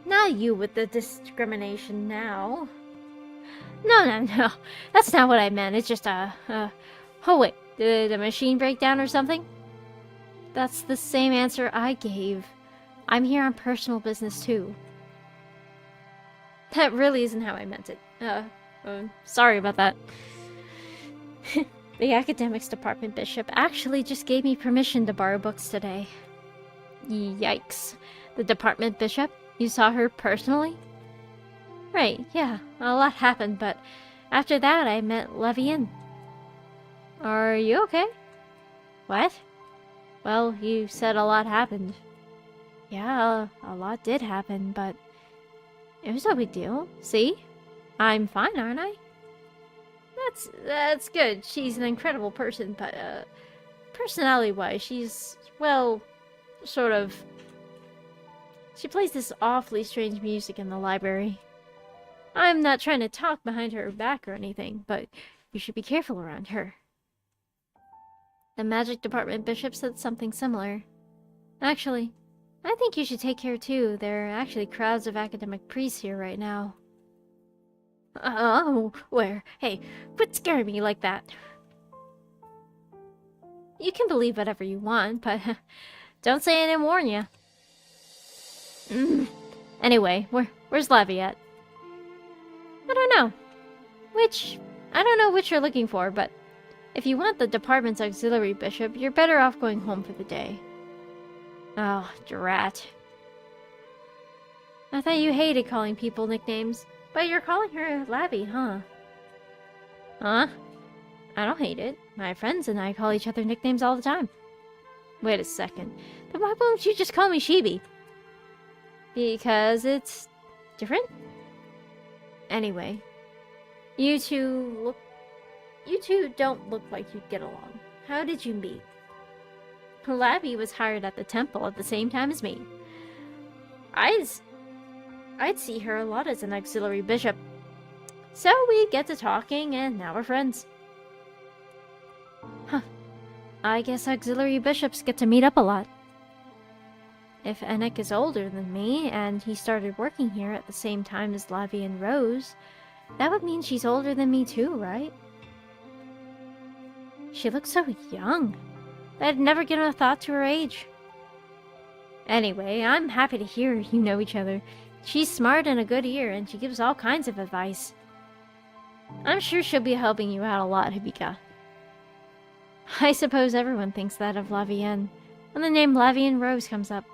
Not you with the discrimination now. No. That's not what I meant. It's just oh wait, did the machine break down or something? That's the same answer I gave. I'm here on personal business too. That really isn't how I meant it. Sorry about that. The academics department bishop actually just gave me permission to borrow books today. Yikes. The department bishop? You saw her personally? Right, yeah. A lot happened, but after that I met Levian. Are you okay? What? Well, you said a lot happened. Yeah, a lot did happen, but it was no big deal. See? I'm fine, aren't I? That's good. She's an incredible person, but personality-wise, she's, well, sort of. She plays this awfully strange music in the library. I'm not trying to talk behind her back or anything, but you should be careful around her. The magic department bishop said something similar. Actually, I think you should take care too. There are actually crowds of academic priests here right now. Oh, where? Hey, quit scaring me like that. You can believe whatever you want, but don't say I didn't warn you. Anyway, where's Lavi at? I don't know. I don't know which you're looking for, but if you want the department's auxiliary bishop, you're better off going home for the day. Oh, drat. I thought you hated calling people nicknames, but you're calling her Lavi, huh? Huh? I don't hate it. My friends and I call each other nicknames all the time. Wait a second. Then why won't you just call me Shibi? Because it's different? Anyway, you two don't look like you'd get along. How did you meet? Lavi was hired at the temple at the same time as me. I'd see her a lot as an auxiliary bishop. So we get to talking, and now we're friends. Huh. I guess auxiliary bishops get to meet up a lot. If Anik is older than me, and he started working here at the same time as Lavi and Rose, that would mean she's older than me too, right? She looks so young. I'd never given a thought to her age. Anyway, I'm happy to hear you know each other. She's smart and a good ear, and she gives all kinds of advice. I'm sure she'll be helping you out a lot, Hibika. I suppose everyone thinks that of Lavienne when the name Lavienne Rose comes up.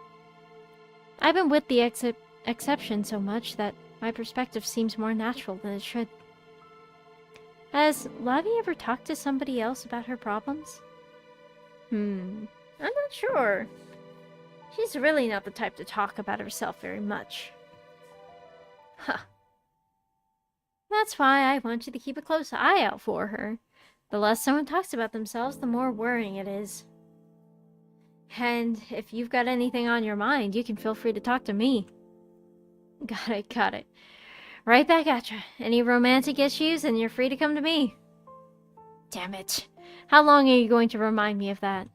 I've been with the exception so much that my perspective seems more natural than it should. Has Lavi ever talked to somebody else about her problems? I'm not sure. She's really not the type to talk about herself very much. Huh. That's why I want you to keep a close eye out for her. The less someone talks about themselves, the more worrying it is. And if you've got anything on your mind, you can feel free to talk to me. Got it. Right back at ya. Any romantic issues, and you're free to come to me. Damn it. How long are you going to remind me of that?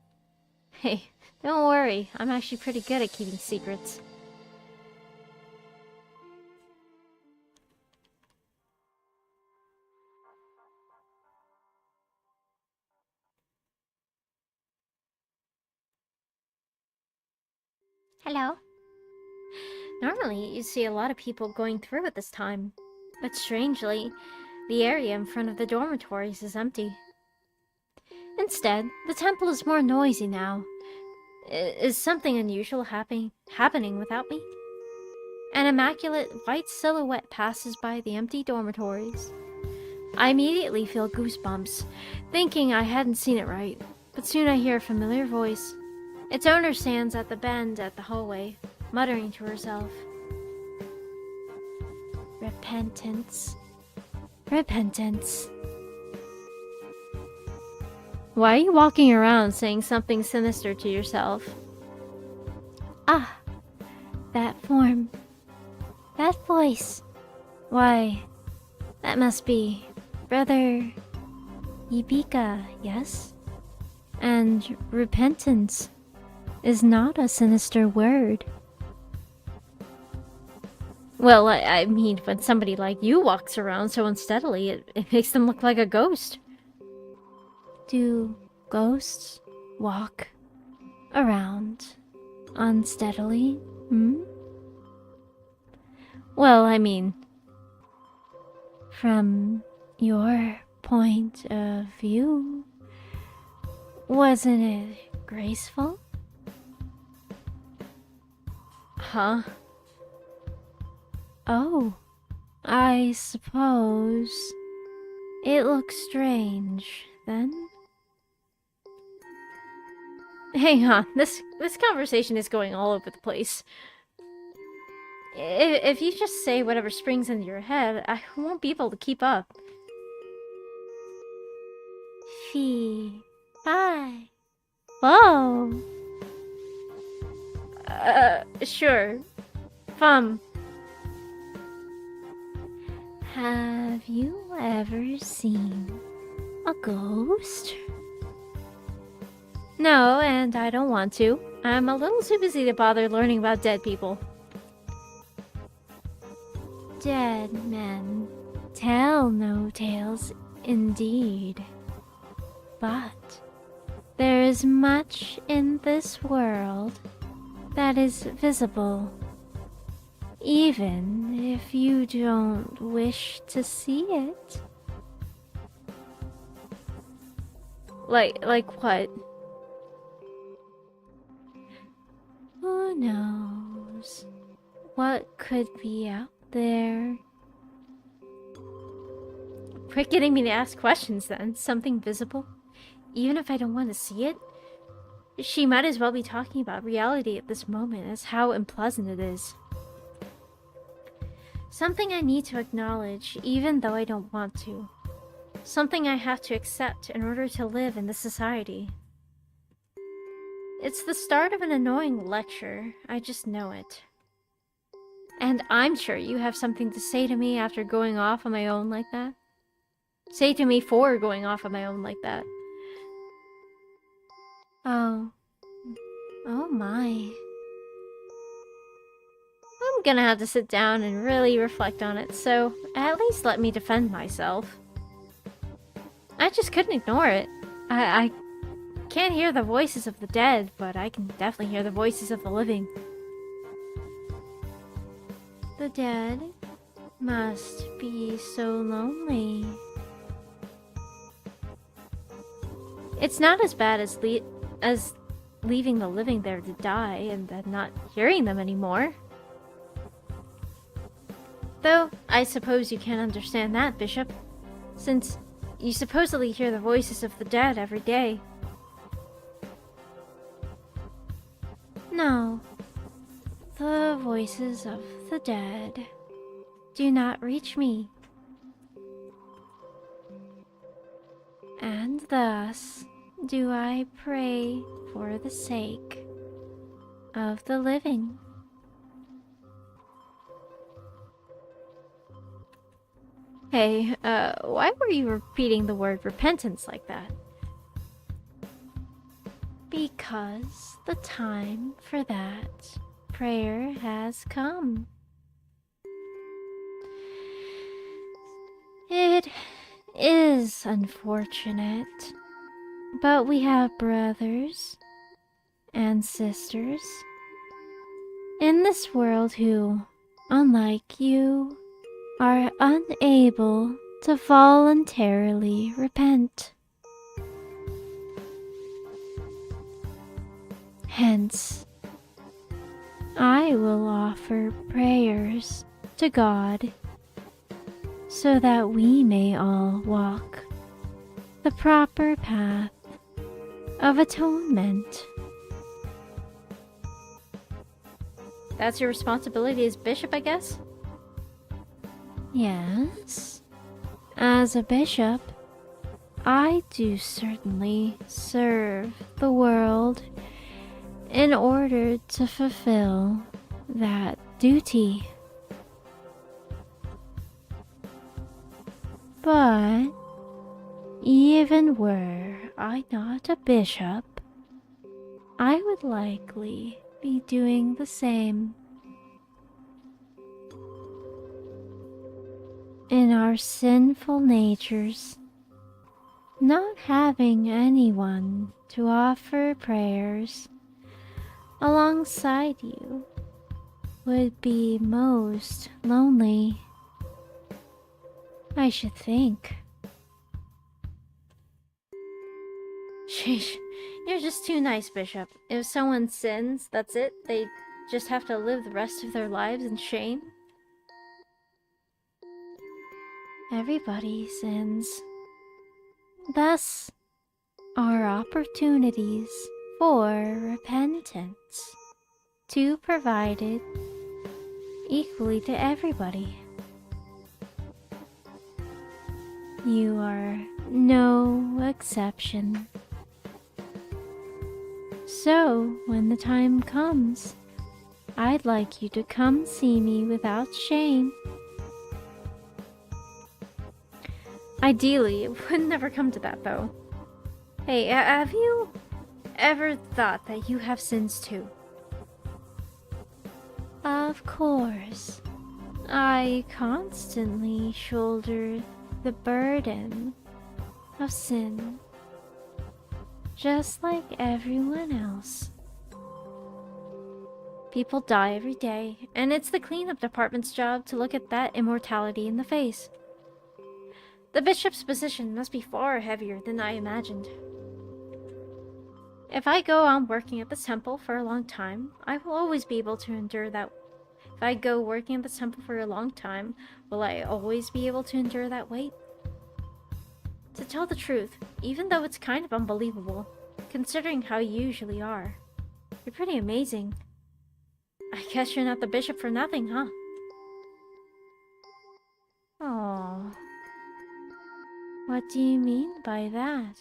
Hey, don't worry. I'm actually pretty good at keeping secrets. Hello. Normally, you see a lot of people going through at this time, but strangely, the area in front of the dormitories is empty. Instead, the temple is more noisy now. Is something unusual happening without me? An immaculate white silhouette passes by the empty dormitories. I immediately feel goosebumps, thinking I hadn't seen it right, but soon I hear a familiar voice. Its owner stands at the bend at the hallway, muttering to herself. Repentance. Repentance. Why are you walking around saying something sinister to yourself? Ah, that form. That voice. Why, that must be Brother Ibika, yes? And repentance is not a sinister word. Well, I mean, when somebody like you walks around so unsteadily, it makes them look like a ghost. Do ghosts walk around unsteadily? Well, I mean... From your point of view, wasn't it graceful? Huh? Oh, I suppose it looks strange, then? Hang on, this conversation is going all over the place. If you just say whatever springs into your head, I won't be able to keep up. Fee. Hi. Whoa. Sure. Fum. Have you ever seen a ghost? No, and I don't want to. I'm a little too busy to bother learning about dead people. Dead men tell no tales, indeed. But there is much in this world that is visible, even if you don't wish to see it. Like what? Who knows what could be out there? Quit getting me to ask questions then. Something visible? Even if I don't want to see it? She might as well be talking about reality at this moment as how unpleasant it is. Something I need to acknowledge even though I don't want to. Something I have to accept in order to live in this society. It's the start of an annoying lecture. I just know it. And I'm sure you have something to say to me after going off on my own like that. Say to me for going off on my own like that. Oh my. I'm gonna have to sit down and really reflect on it, so at least let me defend myself. I just couldn't ignore it. I can't hear the voices of the dead, but I can definitely hear the voices of the living. The dead must be so lonely. It's not as bad as leaving the living there to die and then not hearing them anymore. Though, I suppose you can't understand that, Bishop, since you supposedly hear the voices of the dead every day. No, the voices of the dead do not reach me. And thus do I pray for the sake of the living. Hey, why were you repeating the word repentance like that? Because the time for that prayer has come. It is unfortunate, but we have brothers and sisters in this world who, unlike you, are unable to voluntarily repent. Hence, I will offer prayers to God so that we may all walk the proper path of atonement. That's your responsibility as bishop, I guess? Yes, as a bishop, I do certainly serve the world in order to fulfill that duty. But even were I not a bishop, I would likely be doing the same. In our sinful natures, not having anyone to offer prayers alongside you would be most lonely, I should think. Sheesh, you're just too nice, Bishop. If someone sins, that's it? They just have to live the rest of their lives in shame? Everybody sins. Thus are opportunities for repentance to provided equally to everybody. You are no exception. So, when the time comes, I'd like you to come see me without shame. Ideally, it would never come to that, though. Hey, have you ever thought that you have sins too? Of course, I constantly shoulder the burden of sin, just like everyone else. People die every day, and it's the cleanup department's job to look at that immortality in the face. The bishop's position must be far heavier than I imagined. If I go on working at the temple for a long time, I will always be able to endure that. If I go working at the temple for a long time, will I always be able to endure that weight? To tell the truth, even though it's kind of unbelievable, considering how you usually are, you're pretty amazing. I guess you're not the bishop for nothing, huh? Oh, what do you mean by that?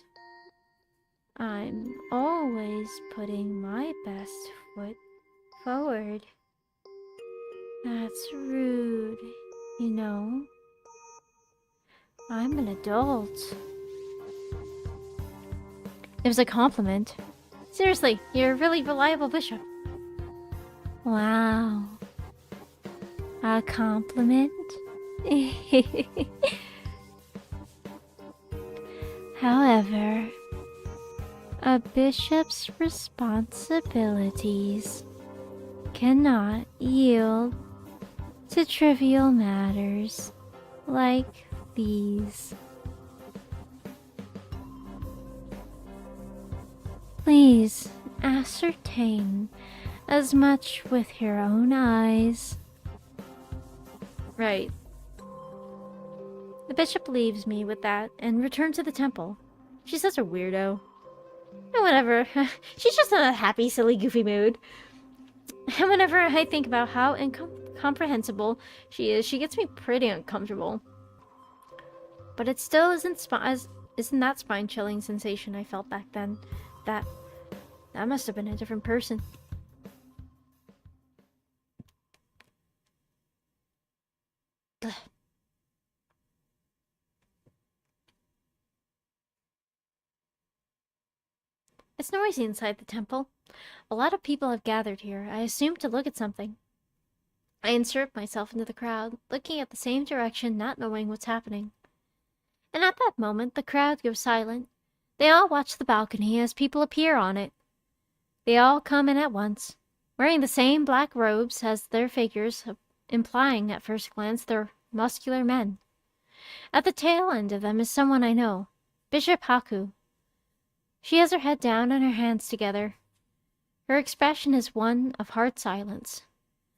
I'm always putting my best foot forward. That's rude, you know. I'm an adult. It was a compliment. Seriously, you're a really reliable bishop. Wow. A compliment? However, a bishop's responsibilities cannot yield to trivial matters like these. Please ascertain as much with your own eyes. Right. The bishop leaves me with that and returns to the temple. She's such a weirdo. And whatever, she's just in a happy, silly, goofy mood. And whenever I think about how incomprehensible she is, she gets me pretty uncomfortable. But it still isn't that spine-chilling sensation I felt back then. That must have been a different person. Ugh. It's noisy inside the temple. A lot of people have gathered here, I assume to look at something. I insert myself into the crowd, looking at the same direction, not knowing what's happening. And at that moment, the crowd goes silent. They all watch the balcony as people appear on it. They all come in at once. wearing the same black robes as their figures, implying at first glance they're muscular men. At the tail end of them is someone I know, Bishop Haku. She has her head down and her hands together. Her expression is one of hard silence,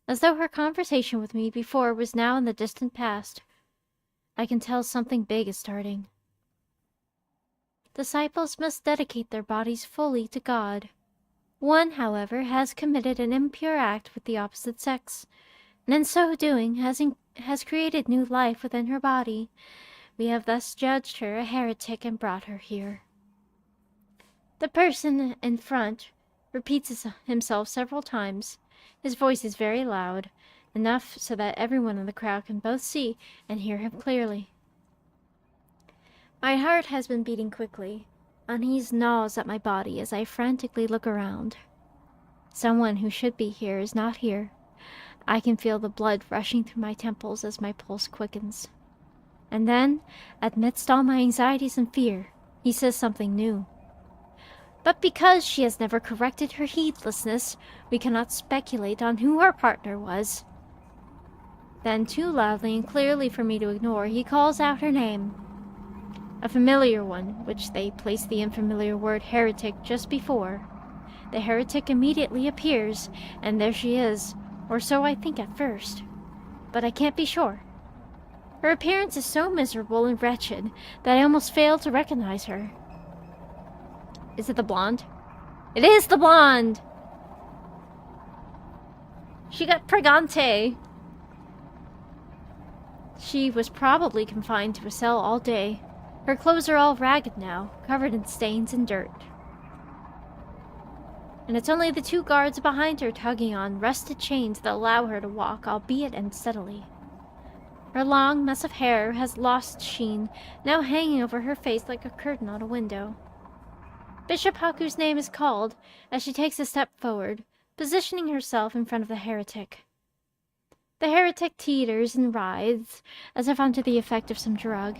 as though her conversation with me before was now in the distant past. I can tell something big is starting. Disciples must dedicate their bodies fully to God. One, however, has committed an impure act with the opposite sex, and in so doing has created new life within her body. We have thus judged her a heretic and brought her here. The person in front repeats himself several times. His voice is very loud, enough so that everyone in the crowd can both see and hear him clearly. My heart has been beating quickly. Unease gnaws at my body as I frantically look around. Someone who should be here is not here. I can feel the blood rushing through my temples as my pulse quickens. And then, amidst all my anxieties and fear, he says something new. But because she has never corrected her heedlessness, we cannot speculate on who her partner was. Then, too loudly and clearly for me to ignore, he calls out her name. A familiar one, which they place the unfamiliar word heretic just before. The heretic immediately appears, and there she is, or so I think at first. But I can't be sure. Her appearance is so miserable and wretched that I almost fail to recognize her. Is it the blonde? It is the blonde! She got pregante. She was probably confined to a cell all day. Her clothes are all ragged now, covered in stains and dirt. And it's only the two guards behind her tugging on rusted chains that allow her to walk, albeit unsteadily. Her long mess of hair has lost sheen, now hanging over her face like a curtain on a window. Bishop Haku's name is called as she takes a step forward, positioning herself in front of the heretic. The heretic teeters and writhes as if under the effect of some drug.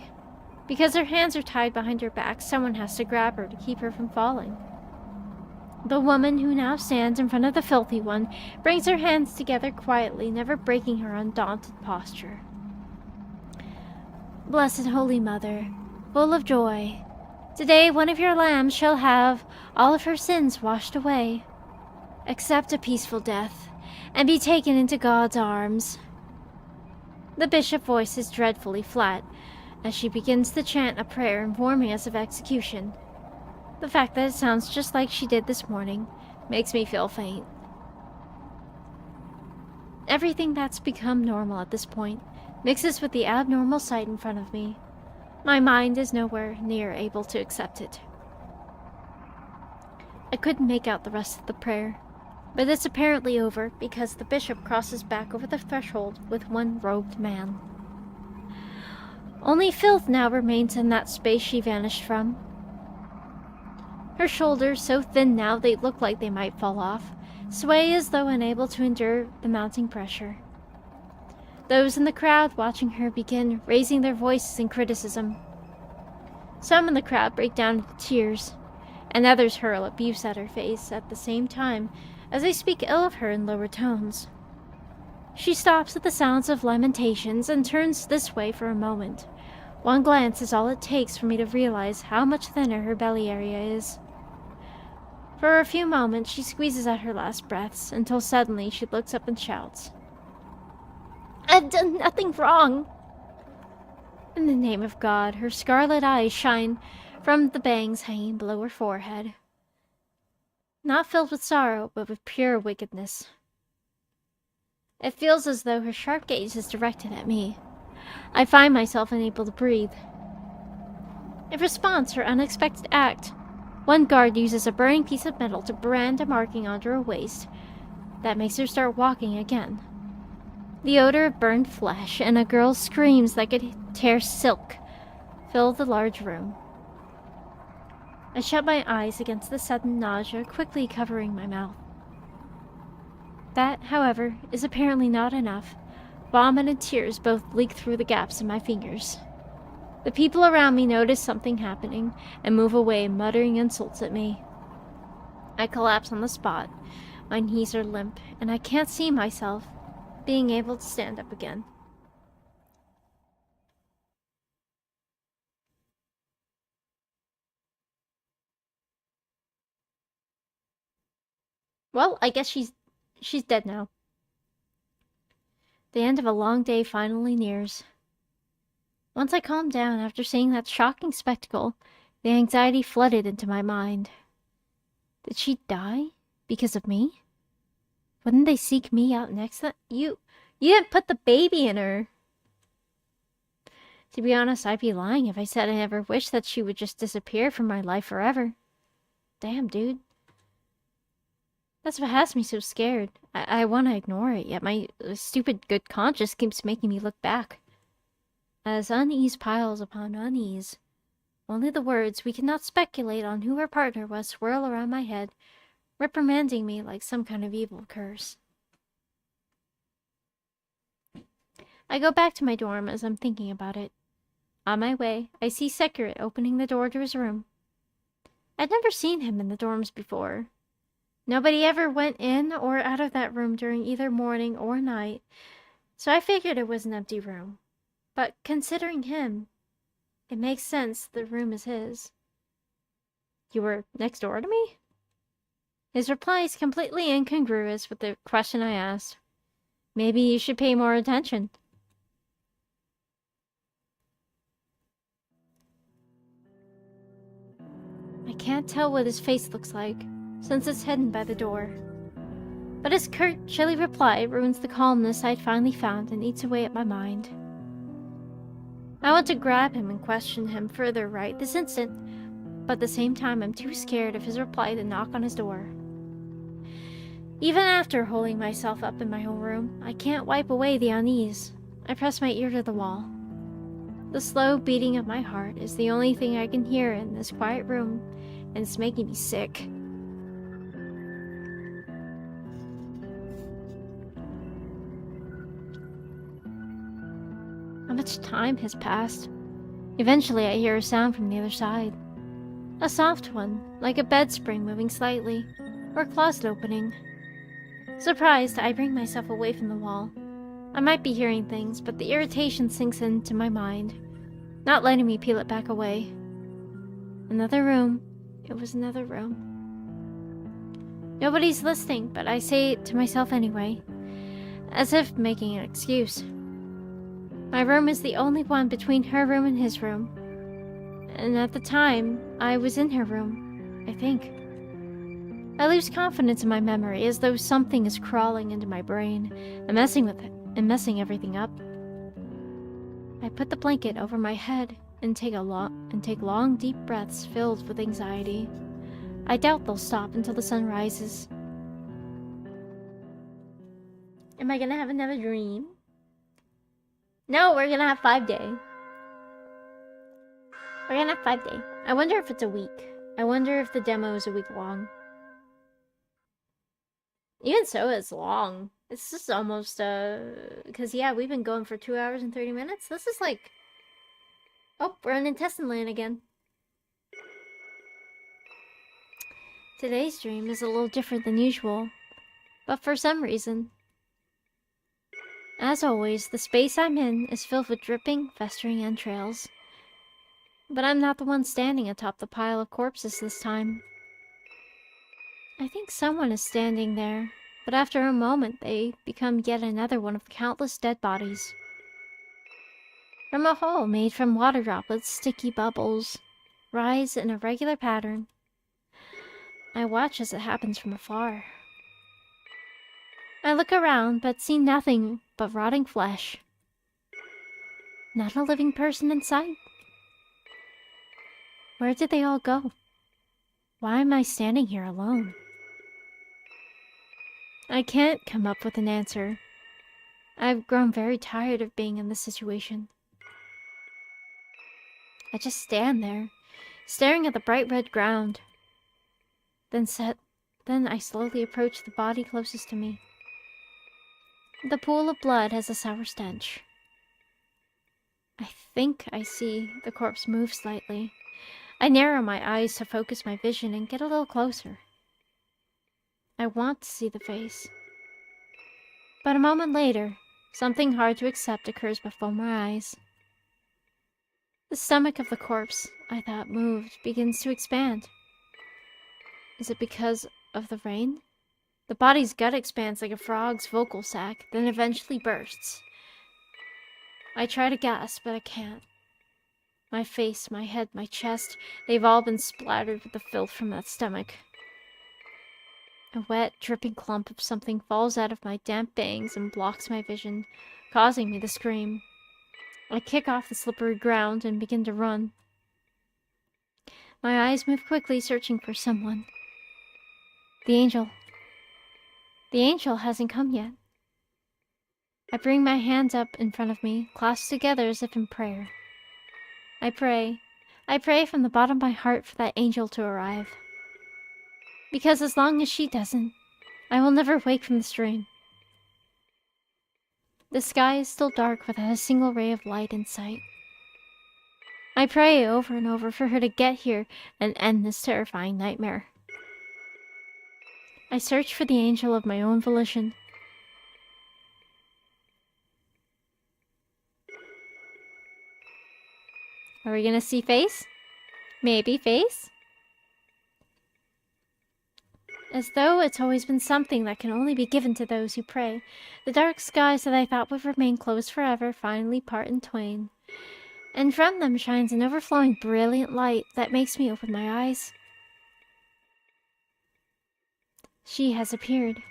Because her hands are tied behind her back, someone has to grab her to keep her from falling. The woman who now stands in front of the filthy one brings her hands together quietly, never breaking her undaunted posture. Blessed Holy Mother, full of joy, today one of your lambs shall have all of her sins washed away. Accept a peaceful death, and be taken into God's arms. The bishop's voice is dreadfully flat, as she begins to chant a prayer informing us of execution. The fact that it sounds just like she did this morning makes me feel faint. Everything that's become normal at this point mixes with the abnormal sight in front of me. My mind is nowhere near able to accept it. I couldn't make out the rest of the prayer, but it's apparently over because the bishop crosses back over the threshold with one robed man. Only filth now remains in that space she vanished from. Her shoulders, so thin now they look like they might fall off, sway as though unable to endure the mounting pressure. Those in the crowd watching her begin raising their voices in criticism. Some in the crowd break down into tears, and others hurl abuse at her face at the same time as they speak ill of her in lower tones. She stops at the sounds of lamentations and turns this way for a moment. One glance is all it takes for me to realize how much thinner her belly area is. For a few moments she squeezes out her last breaths, until suddenly she looks up and shouts, "I've done nothing wrong!" In the name of God, her scarlet eyes shine from the bangs hanging below her forehead. Not filled with sorrow, but with pure wickedness. It feels as though her sharp gaze is directed at me. I find myself unable to breathe. In response to her unexpected act, one guard uses a burning piece of metal to brand a marking onto her waist that makes her start walking again. The odor of burned flesh and a girl's screams that could tear silk fill the large room. I shut my eyes against the sudden nausea quickly covering my mouth. That, however, is apparently not enough. Vomit and tears both leak through the gaps in my fingers. The people around me notice something happening and move away, muttering insults at me. I collapse on the spot, My knees are limp, and I can't see myself being able to stand up again. Well, I guess she's dead now. The end of a long day finally nears. Once I calmed down after seeing that shocking spectacle, the anxiety flooded into my mind. Did she die because of me? Wouldn't they seek me out next? You didn't put the baby in her. To be honest, I'd be lying if I said I never wished that she would just disappear from my life forever. Damn, dude. That's what has me so scared. I want to ignore it, yet my stupid good conscience keeps making me look back. As unease piles upon unease, only the words "we cannot speculate on who her partner was" swirl around my head, reprimanding me like some kind of evil curse. I go back to my dorm as I'm thinking about it. On my way, I see Sekret opening the door to his room. I'd never seen him in the dorms before. Nobody ever went in or out of that room during either morning or night, so I figured it was an empty room. But considering him, it makes sense the room is his. "You were next door to me?" His reply is completely incongruous with the question I asked. Maybe you should pay more attention. I can't tell what his face looks like, since it's hidden by the door. But his curt, chilly reply ruins the calmness I'd finally found and eats away at my mind. I want to grab him and question him further right this instant, but at the same time I'm too scared of his reply to knock on his door. Even after holding myself up in my own room, I can't wipe away the unease. I press my ear to the wall. The slow beating of my heart is the only thing I can hear in this quiet room, and it's making me sick. How much time has passed? Eventually I hear a sound from the other side. A soft one, like a bed spring moving slightly, or a closet opening. Surprised, I bring myself away from the wall. I might be hearing things, but the irritation sinks into my mind, not letting me peel it back away. Another room. It was another room. Nobody's listening, but I say it to myself anyway, as if making an excuse. My room is the only one between her room and his room. And at the time, I was in her room, I think. I lose confidence in my memory, as though something is crawling into my brain and messing with it, and messing everything up. I put the blanket over my head and take long, deep breaths filled with anxiety. I doubt they'll stop until the sun rises. Am I gonna have another dream? No, we're gonna have 5-day. We're gonna have 5-day. I wonder if it's a week. I wonder if the demo is a week long. Even so, it's long. It's just almost, because yeah, we've been going for 2 hours and 30 minutes. This is like, oh, we're in intestine land again. Today's dream is a little different than usual, but for some reason. As always, the space I'm in is filled with dripping, festering entrails. But I'm not the one standing atop the pile of corpses this time. I think someone is standing there, but after a moment they become yet another one of the countless dead bodies. From a hole made from water droplets, sticky bubbles rise in a regular pattern. I watch as it happens from afar. I look around, but see nothing but rotting flesh. Not a living person in sight. Where did they all go? Why am I standing here alone? I can't come up with an answer. I've grown very tired of being in this situation. I just stand there, staring at the bright red ground. Then I slowly approach the body closest to me. The pool of blood has a sour stench. I think I see the corpse move slightly. I narrow my eyes to focus my vision and get a little closer. I want to see the face. But a moment later, something hard to accept occurs before my eyes. The stomach of the corpse, I thought moved, begins to expand. Is it because of the rain? The body's gut expands like a frog's vocal sac, then eventually bursts. I try to gasp, but I can't. My face, my head, my chest, they've all been splattered with the filth from that stomach. A wet, dripping clump of something falls out of my damp bangs and blocks my vision, causing me to scream. I kick off the slippery ground and begin to run. My eyes move quickly, searching for someone. The angel. The angel hasn't come yet. I bring my hands up in front of me, clasped together as if in prayer. I pray from the bottom of my heart for that angel to arrive. Because as long as she doesn't, I will never wake from this dream. The sky is still dark without a single ray of light in sight. I pray over and over for her to get here and end this terrifying nightmare. I search for the angel of my own volition. Are we gonna see face? Maybe face? As though it's always been something that can only be given to those who pray, the dark skies that I thought would remain closed forever finally part in twain, and from them shines an overflowing brilliant light that makes me open my eyes. She has appeared.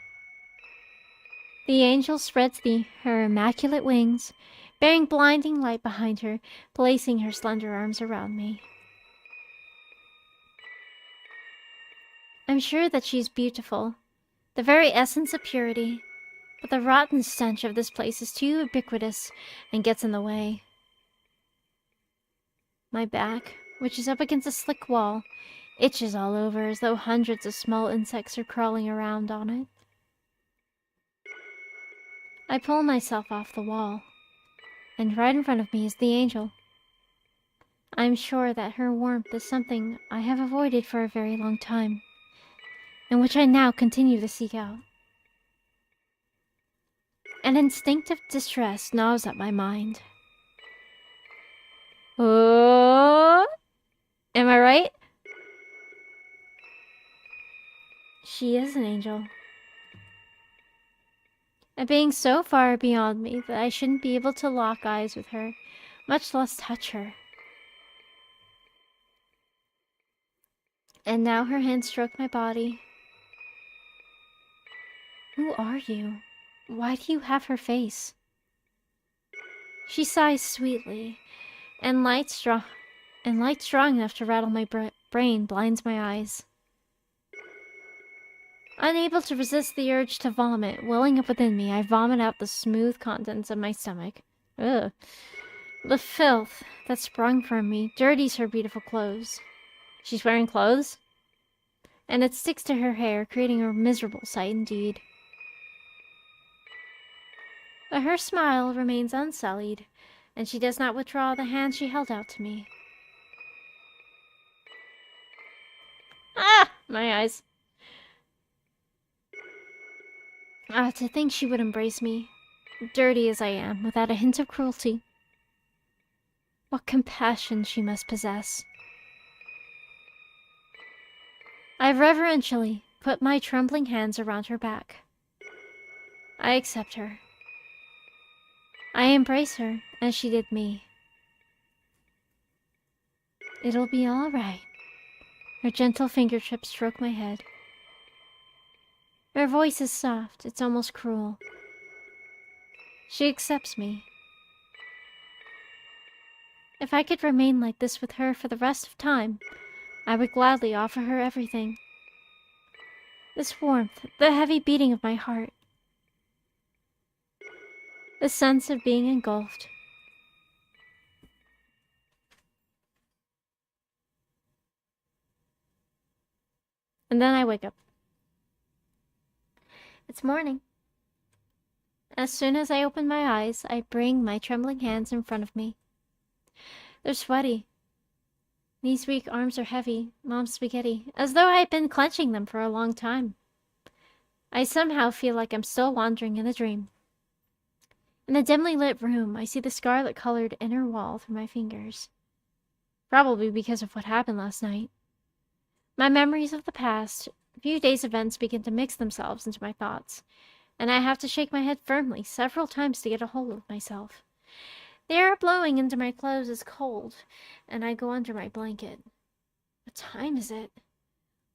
The angel spreads her immaculate wings, bearing blinding light behind her, placing her slender arms around me. I'm sure that she's beautiful, the very essence of purity, but the rotten stench of this place is too ubiquitous and gets in the way. My back, which is up against a slick wall, itches all over as though hundreds of small insects are crawling around on it. I pull myself off the wall, and right in front of me is the angel. I'm sure that her warmth is something I have avoided for a very long time, and which I now continue to seek out. An instinctive distress gnaws at my mind. Oh, am I right? She is an angel. A being so far beyond me that I shouldn't be able to lock eyes with her, much less touch her. And now her hands stroke my body. Who are you? Why do you have her face? She sighs sweetly, and light strong enough to rattle my brain blinds my eyes. Unable to resist the urge to vomit welling up within me, I vomit out the smooth contents of my stomach. Ugh. The filth that sprung from me dirties her beautiful clothes. She's wearing clothes? And it sticks to her hair, creating a miserable sight indeed. But her smile remains unsullied, and she does not withdraw the hand she held out to me. Ah! My eyes. To think she would embrace me, dirty as I am, without a hint of cruelty. What compassion she must possess. I reverentially put my trembling hands around her back. I accept her. I embrace her as she did me. It'll be all right. Her gentle fingertips stroke my head. Her voice is soft, it's almost cruel. She accepts me. If I could remain like this with her for the rest of time, I would gladly offer her everything. This warmth, the heavy beating of my heart, the sense of being engulfed. And then I wake up. It's morning. As soon as I open my eyes, I bring my trembling hands in front of me. They're sweaty. These weak arms are heavy, Mom's spaghetti, as though I had been clenching them for a long time. I somehow feel like I'm still wandering in a dream. In the dimly lit room, I see the scarlet-colored inner wall through my fingers. Probably because of what happened last night. My memories of the past few days' events begin to mix themselves into my thoughts, and I have to shake my head firmly several times to get a hold of myself. The air blowing into my clothes is cold, and I go under my blanket. What time is it?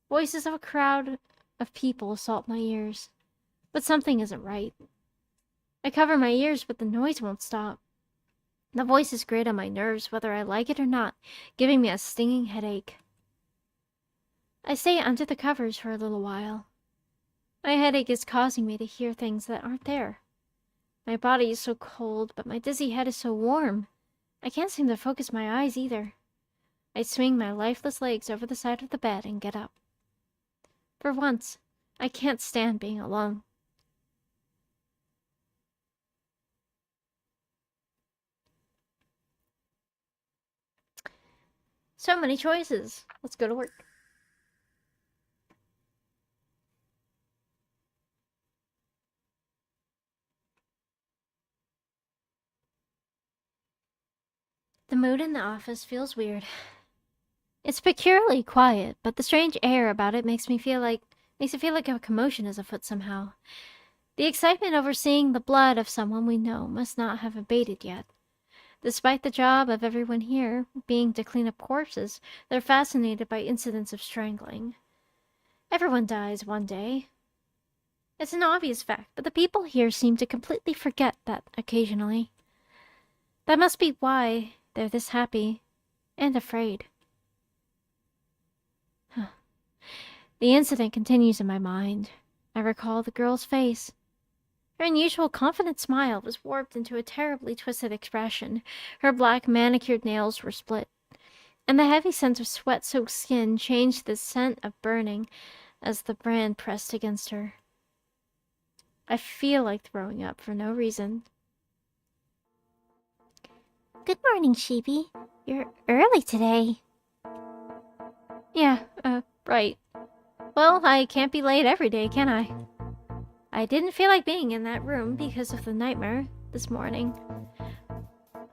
Voices of a crowd of people assault my ears, but something isn't right. I cover my ears, but the noise won't stop. The voices grate on my nerves whether I like it or not, giving me a stinging headache. I stay under the covers for a little while. My headache is causing me to hear things that aren't there. My body is so cold, but my dizzy head is so warm. I can't seem to focus my eyes either. I swing my lifeless legs over the side of the bed and get up. For once, I can't stand being alone. So many choices. Let's go to work. The mood in the office feels weird. It's peculiarly quiet, but the strange air about it makes it feel like a commotion is afoot somehow. The excitement over seeing the blood of someone we know must not have abated yet. Despite the job of everyone here being to clean up corpses, they're fascinated by incidents of strangling. Everyone dies one day. It's an obvious fact, but the people here seem to completely forget that occasionally. That must be why they're this happy and afraid. The incident continues in my mind. I recall the girl's face. Her unusual confident smile was warped into a terribly twisted expression. Her black manicured nails were split, and the heavy scent of sweat-soaked skin changed to the scent of burning as the brand pressed against her. I feel like throwing up for no reason. Good morning, Sheepy. You're early today. Yeah, right. Well, I can't be late every day, can I? I didn't feel like being in that room because of the nightmare this morning.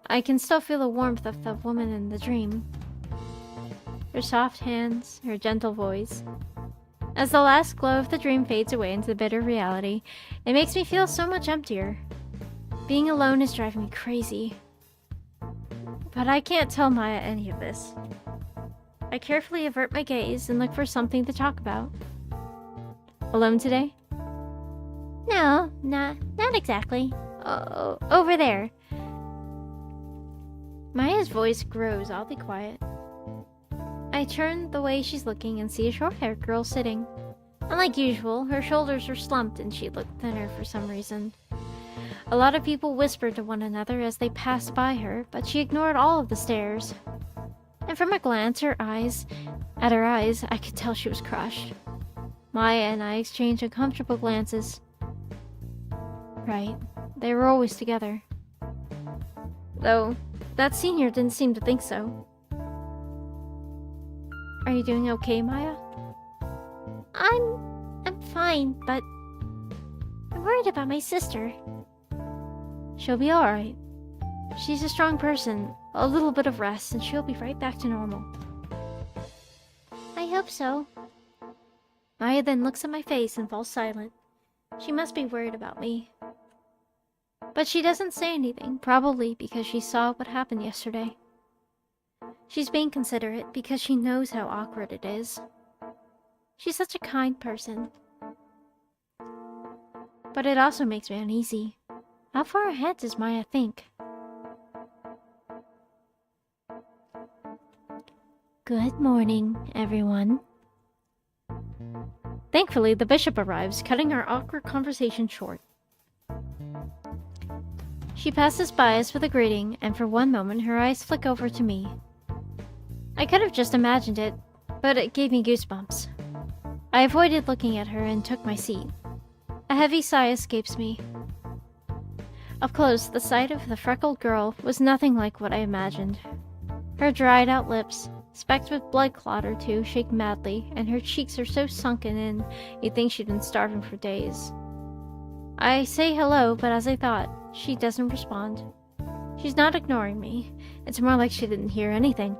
I can still feel the warmth of the woman in the dream. Her soft hands, her gentle voice. As the last glow of the dream fades away into the bitter reality, it makes me feel so much emptier. Being alone is driving me crazy. But I can't tell Maya any of this. I carefully avert my gaze and look for something to talk about. Alone today? No, not exactly. Oh, over there. Maya's voice grows oddly quiet. I turn the way she's looking and see a short-haired girl sitting. Unlike usual, her shoulders are slumped and she looked thinner for some reason. A lot of people whispered to one another as they passed by her, but she ignored all of the stares. And from a glance at her eyes, I could tell she was crushed. Maya and I exchanged uncomfortable glances. Right, they were always together. Though, that senior didn't seem to think so. Are you doing okay, Maya? I'm fine, but I'm worried about my sister. She'll be alright. She's a strong person. A little bit of rest, and she'll be right back to normal. I hope so. Maya then looks at my face and falls silent. She must be worried about me. But she doesn't say anything, probably because she saw what happened yesterday. She's being considerate because she knows how awkward it is. She's such a kind person. But it also makes me uneasy. How far ahead does Maya think? Good morning, everyone. Thankfully, the bishop arrives, cutting our awkward conversation short. She passes by us with a greeting, and for one moment her eyes flick over to me. I could have just imagined it, but it gave me goosebumps. I avoided looking at her and took my seat. A heavy sigh escapes me. Up close, the sight of the freckled girl was nothing like what I imagined. Her dried-out lips, Specked with blood clot or two, shake madly, and her cheeks are so sunken in you'd think she'd been starving for days. I say hello, but as I thought, she doesn't respond. She's not ignoring me. It's more like she didn't hear anything.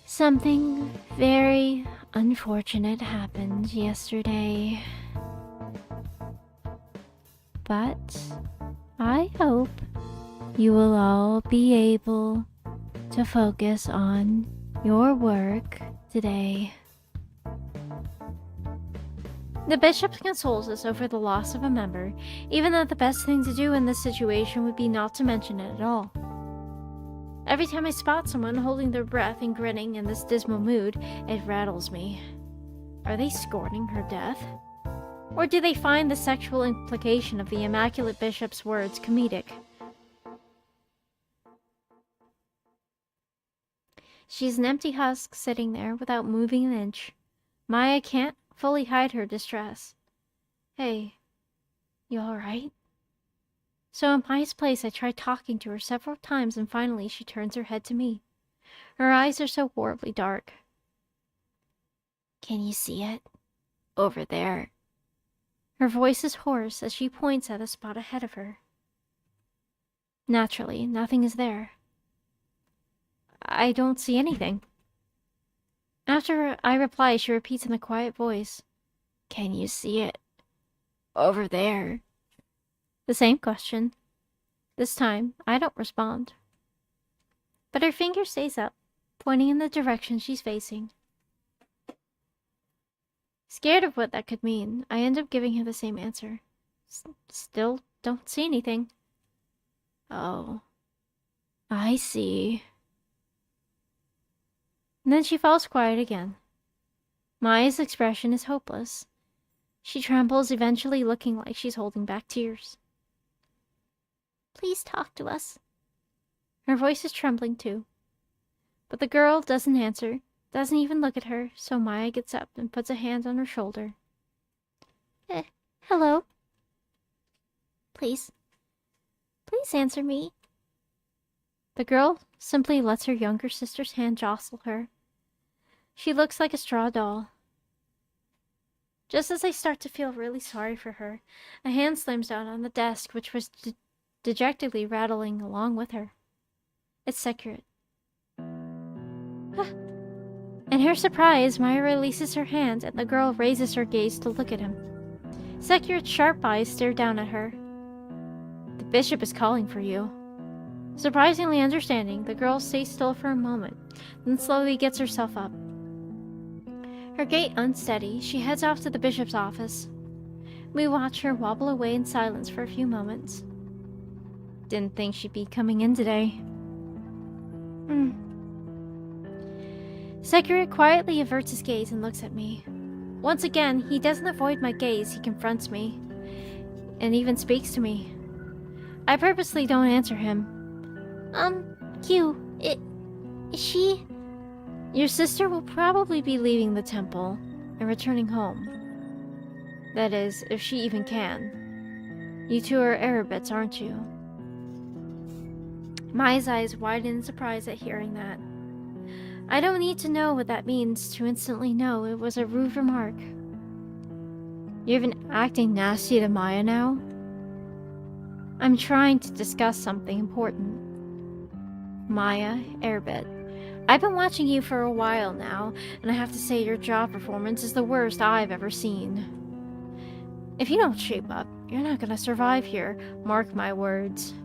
Something very unfortunate happened yesterday. But I hope you will all be able to focus on your work today. The bishop consoles us over the loss of a member, even though the best thing to do in this situation would be not to mention it at all. Every time I spot someone holding their breath and grinning in this dismal mood, it rattles me. Are they scorning her death? Or do they find the sexual implication of the immaculate bishop's words comedic? She's an empty husk sitting there without moving an inch. Maya can't fully hide her distress. Hey, you alright? So in Maya's place, I tried talking to her several times and finally she turns her head to me. Her eyes are so horribly dark. Can you see it? Over there. Her voice is hoarse as she points at a spot ahead of her. Naturally, nothing is there. I don't see anything. After I reply, she repeats in a quiet voice, Can you see it? Over there. The same question. This time, I don't respond. But her finger stays up, pointing in the direction she's facing. Scared of what that could mean, I end up giving her the same answer. Still don't see anything. Oh, I see. And then she falls quiet again. Maya's expression is hopeless. She trembles, eventually looking like she's holding back tears. Please talk to us. Her voice is trembling too. But the girl doesn't answer, doesn't even look at her, so Maya gets up and puts a hand on her shoulder. Hello? Please answer me. The girl simply lets her younger sister's hand jostle her. She looks like a straw doll. Just as I start to feel really sorry for her, a hand slams down on the desk, which was dejectedly rattling along with her. It's Securet. In her surprise, Maya releases her hand and the girl raises her gaze to look at him. Securet's sharp eyes stare down at her. The bishop is calling for you. Surprisingly understanding, the girl stays still for a moment, then slowly gets herself up. Her gait unsteady, she heads off to the bishop's office. We watch her wobble away in silence for a few moments. Didn't think she'd be coming in today. Securet quietly averts his gaze and looks at me. Once again, he doesn't avoid my gaze, he confronts me, and even speaks to me. I purposely don't answer him. Q, is she... Your sister will probably be leaving the temple and returning home. That is, if she even can. You two are Arabits, aren't you? Maya's eyes widen in surprise at hearing that. I don't need to know what that means to instantly know it was a rude remark. You're even acting nasty to Maya now? I'm trying to discuss something important. Maya, Arabit. I've been watching you for a while now, and I have to say your job performance is the worst I've ever seen. If you don't shape up, you're not gonna survive here, mark my words.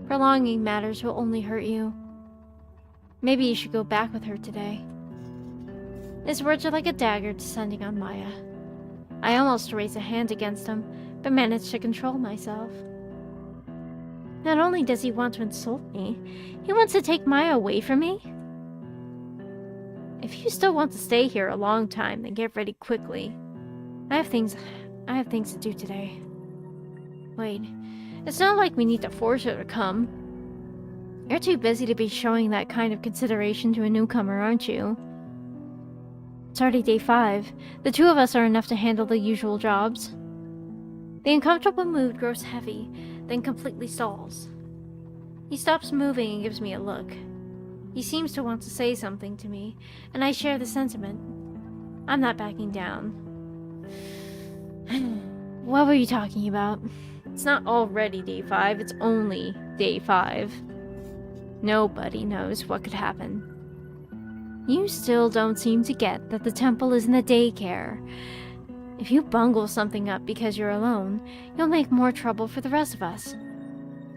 Prolonging matters will only hurt you. Maybe you should go back with her today. His words are like a dagger descending on Maya. I almost raised a hand against him, but managed to control myself. Not only does he want to insult me, he wants to take Maya away from me? If you still want to stay here a long time, then get ready quickly. I have things to do today. Wait, it's not like we need to force her to come. You're too busy to be showing that kind of consideration to a newcomer, aren't you? It's already day 5. The two of us are enough to handle the usual jobs. The uncomfortable mood grows heavy, then completely stalls. He stops moving and gives me a look. He seems to want to say something to me, and I share the sentiment. I'm not backing down. What were you talking about? It's not already day 5, it's only day 5. Nobody knows what could happen. You still don't seem to get that the temple isn't a daycare. If you bungle something up because you're alone, you'll make more trouble for the rest of us.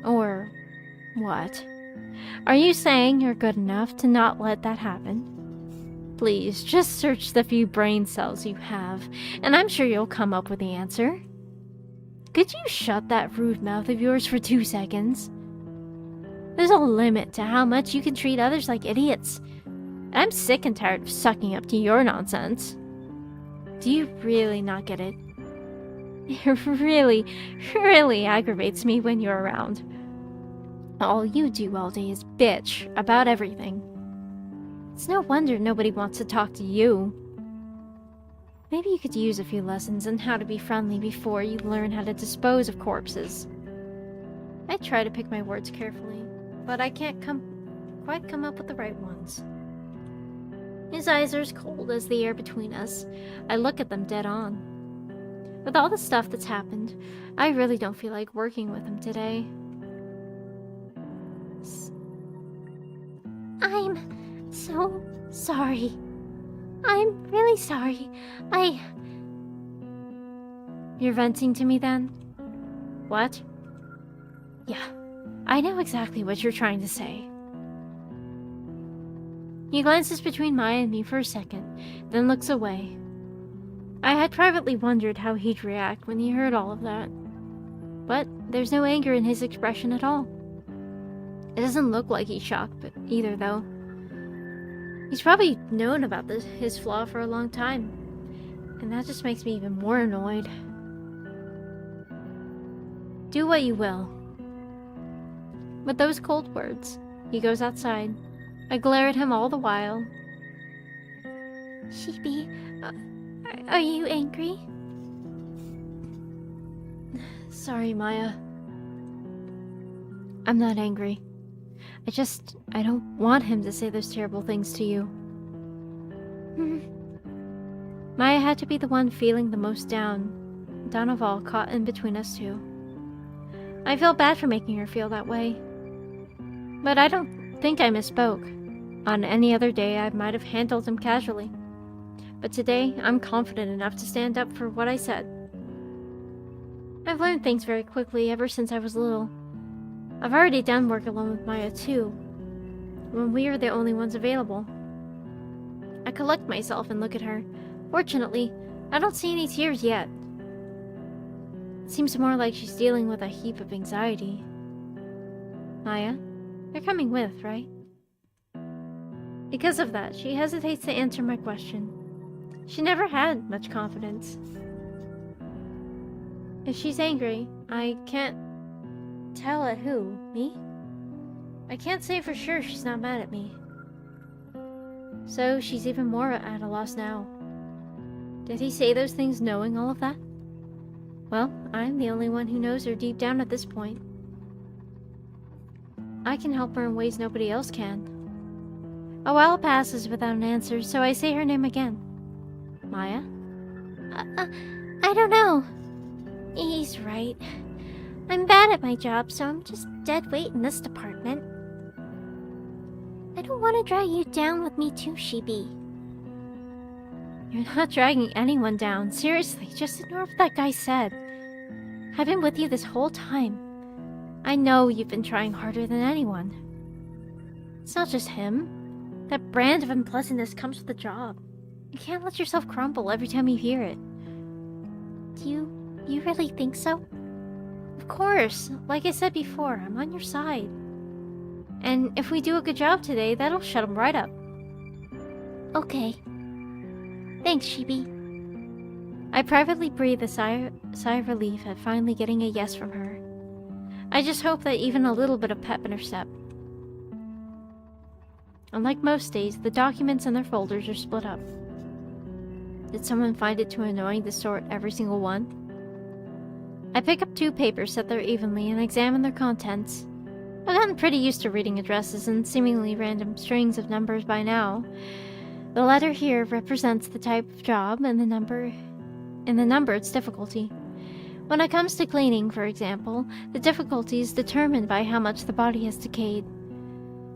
Or what? Are you saying you're good enough to not let that happen? Please, just search the few brain cells you have, and I'm sure you'll come up with the answer. Could you shut that rude mouth of yours for 2 seconds? There's a limit to how much you can treat others like idiots. And I'm sick and tired of sucking up to your nonsense. Do you really not get it? It really, really aggravates me when you're around. All you do all day is bitch about everything. It's no wonder nobody wants to talk to you. Maybe you could use a few lessons on how to be friendly before you learn how to dispose of corpses. I try to pick my words carefully, but I can't quite come up with the right ones. His eyes are as cold as the air between us. I look at them dead on. With all the stuff that's happened, I really don't feel like working with him today. I'm so sorry. I'm really sorry. You're venting to me then? What? Yeah, I know exactly what you're trying to say. He glances between Maya and me for a second, then looks away. I had privately wondered how he'd react when he heard all of that. But there's no anger in his expression at all. It doesn't look like he's shocked either, though. He's probably known about his flaw for a long time, and that just makes me even more annoyed. Do what you will. With those cold words, he goes outside. I glare at him all the while. Sheepy, are you angry? Sorry, Maya. I'm not angry. I don't want him to say those terrible things to you. Maya had to be the one feeling the most down of all, caught in between us two. I feel bad for making her feel that way. But I don't think I misspoke. On any other day, I might have handled him casually. But today, I'm confident enough to stand up for what I said. I've learned things very quickly ever since I was little. I've already done work alone with Maya too, when we are the only ones available. I collect myself and look at her. Fortunately, I don't see any tears yet. It seems more like she's dealing with a heap of anxiety. Maya, you're coming with, right? Because of that, she hesitates to answer my question. She never had much confidence. If she's angry, I can't tell at who. Me? I can't say for sure she's not mad at me. So she's even more at a loss now. Did he say those things knowing all of that? Well, I'm the only one who knows her deep down at this point. I can help her in ways nobody else can. A while passes without an answer, so I say her name again. Maya? I don't know. He's right. I'm bad at my job, so I'm just dead weight in this department. I don't want to drag you down with me too, Sheepy. You're not dragging anyone down. Seriously, just ignore what that guy said. I've been with you this whole time. I know you've been trying harder than anyone. It's not just him. That brand of unpleasantness comes with the job. You can't let yourself crumble every time you hear it. Do you really think so? Of course. Like I said before, I'm on your side. And if we do a good job today, that'll shut him right up. Okay. Thanks, Sheepy. I privately breathe a sigh of relief at finally getting a yes from her. I just hope that even a little bit of pep in her step. Unlike most days, the documents in their folders are split up. Did someone find it too annoying to sort every single one? I pick up 2 papers, set there evenly, and examine their contents. I've gotten pretty used to reading addresses and seemingly random strings of numbers by now. The letter here represents the type of job and the number its difficulty. When it comes to cleaning, for example, the difficulty is determined by how much the body has decayed.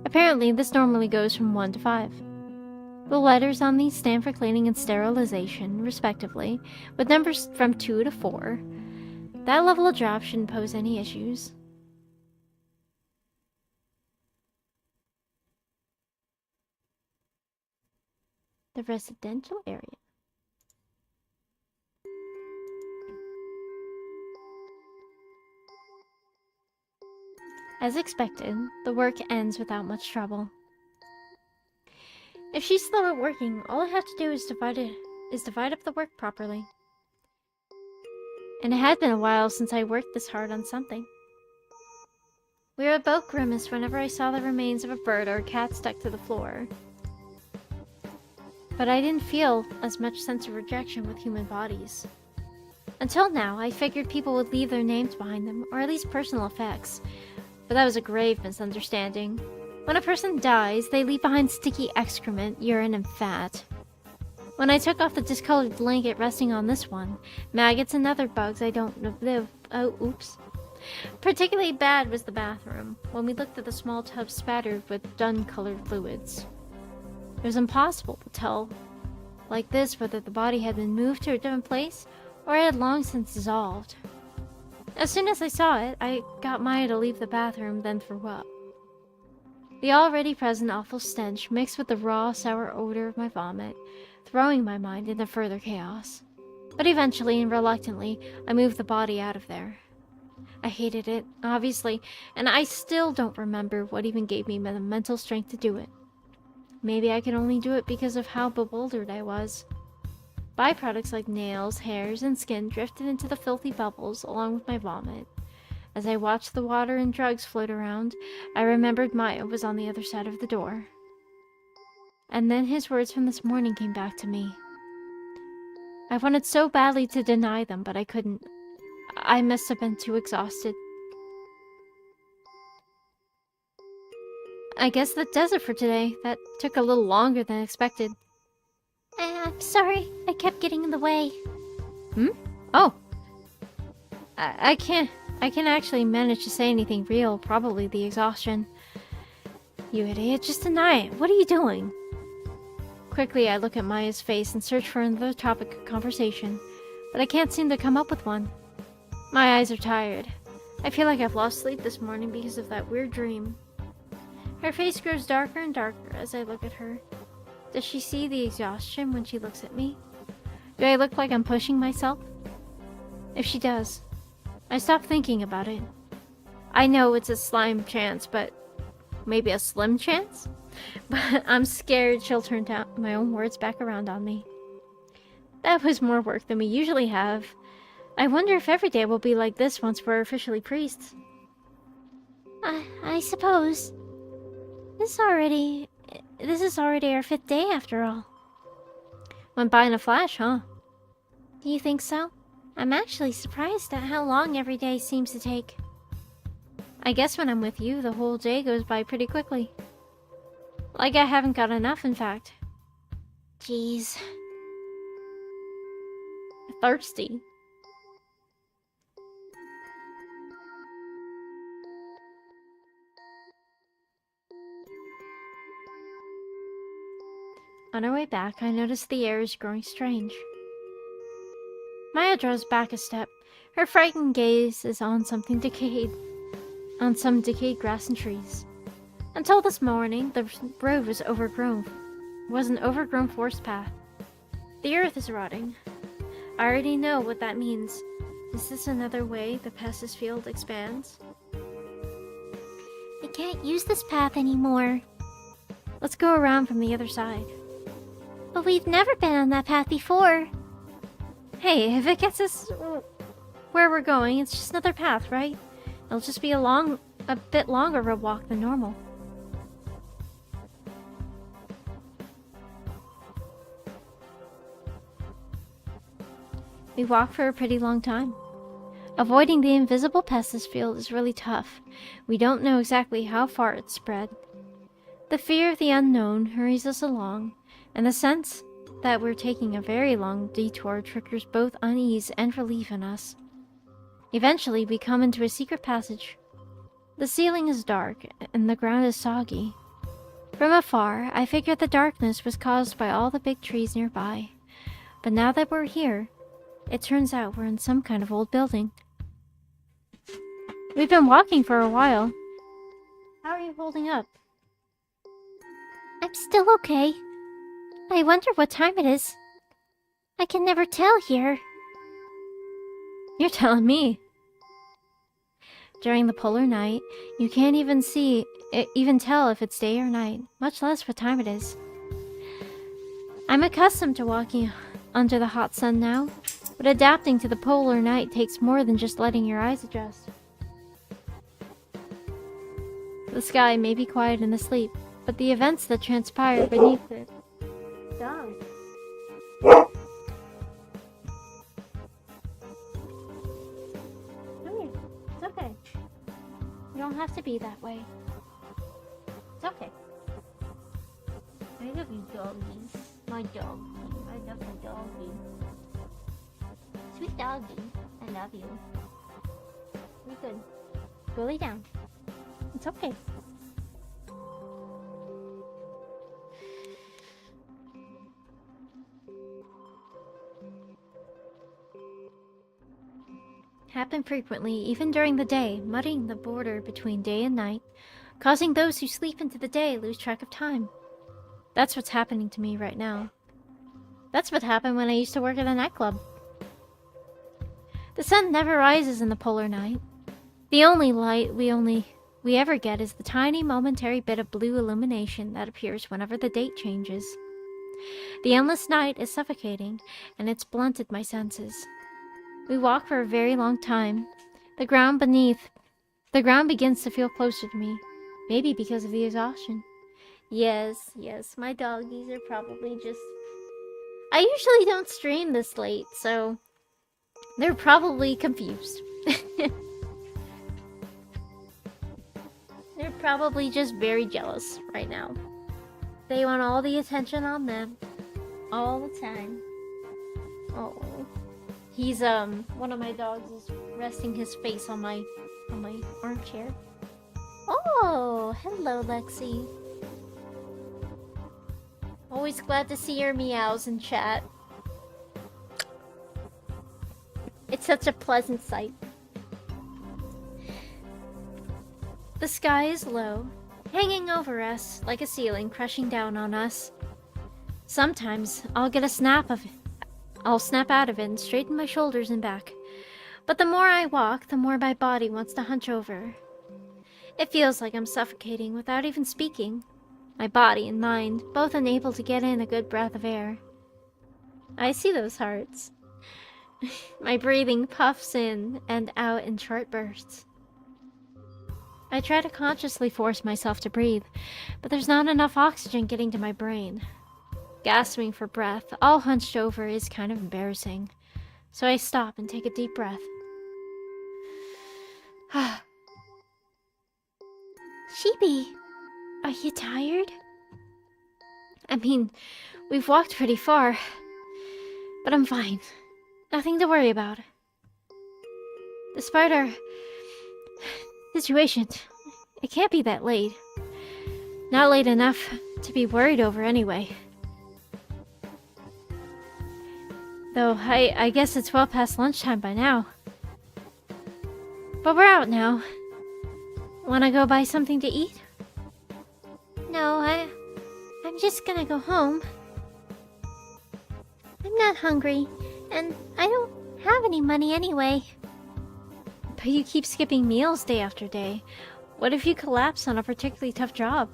Apparently, this normally goes from 1 to 5. The letters on these stand for cleaning and sterilization, respectively, with numbers from 2 to 4. That level of job shouldn't pose any issues. The residential area. As expected, the work ends without much trouble. If she's slow at working, all I have to do is divide up the work properly. And it had been a while since I worked this hard on something. We would both grimace whenever I saw the remains of a bird or a cat stuck to the floor. But I didn't feel as much sense of rejection with human bodies. Until now, I figured people would leave their names behind them, or at least personal effects. But that was a grave misunderstanding. When a person dies, they leave behind sticky excrement, urine, and fat. When I took off the discolored blanket resting on this one, maggots and other bugs I don't know. Particularly bad was the bathroom, when we looked at the small tub spattered with dun-colored fluids. It was impossible to tell like this whether the body had been moved to a different place or it had long since dissolved. As soon as I saw it, I got Maya to leave the bathroom, then threw up. The already present awful stench mixed with the raw, sour odor of my vomit, throwing my mind into further chaos. But eventually and reluctantly, I moved the body out of there. I hated it, obviously, and I still don't remember what even gave me the mental strength to do it. Maybe I could only do it because of how bewildered I was. Byproducts like nails, hairs, and skin drifted into the filthy bubbles along with my vomit. As I watched the water and drugs float around, I remembered Maya was on the other side of the door. And then his words from this morning came back to me. I wanted so badly to deny them, but I couldn't. I must have been too exhausted. I guess that does it for today. That took a little longer than expected. I'm sorry, I kept getting in the way. Oh. I can't actually manage to say anything real, probably the exhaustion. You idiot, just deny it. What are you doing? Quickly, I look at Maya's face and search for another topic of conversation, but I can't seem to come up with one. My eyes are tired. I feel like I've lost sleep this morning because of that weird dream. Her face grows darker and darker as I look at her. Does she see the exhaustion when she looks at me? Do I look like I'm pushing myself? If she does, I stop thinking about it. I know it's a slim chance, but maybe a slim chance? But I'm scared she'll turn my own words back around on me. That was more work than we usually have. I wonder if every day will be like this once we're officially priests. I suppose. This is already our 5th day after all. Went by in a flash, huh? Do you think so? I'm actually surprised at how long every day seems to take. I guess when I'm with you, the whole day goes by pretty quickly. Like I haven't got enough, in fact. Jeez. Thirsty. On our way back, I noticed the air is growing strange. Maya draws back a step. Her frightened gaze is on some decayed grass and trees. Until this morning, the road was an overgrown forest path. The earth is rotting. I already know what that means. Is this another way the Pestis field expands? I can't use this path anymore. Let's go around from the other side. But we've never been on that path before. Hey, if it gets us where we're going, it's just another path, right? It'll just be a bit longer of a walk than normal. We walked for a pretty long time. Avoiding the invisible pest this field is really tough. We don't know exactly how far it's spread. The fear of the unknown hurries us along, and the sense that we're taking a very long detour triggers both unease and relief in us. Eventually, we come into a secret passage. The ceiling is dark, and the ground is soggy. From afar, I figured the darkness was caused by all the big trees nearby. But now that we're here, it turns out we're in some kind of old building. We've been walking for a while. How are you holding up? I'm still okay. I wonder what time it is. I can never tell here. You're telling me. During the polar night, you can't even tell if it's day or night, much less what time it is. I'm accustomed to walking under the hot sun now, but adapting to the polar night takes more than just letting your eyes adjust. The sky may be quiet and asleep, but the events that transpire beneath it. Dog. Come here. It's okay. You don't have to be that way. It's okay. I love you, doggy. My doggy. I love my doggy. Sweet doggy. I love you. You're good. Go lay down. It's okay. Happen frequently, even during the day, muddying the border between day and night, causing those who sleep into the day lose track of time. That's what's happening to me right now. That's what happened when I used to work at a nightclub. The sun never rises in the polar night. The only light we ever get is the tiny momentary bit of blue illumination that appears whenever the date changes. The endless night is suffocating, and it's blunted my senses. We walk for a very long time. The ground begins to feel closer to me, maybe because of the exhaustion. Yes, my doggies are probably just... I usually don't stream this late, so they're probably confused. They're probably just very jealous right now. They want all the attention on them, all the time. Oh. He's, one of my dogs is resting his face on my armchair. Oh, hello, Lexi. Always glad to see your meows in chat. It's such a pleasant sight. The sky is low, hanging over us like a ceiling crushing down on us. Sometimes I'll snap out of it and straighten my shoulders and back. But the more I walk, the more my body wants to hunch over. It feels like I'm suffocating without even speaking. My body and mind both unable to get in a good breath of air. I see those hearts. My breathing puffs in and out in short bursts. I try to consciously force myself to breathe, but there's not enough oxygen getting to my brain. Gasping for breath, all hunched over, is kind of embarrassing. So I stop and take a deep breath. Sheepy, are you tired? I mean, we've walked pretty far, but I'm fine. Nothing to worry about. Despite our situation, it can't be that late. Not late enough to be worried over anyway. Though, I guess it's well past lunchtime by now. But we're out now. Wanna go buy something to eat? No, I'm just gonna go home. I'm not hungry, and I don't have any money anyway. But you keep skipping meals day after day. What if you collapse on a particularly tough job?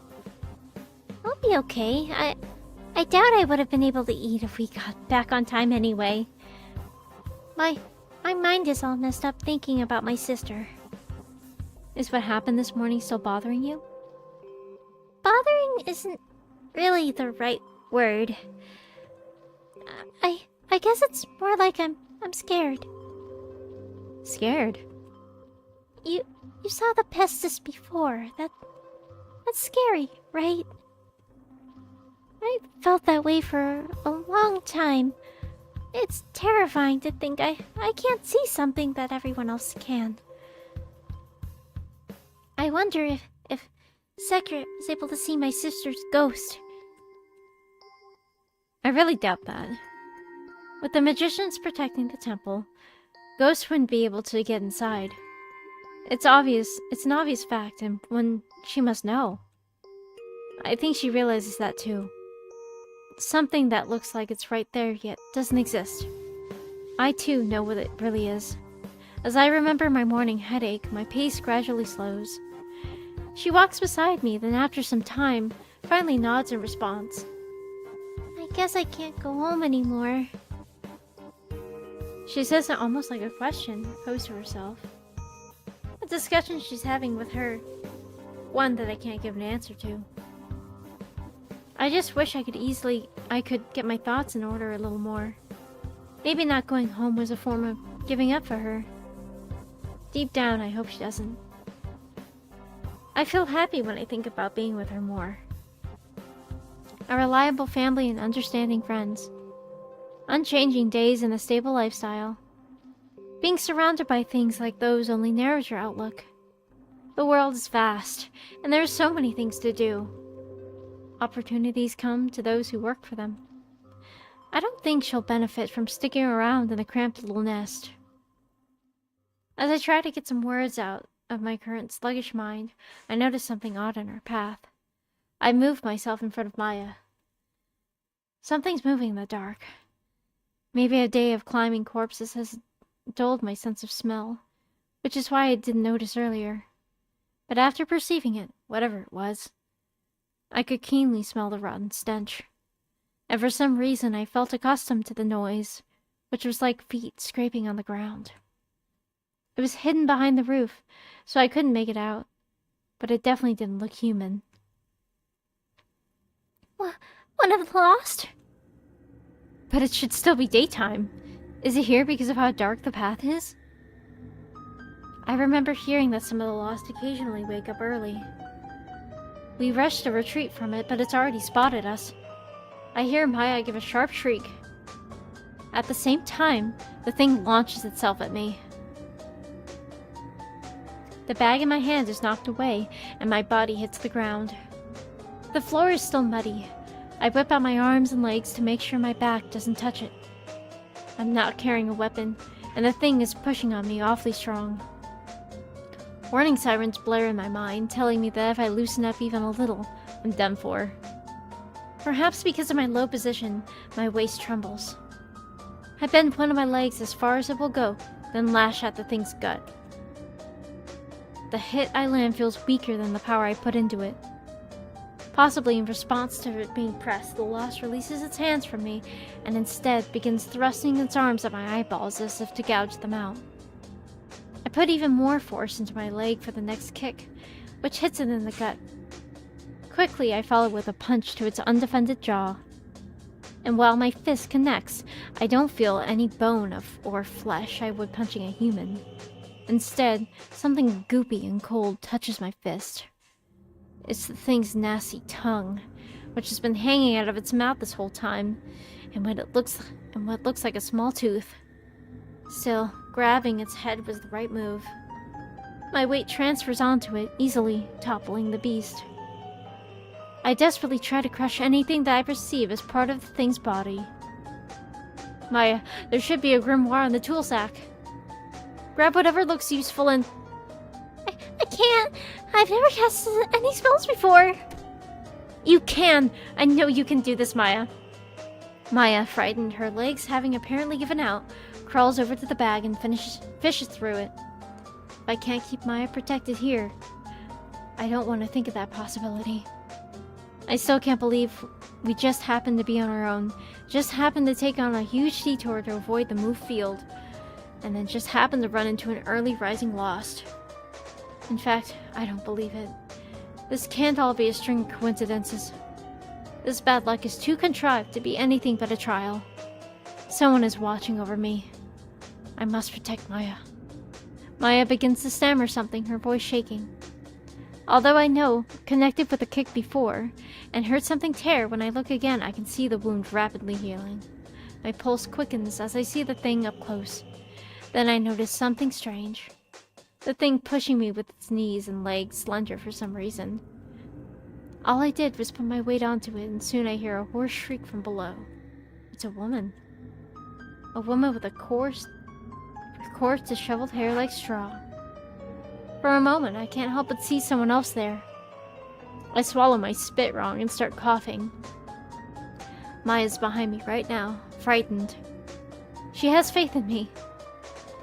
I'll be okay. I doubt I would have been able to eat if we got back on time anyway. My mind is all messed up thinking about my sister. Is what happened this morning still bothering you? Bothering isn't really the right word. I guess it's more like I'm scared. Scared? You saw the pestis before. That's scary, right? I felt that way for a long time. It's terrifying to think I can't see something that everyone else can. I wonder if Sekret is able to see my sister's ghost. I really doubt that. With the magicians protecting the temple, ghosts wouldn't be able to get inside. It's an obvious fact, and one she must know. I think she realizes that too. Something that looks like it's right there yet doesn't exist. I too know what it really is. As I remember my morning headache, my pace gradually slows. She walks beside me, then after some time, finally nods in response. I guess I can't go home anymore. She says it almost like a question posed to herself. A discussion she's having with her. One that I can't give an answer to. I just wish I could get my thoughts in order a little more. Maybe not going home was a form of giving up for her. Deep down, I hope she doesn't. I feel happy when I think about being with her more. A reliable family and understanding friends. Unchanging days and a stable lifestyle. Being surrounded by things like those only narrows your outlook. The world is vast, and there are so many things to do. Opportunities come to those who work for them. I don't think she'll benefit from sticking around in a cramped little nest. As I try to get some words out of my current sluggish mind, I notice something odd in her path. I move myself in front of Maya. Something's moving in the dark. Maybe a day of climbing corpses has dulled my sense of smell, which is why I didn't notice earlier. But after perceiving it, whatever it was, I could keenly smell the rotten stench. And for some reason I felt accustomed to the noise, which was like feet scraping on the ground. It was hidden behind the roof, so I couldn't make it out, but it definitely didn't look human. One of the lost? But it should still be daytime. Is it here because of how dark the path is? I remember hearing that some of the lost occasionally wake up early. We rush to retreat from it, but it's already spotted us. I hear Maya give a sharp shriek. At the same time, the thing launches itself at me. The bag in my hand is knocked away, and my body hits the ground. The floor is still muddy. I whip out my arms and legs to make sure my back doesn't touch it. I'm not carrying a weapon, and the thing is pushing on me awfully strong. Warning sirens blare in my mind, telling me that if I loosen up even a little, I'm done for. Perhaps because of my low position, my waist trembles. I bend one of my legs as far as it will go, then lash at the thing's gut. The hit I land feels weaker than the power I put into it. Possibly in response to it being pressed, the lost releases its hands from me and instead begins thrusting its arms at my eyeballs as if to gouge them out. I put even more force into my leg for the next kick, which hits it in the gut. Quickly, I follow with a punch to its undefended jaw. And while my fist connects, I don't feel any bone or flesh I would punching a human. Instead, something goopy and cold touches my fist. It's the thing's nasty tongue, which has been hanging out of its mouth this whole time, and what looks like a small tooth. Still, grabbing its head was the right move. My weight transfers onto it, easily toppling the beast. I desperately try to crush anything that I perceive as part of the thing's body. Maya, there should be a grimoire in the tool sack. Grab whatever looks useful and... I can't. I've never cast any spells before. You can! I know you can do this, Maya. Maya, frightened, her legs having apparently given out, crawls over to the bag and fishes through it. If I can't keep Maya protected here, I don't want to think of that possibility. I still can't believe we just happened to be on our own, just happened to take on a huge detour to avoid the move field, and then just happened to run into an early rising lost. In fact, I don't believe it. This can't all be a string of coincidences. This bad luck is too contrived to be anything but a trial. Someone is watching over me. I must protect Maya. Maya begins to stammer something, her voice shaking. Although I know, connected with the kick before, and heard something tear, when I look again I can see the wound rapidly healing. My pulse quickens as I see the thing up close. Then I notice something strange. The thing pushing me with its knees and legs slender for some reason. All I did was put my weight onto it, and soon I hear a hoarse shriek from below. It's a woman. A woman with coarse, disheveled hair like straw. For a moment, I can't help but see someone else there. I swallow my spit wrong and start coughing. Maya's behind me right now, frightened. She has faith in me.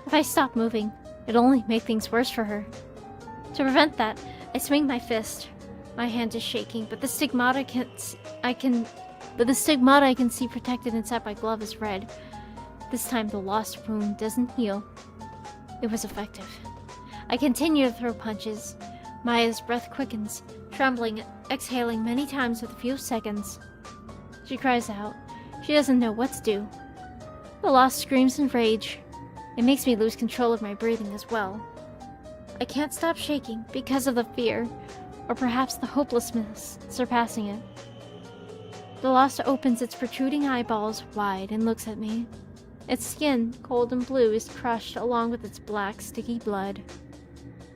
If I stop moving, it'll only make things worse for her. To prevent that, I swing my fist. My hand is shaking, but the stigmata I can see protected inside my glove is red. This time the lost wound doesn't heal. It was effective. I continue to throw punches. Maya's breath quickens, trembling, exhaling many times with a few seconds. She cries out. She doesn't know what to do. The lost screams in rage. It makes me lose control of my breathing as well. I can't stop shaking because of the fear, or perhaps the hopelessness surpassing it. The lost opens its protruding eyeballs wide and looks at me. Its skin, cold and blue, is crushed along with its black, sticky blood.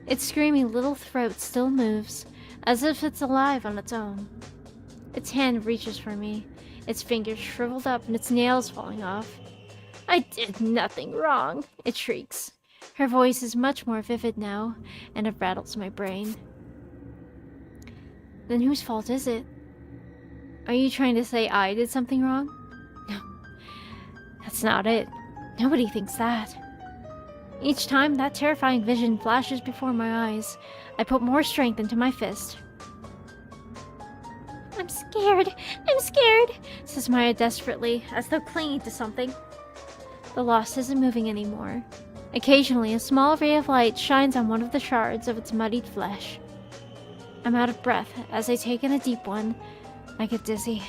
Its screaming little throat still moves, as if it's alive on its own. Its hand reaches for me, its fingers shriveled up and its nails falling off. I did nothing wrong, it shrieks. Her voice is much more vivid now, and it rattles my brain. Then whose fault is it? Are you trying to say I did something wrong? No, that's not it. Nobody thinks that. Each time that terrifying vision flashes before my eyes, I put more strength into my fist. I'm scared, says Maya desperately, as though clinging to something. The lost isn't moving anymore. Occasionally, a small ray of light shines on one of the shards of its muddied flesh. I'm out of breath as I take in a deep one. I get dizzy.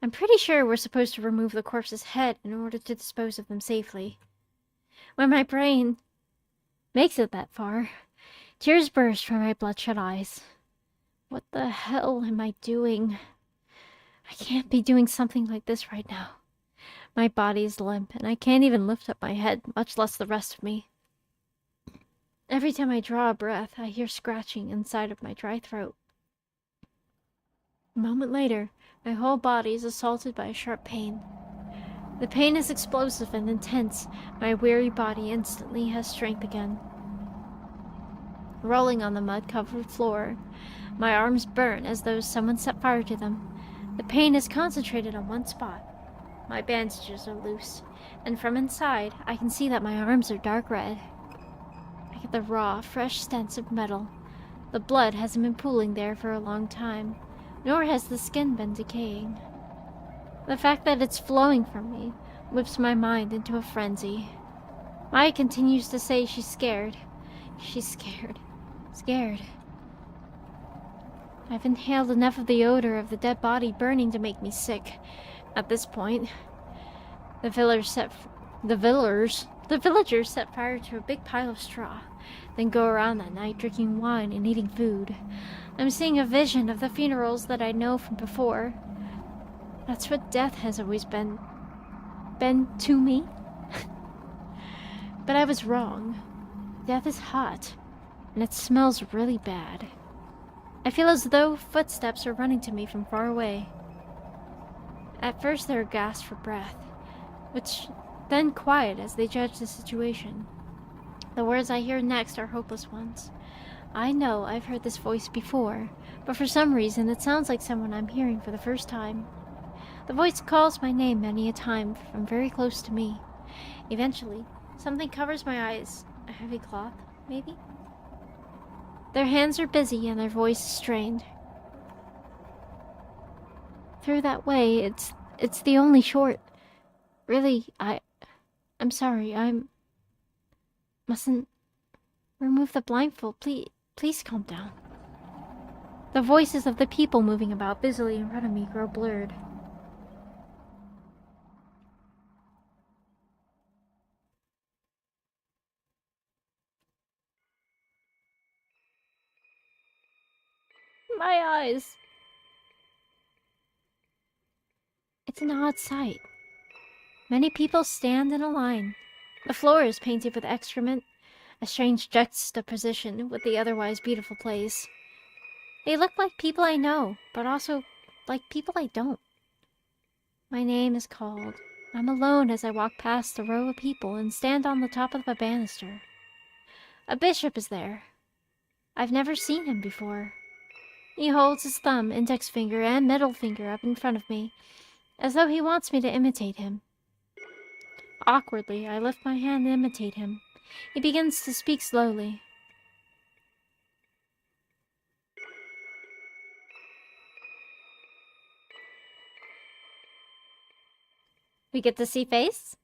I'm pretty sure we're supposed to remove the corpse's head in order to dispose of them safely. When my brain makes it that far, tears burst from my bloodshot eyes. What the hell am I doing? I can't be doing something like this right now. My body is limp, and I can't even lift up my head, much less the rest of me. Every time I draw a breath, I hear scratching inside of my dry throat. A moment later, my whole body is assaulted by a sharp pain. The pain is explosive and intense. My weary body instantly has strength again. Rolling on the mud-covered floor, my arms burn as though someone set fire to them. The pain is concentrated on one spot. My bandages are loose, and from inside, I can see that my arms are dark red. I get the raw, fresh stench of metal. The blood hasn't been pooling there for a long time, nor has the skin been decaying. The fact that it's flowing from me whips my mind into a frenzy. Maya continues to say she's scared. She's scared. Scared. I've inhaled enough of the odor of the dead body burning to make me sick. At this point, the villagers set fire to a big pile of straw, then go around that night drinking wine and eating food. I'm seeing a vision of the funerals that I know from before. That's what death has always been to me. But I was wrong. Death is hot, and it smells really bad. I feel as though footsteps are running to me from far away. At first there are gasps for breath, which then quiet as they judge the situation. The words I hear next are hopeless ones. I know I've heard this voice before, but for some reason it sounds like someone I'm hearing for the first time. The voice calls my name many a time from very close to me. Eventually, something covers my eyes. A heavy cloth, maybe? Their hands are busy and their voice is strained. Through that way, it's the only short. Really, I'm sorry, mustn't remove the blindfold. Please calm down. The voices of the people moving about busily in front of me grow blurred. My eyes! It's an odd sight. Many people stand in a line. The floor is painted with excrement, a strange juxtaposition with the otherwise beautiful place. They look like people I know, but also like people I don't. My name is called. I'm alone as I walk past the row of people and stand on the top of a banister. A bishop is there. I've never seen him before. He holds his thumb, index finger, and middle finger up in front of me, as though he wants me to imitate him. Awkwardly, I lift my hand and imitate him. He begins to speak slowly. We get to see face?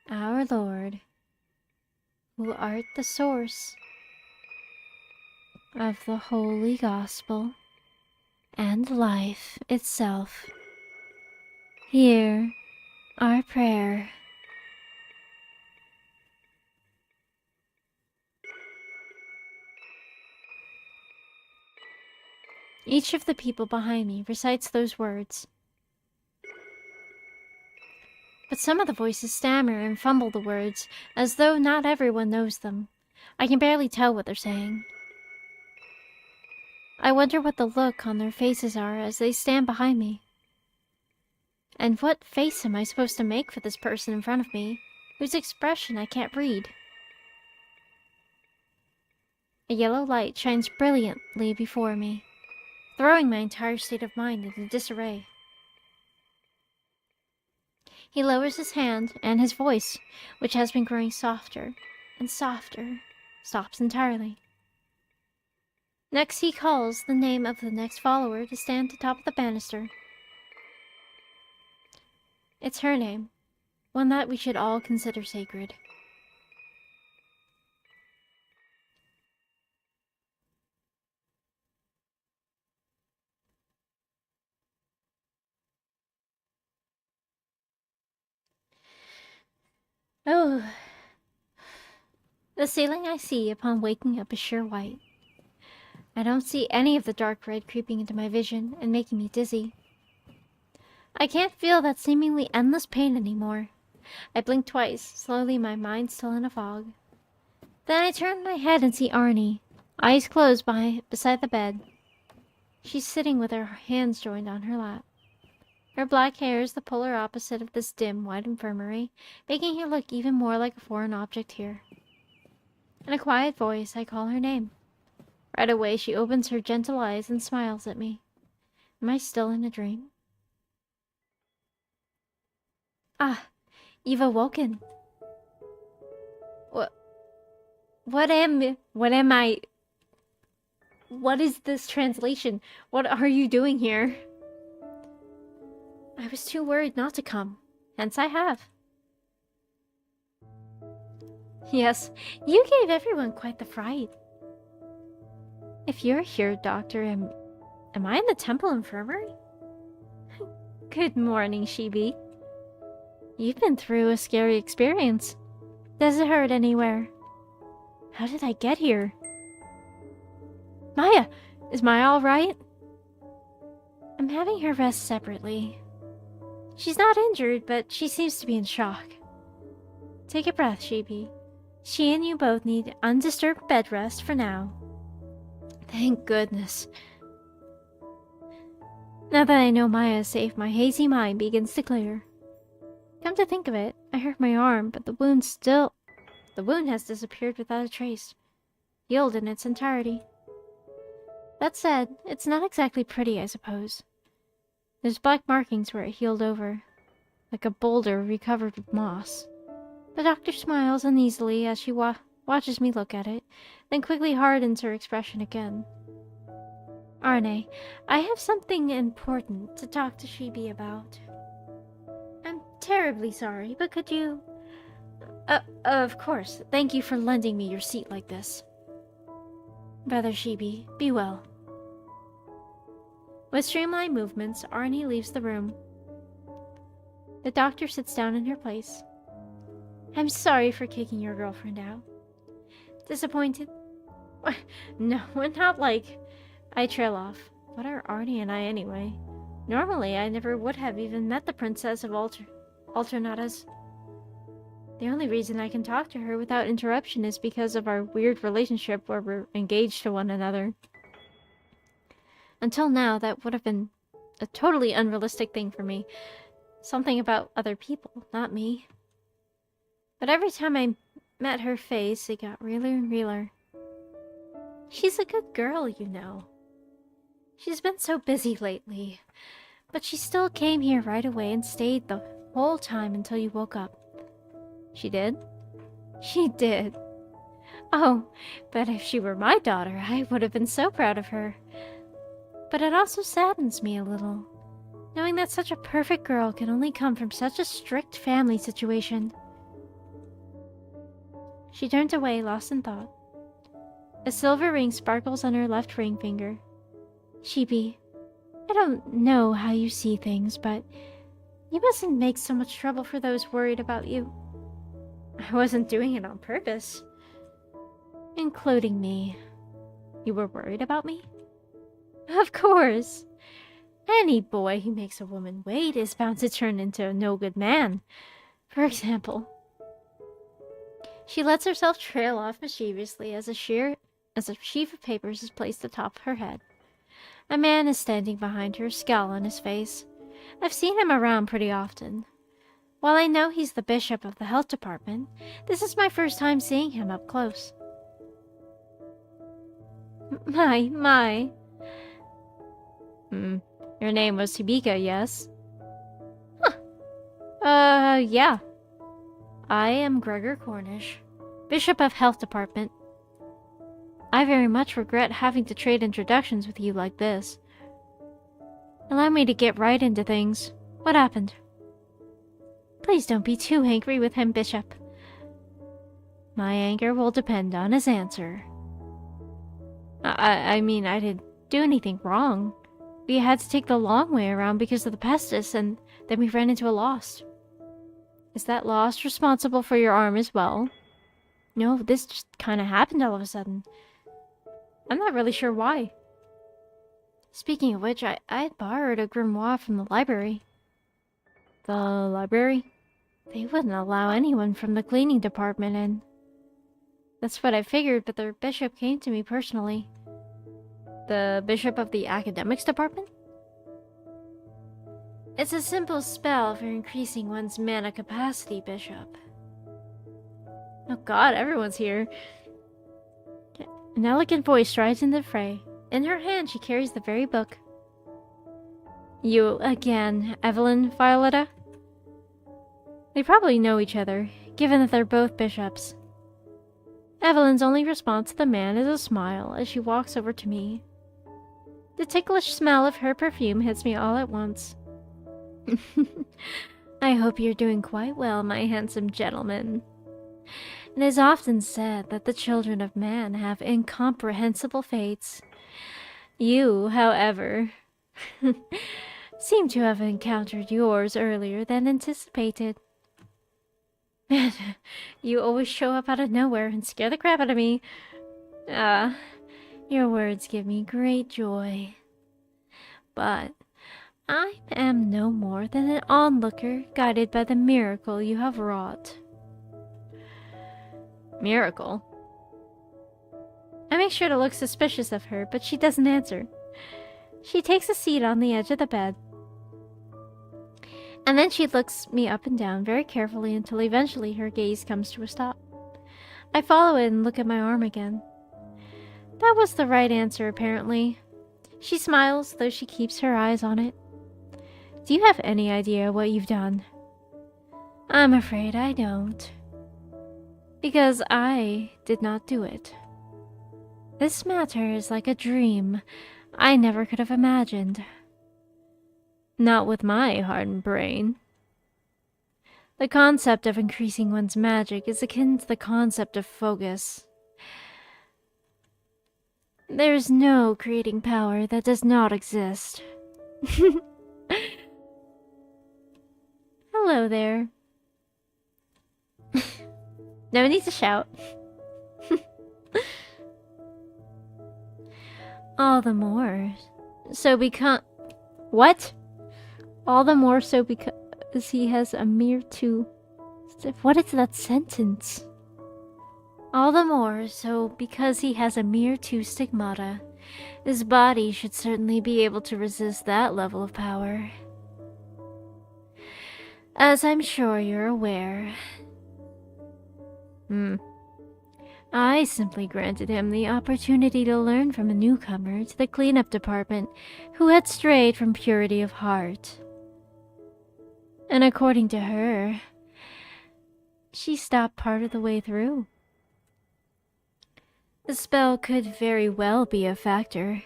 Our Lord, who art the source of the Holy Gospel and life itself, hear our prayer. Each of the people behind me recites those words. But some of the voices stammer and fumble the words, as though not everyone knows them. I can barely tell what they're saying. I wonder what the look on their faces are as they stand behind me. And what face am I supposed to make for this person in front of me, whose expression I can't read? A yellow light shines brilliantly before me, throwing my entire state of mind into disarray. He lowers his hand, and his voice, which has been growing softer and softer, stops entirely. Next he calls the name of the next follower to stand atop of the banister. It's her name, one that we should all consider sacred. Oh, the ceiling I see upon waking up is sheer white. I don't see any of the dark red creeping into my vision and making me dizzy. I can't feel that seemingly endless pain anymore. I blink twice, slowly, my mind still in a fog. Then I turn my head and see Arnie, eyes closed beside the bed. She's sitting with her hands joined on her lap. Her black hair is the polar opposite of this dim, white infirmary, making her look even more like a foreign object here. In a quiet voice, I call her name. Right away, she opens her gentle eyes and smiles at me. Am I still in a dream? Ah, you've awoken. What am I? What is this translation? What are you doing here? I was too worried not to come, hence I have. Yes, you gave everyone quite the fright. If you're here, Doctor, am I in the temple infirmary? Good morning, Shibi. You've been through a scary experience. Does it hurt anywhere? How did I get here? Maya! Is Maya alright? I'm having her rest separately. She's not injured, but she seems to be in shock. Take a breath, Shibi. She and you both need undisturbed bed rest for now. Thank goodness. Now that I know Maya is safe, my hazy mind begins to clear. Come to think of it, I hurt my arm, but the wound has disappeared without a trace, healed in its entirety. That said, it's not exactly pretty, I suppose. There's black markings where it healed over, like a boulder recovered with moss. The doctor smiles uneasily as she watches me look at it, then quickly hardens her expression again. Arne, I have something important to talk to Shibi about. I'm terribly sorry, but could you... Of course. Thank you for lending me your seat like this. Brother Shibi, be well. With streamlined movements, Arnie leaves the room. The doctor sits down in her place. I'm sorry for kicking your girlfriend out. Disappointed? No, not like... I trail off. What are Arnie and I anyway? Normally, I never would have even met the Princess of Alternatas. The only reason I can talk to her without interruption is because of our weird relationship where we're engaged to one another. Until now, that would have been a totally unrealistic thing for me. Something about other people, not me. But every time I met her face, it got realer and realer. She's a good girl, you know. She's been so busy lately, but she still came here right away and stayed the whole time until you woke up. She did? She did. Oh, but if she were my daughter, I would have been so proud of her. But it also saddens me a little, knowing that such a perfect girl can only come from such a strict family situation. She turns away, lost in thought. A silver ring sparkles on her left ring finger. Shibi, I don't know how you see things, but you mustn't make so much trouble for those worried about you. I wasn't doing it on purpose. Including me. You were worried about me? Of course. Any boy who makes a woman wait is bound to turn into a no-good man. For example. She lets herself trail off mischievously as a sheaf of papers is placed atop her head. A man is standing behind her, scowl on his face. I've seen him around pretty often. While I know he's the bishop of the health department, this is my first time seeing him up close. My. Your name was Hibika, yes? Yeah. I am Gregor Cornish, Bishop of Health Department. I very much regret having to trade introductions with you like this. Allow me to get right into things. What happened? Please don't be too angry with him, Bishop. My anger will depend on his answer. I mean, I didn't do anything wrong. We had to take the long way around because of the pestis, and then we ran into a lost. Is that lost responsible for your arm as well? No, this just kind of happened all of a sudden. I'm not really sure why. Speaking of which, I had borrowed a grimoire from the library. The library? They wouldn't allow anyone from the cleaning department in. That's what I figured, but their bishop came to me personally. The bishop of the academics department? It's a simple spell for increasing one's mana capacity, Bishop. Oh god, everyone's here. An elegant voice strides into the fray. In her hand, she carries the very book. You again, Evelyn Violetta? They probably know each other, given that they're both bishops. Evelyn's only response to the man is a smile as she walks over to me. The ticklish smell of her perfume hits me all at once. I hope you're doing quite well, my handsome gentleman. It is often said that the children of man have incomprehensible fates. You, however, seem to have encountered yours earlier than anticipated. Man, you always show up out of nowhere and scare the crap out of me. Your words give me great joy. But I am no more than an onlooker guided by the miracle you have wrought. Miracle? I make sure to look suspicious of her, but she doesn't answer. She takes a seat on the edge of the bed. And then she looks me up and down very carefully until eventually her gaze comes to a stop. I follow it and look at my arm again. That was the right answer, apparently. She smiles, though she keeps her eyes on it. Do you have any idea what you've done? I'm afraid I don't. Because I did not do it. This matter is like a dream I never could have imagined. Not with my hardened brain. The concept of increasing one's magic is akin to the concept of focus. There's no creating power that does not exist. Hello there. No need to shout. All the more. So because... What? All the more so because he has a mere two... What is that sentence? All the more so because he has a mere two stigmata. His body should certainly be able to resist that level of power. As I'm sure you're aware. I simply granted him the opportunity to learn from a newcomer to the cleanup department who had strayed from purity of heart. And according to her, she stopped part of the way through. The spell could very well be a factor,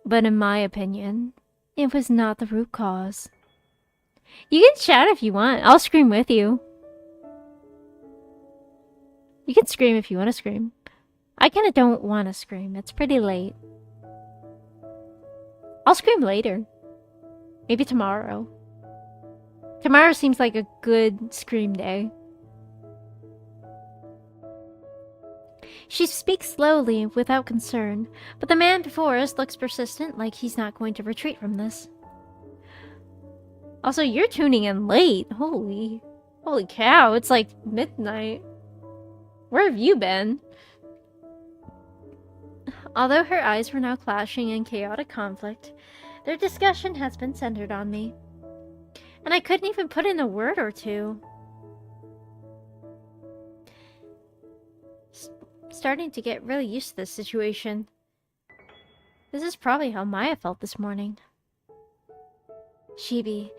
but in my opinion, it was not the root cause. You can shout if you want. I'll scream with you. You can scream if you want to scream. I kind of don't want to scream. It's pretty late. I'll scream later. Maybe tomorrow. Tomorrow seems like a good scream day. She speaks slowly, without concern, but the man before us looks persistent, like he's not going to retreat from this. Also, you're tuning in late. Holy cow, it's like midnight. Where have you been? Although her eyes were now clashing in chaotic conflict, their discussion has been centered on me. And I couldn't even put in a word or two. Starting to get really used to this situation. This is probably how Maya felt this morning. Shibi,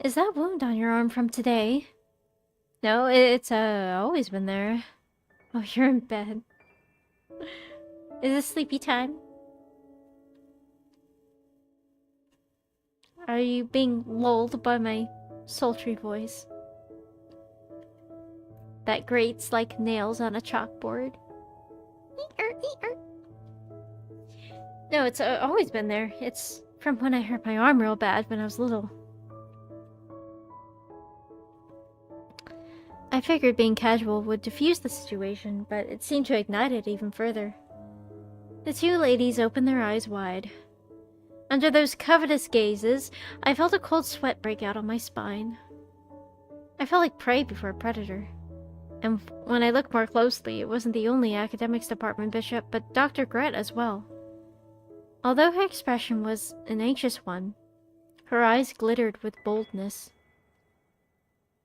is that wound on your arm from today? No, it's always been there. Oh, you're in bed. Is it sleepy time? Are you being lulled by my sultry voice? That grates like nails on a chalkboard. No, it's always been there. It's from when I hurt my arm real bad when I was little. I figured being casual would diffuse the situation, but it seemed to ignite it even further. The two ladies opened their eyes wide. Under those covetous gazes, I felt a cold sweat break out on my spine. I felt like prey before a predator. And when I looked more closely, it wasn't the only academics department bishop, but Dr. Gret as well. Although her expression was an anxious one, her eyes glittered with boldness.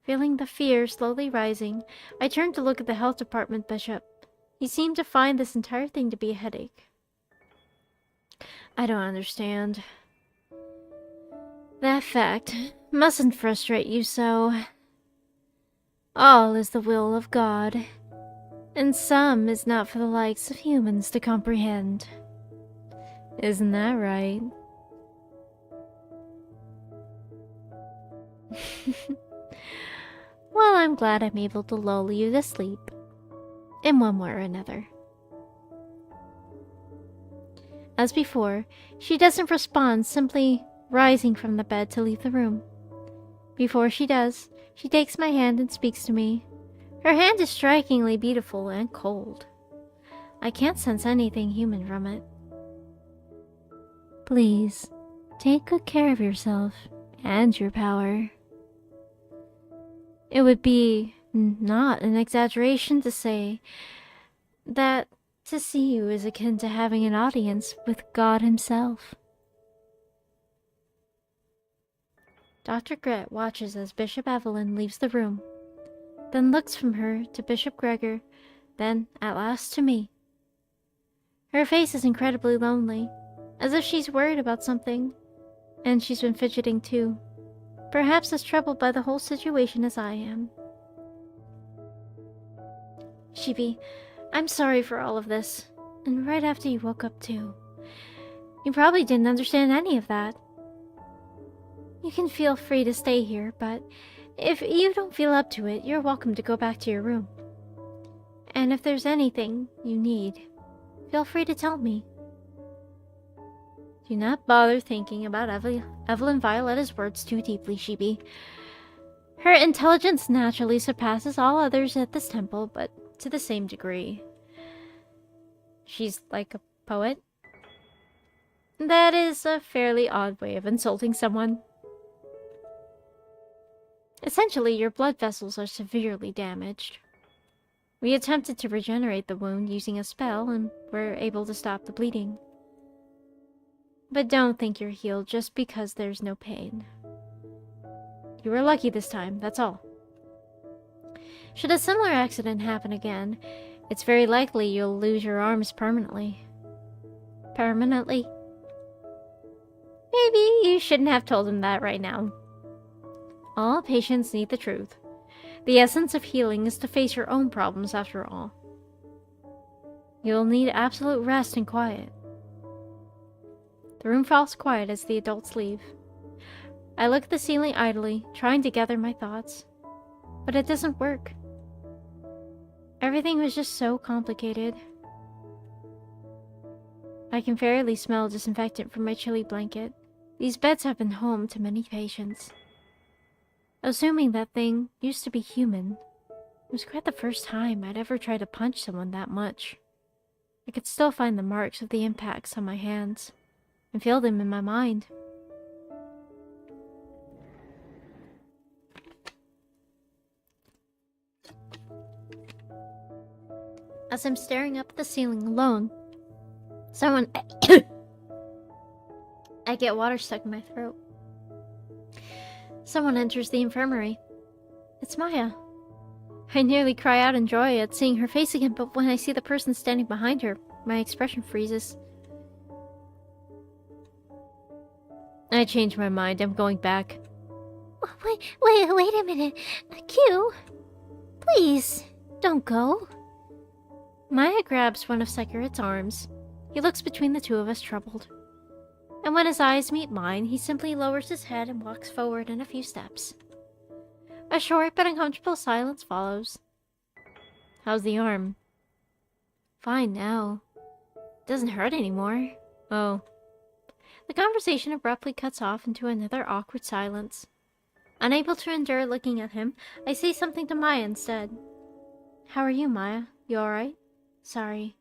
Feeling the fear slowly rising, I turned to look at the health department bishop. He seemed to find this entire thing to be a headache. I don't understand. That fact mustn't frustrate you so. All is the will of God, and some is not for the likes of humans to comprehend. Isn't that right? Well, I'm glad I'm able to lull you to sleep, in one way or another. As before, she doesn't respond, simply rising from the bed to leave the room. Before she does, she takes my hand and speaks to me. Her hand is strikingly beautiful and cold. I can't sense anything human from it. Please, take good care of yourself and your power. It would be not an exaggeration to say that to see you is akin to having an audience with God himself. Dr. Gret watches as Bishop Evelyn leaves the room, then looks from her to Bishop Gregor, then at last to me. Her face is incredibly lonely, as if she's worried about something, and she's been fidgeting too, perhaps as troubled by the whole situation as I am. Shibi, I'm sorry for all of this, and right after you woke up too. You probably didn't understand any of that. You can feel free to stay here, but If you don't feel up to it, you're welcome to go back to your room. And if there's anything you need, feel free to tell me. Do not bother thinking about Evelyn Violetta's words too deeply, Shibi. Her intelligence naturally surpasses all others at this temple, but to the same degree. She's like a poet? That is a fairly odd way of insulting someone. Essentially, your blood vessels are severely damaged. We attempted to regenerate the wound using a spell and were able to stop the bleeding. But don't think you're healed just because there's no pain. You were lucky this time, that's all. Should a similar accident happen again, it's very likely you'll lose your arms permanently. Permanently? Maybe you shouldn't have told him that right now. All patients need the truth. The essence of healing is to face your own problems after all. You'll need absolute rest and quiet. The room falls quiet as the adults leave. I look at the ceiling idly, trying to gather my thoughts. But it doesn't work. Everything was just so complicated. I can fairly smell disinfectant from my chilly blanket. These beds have been home to many patients. Assuming that thing used to be human, it was quite the first time I'd ever tried to punch someone that much. I could still find the marks of the impacts on my hands, and feel them in my mind. As I'm staring up at the ceiling alone, someone... I get water stuck in my throat. Someone enters the infirmary. It's Maya. I nearly cry out in joy at seeing her face again, but when I see the person standing behind her, my expression freezes. I changed my mind. I'm going back. Wait a minute. Q, please, don't go. Maya grabs one of Sekirit's arms. He looks between the two of us, troubled. And when his eyes meet mine, he simply lowers his head and walks forward in a few steps. A short but uncomfortable silence follows. How's the arm? Fine now. Doesn't hurt anymore. Oh. The conversation abruptly cuts off into another awkward silence. Unable to endure looking at him, I say something to Maya instead. How are you, Maya? You alright? Sorry.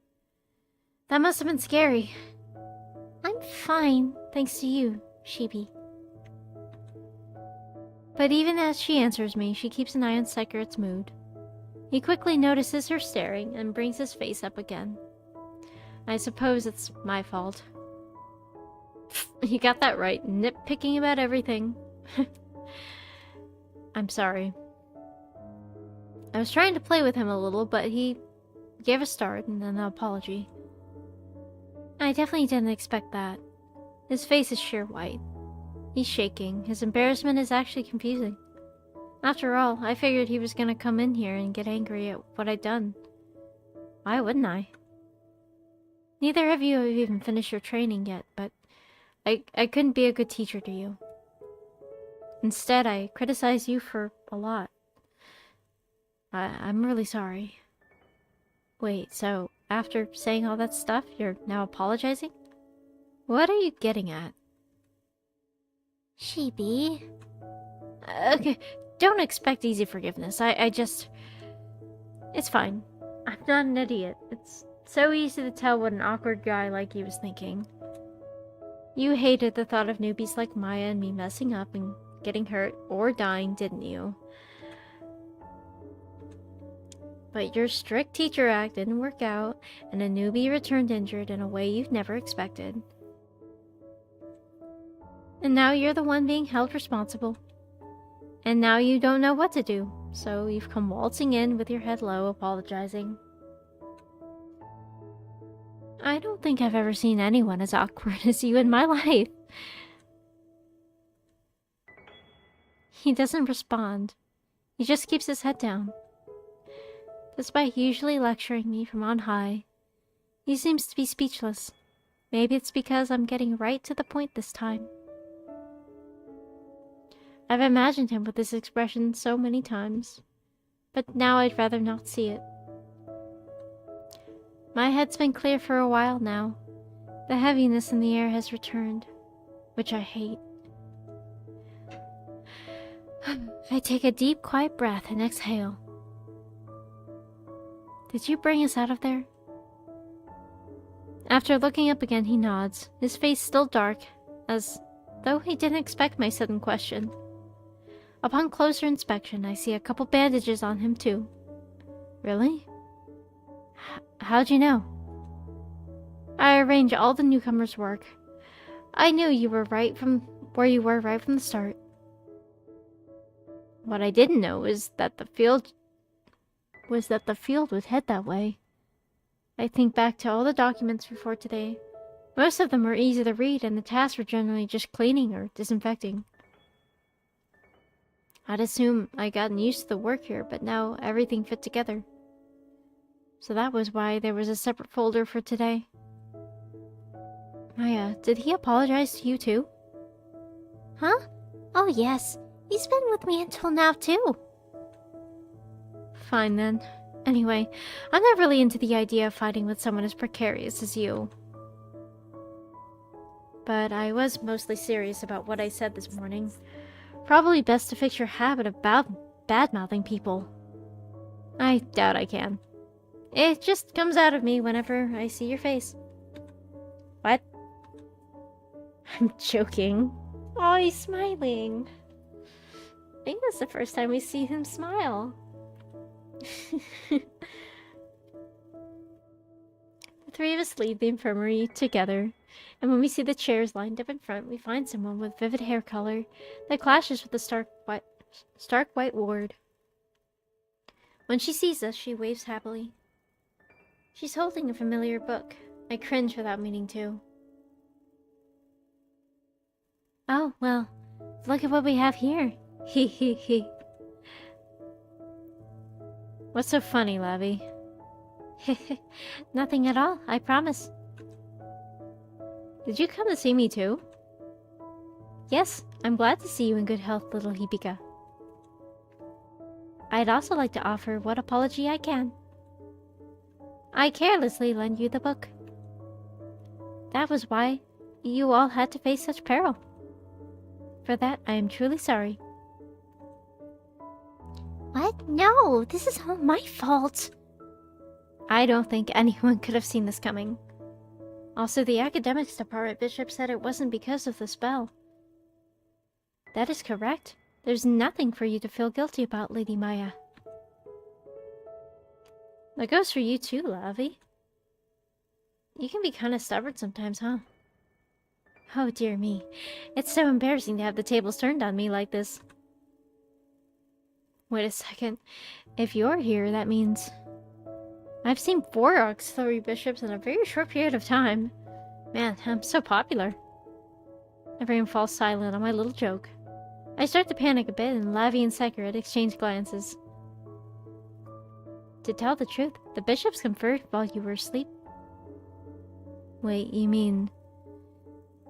That must have been scary. I'm fine, thanks to you, Shibi. But even as she answers me, she keeps an eye on Sekirit's mood. He quickly notices her staring and brings his face up again. I suppose it's my fault. You got that right, nitpicking about everything. I'm sorry. I was trying to play with him a little, but he gave a start and then an apology. I definitely didn't expect that. His face is sheer white. He's shaking. His embarrassment is actually confusing. After all, I figured he was gonna come in here and get angry at what I'd done. Why wouldn't I? Neither of you have even finished your training yet, but I couldn't be a good teacher to you. Instead, I criticized you for a lot. I'm really sorry. Wait, so after saying all that stuff, you're now apologizing? What are you getting at? Shibi. Okay, don't expect easy forgiveness. I just... It's fine. I'm not an idiot. It's so easy to tell what an awkward guy like you was thinking. You hated the thought of newbies like Maya and me messing up and getting hurt or dying, didn't you? But your strict teacher act didn't work out, and a newbie returned injured in a way you'd never expected. And now you're the one being held responsible. And now you don't know what to do, so you've come waltzing in with your head low, apologizing. I don't think I've ever seen anyone as awkward as you in my life. He doesn't respond. He just keeps his head down. Despite usually lecturing me from on high, he seems to be speechless. Maybe it's because I'm getting right to the point this time. I've imagined him with this expression so many times, but now I'd rather not see it. My head's been clear for a while now. The heaviness in the air has returned, which I hate. I take a deep, quiet breath and exhale. Did you bring us out of there? After looking up again, he nods, his face still dark, as though he didn't expect my sudden question. Upon closer inspection, I see a couple bandages on him too. Really? How'd you know? I arrange all the newcomers' work. I knew you were right from where you were right from the start. What I didn't know is that the field would head that way. I think back to all the documents before today. Most of them were easy to read, and the tasks were generally just cleaning or disinfecting. I'd assume I'd gotten used to the work here, but now everything fit together. So that was why there was a separate folder for today. Maya, did he apologize to you too? Huh? Oh yes, he's been with me until now too. Fine then. Anyway, I'm not really into the idea of fighting with someone as precarious as you. But I was mostly serious about what I said this morning. Probably best to fix your habit of bad-mouthing people. I doubt I can. It just comes out of me whenever I see your face. What? I'm joking. Oh, he's smiling. I think that's the first time we see him smile. The three of us leave the infirmary together, and when we see the chairs lined up in front, we find someone with vivid hair color that clashes with the stark white ward. When she sees us, she waves happily. She's holding a familiar book. I cringe without meaning to. Oh, well, look at what we have here. He he he. What's so funny, Lavi? Nothing at all, I promise. Did you come to see me too? Yes, I'm glad to see you in good health, little Hibika. I'd also like to offer what apology I can. I carelessly lent you the book. That was why you all had to face such peril. For that, I am truly sorry. What? No, this is all my fault. I don't think anyone could have seen this coming. Also, the academics department bishop said it wasn't because of the spell. That is correct. There's nothing for you to feel guilty about, Lady Maya. That goes for you too, Lavi. You can be kind of stubborn sometimes, huh? Oh dear me. It's so embarrassing to have the tables turned on me like this. Wait a second. If you're here, that means... I've seen 4 auxiliary bishops in a very short period of time. Man, I'm so popular. Everyone falls silent on my little joke. I start to panic a bit, and Lavi and Sekret exchange glances. To tell the truth, the bishops conferred while you were asleep. Wait, you mean...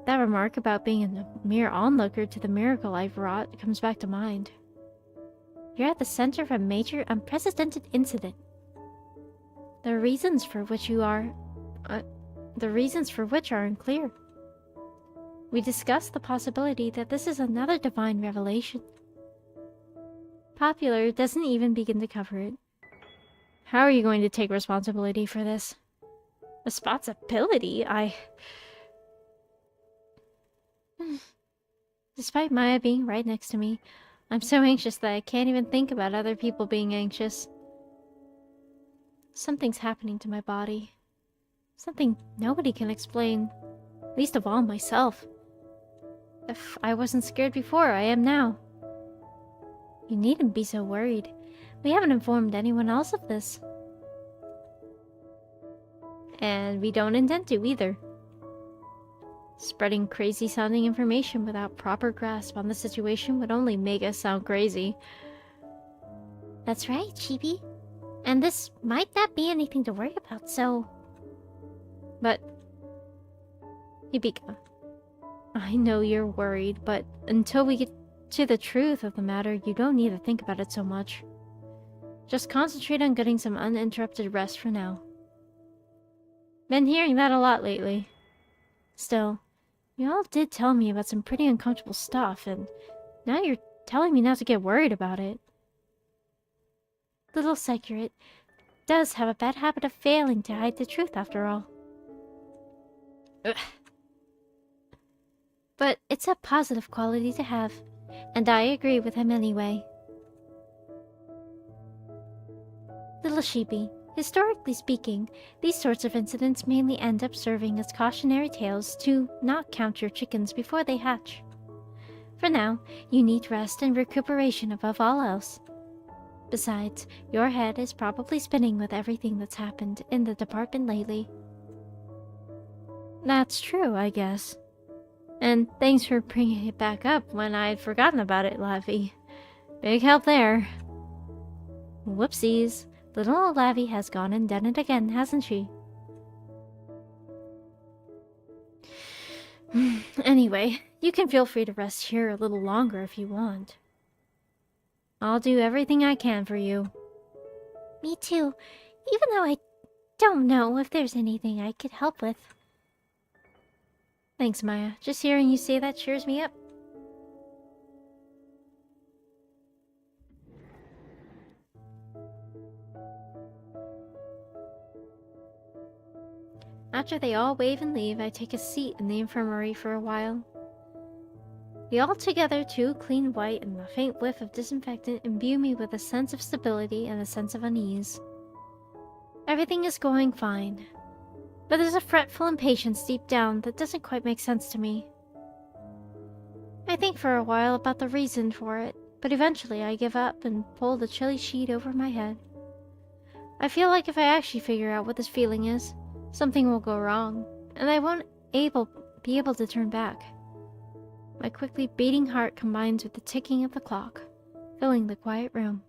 That remark about being a mere onlooker to the miracle I've wrought comes back to mind. You're at the center of a major, unprecedented incident. The reasons for which are unclear. We discussed the possibility that this is another divine revelation. Popular doesn't even begin to cover it. How are you going to take responsibility for this? Responsibility? Despite Maya being right next to me, I'm so anxious that I can't even think about other people being anxious. Something's happening to my body. Something nobody can explain. Least of all myself. If I wasn't scared before, I am now. You needn't be so worried. We haven't informed anyone else of this. And we don't intend to either. Spreading crazy-sounding information without proper grasp on the situation would only make us sound crazy. That's right, Chibi. And this might not be anything to worry about, so... But... Hibika, I know you're worried, but until we get To the truth of the matter, you don't need to think about it so much. Just concentrate on getting some uninterrupted rest for now. Been hearing that a lot lately. Still, you all did tell me about some pretty uncomfortable stuff, and now you're telling me not to get worried about it. Little Securate does have a bad habit of failing to hide the truth, after all. Ugh. But it's a positive quality to have, and I agree with him anyway. Little Sheepy, historically speaking, these sorts of incidents mainly end up serving as cautionary tales to not count your chickens before they hatch. For now, you need rest and recuperation above all else. Besides, your head is probably spinning with everything that's happened in the department lately. That's true, I guess. And thanks for bringing it back up when I'd forgotten about it, Lavi. Big help there. Whoopsies. Little old Lavi has gone and done it again, hasn't she? Anyway, you can feel free to rest here a little longer if you want. I'll do everything I can for you. Me too, even though I don't know if there's anything I could help with. Thanks, Maya. Just hearing you say that cheers me up. After they all wave and leave, I take a seat in the infirmary for a while. The altogether too clean white and the faint whiff of disinfectant imbue me with a sense of stability and a sense of unease. Everything is going fine, but there's a fretful impatience deep down that doesn't quite make sense to me. I think for a while about the reason for it, but eventually I give up and pull the chilly sheet over my head. I feel like if I actually figure out what this feeling is, something will go wrong, and I won't be able to turn back. My quickly beating heart combines with the ticking of the clock, filling the quiet room.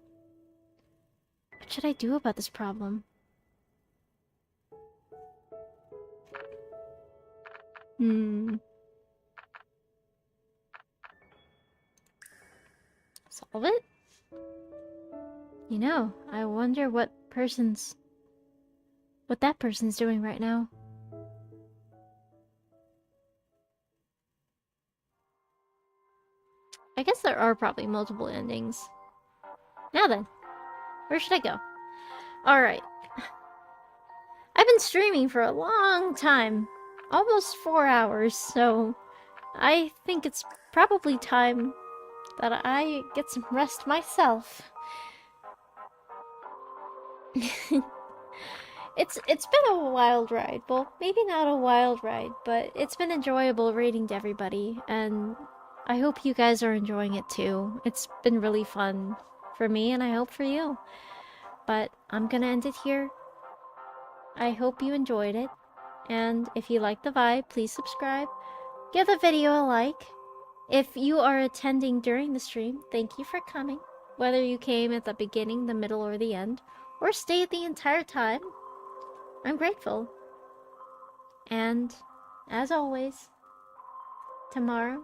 What should I do about this problem? Solve it? You know, I wonder what that person's doing right now. I guess there are probably multiple endings. Now then, where should I go? Alright. I've been streaming for a long time. Almost 4 hours, so I think it's probably time that I get some rest myself. It's been a wild ride. Well, maybe not a wild ride, but it's been enjoyable reading to everybody, and I hope you guys are enjoying it too. It's been really fun for me, and I hope for you. But I'm gonna end it here. I hope you enjoyed it, and if you like the vibe, please subscribe. Give the video a like. If you are attending during the stream, thank you for coming. Whether you came at the beginning, the middle, or the end, or stayed the entire time, I'm grateful. And, as always, tomorrow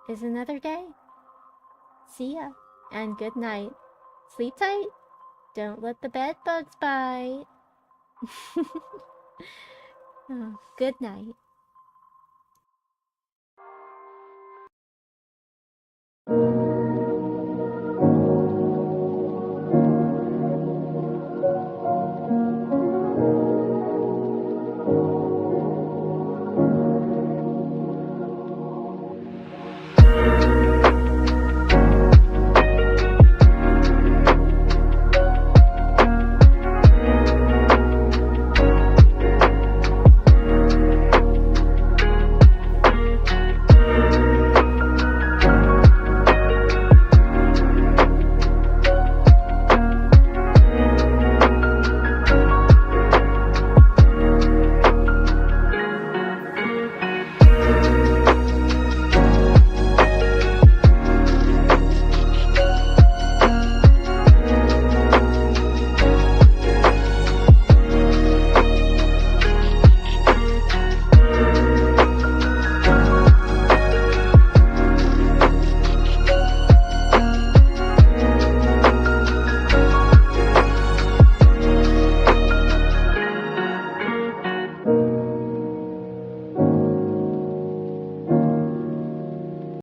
is another day. See ya, and good night. Sleep tight. Don't let the bed bugs bite. Oh, good night.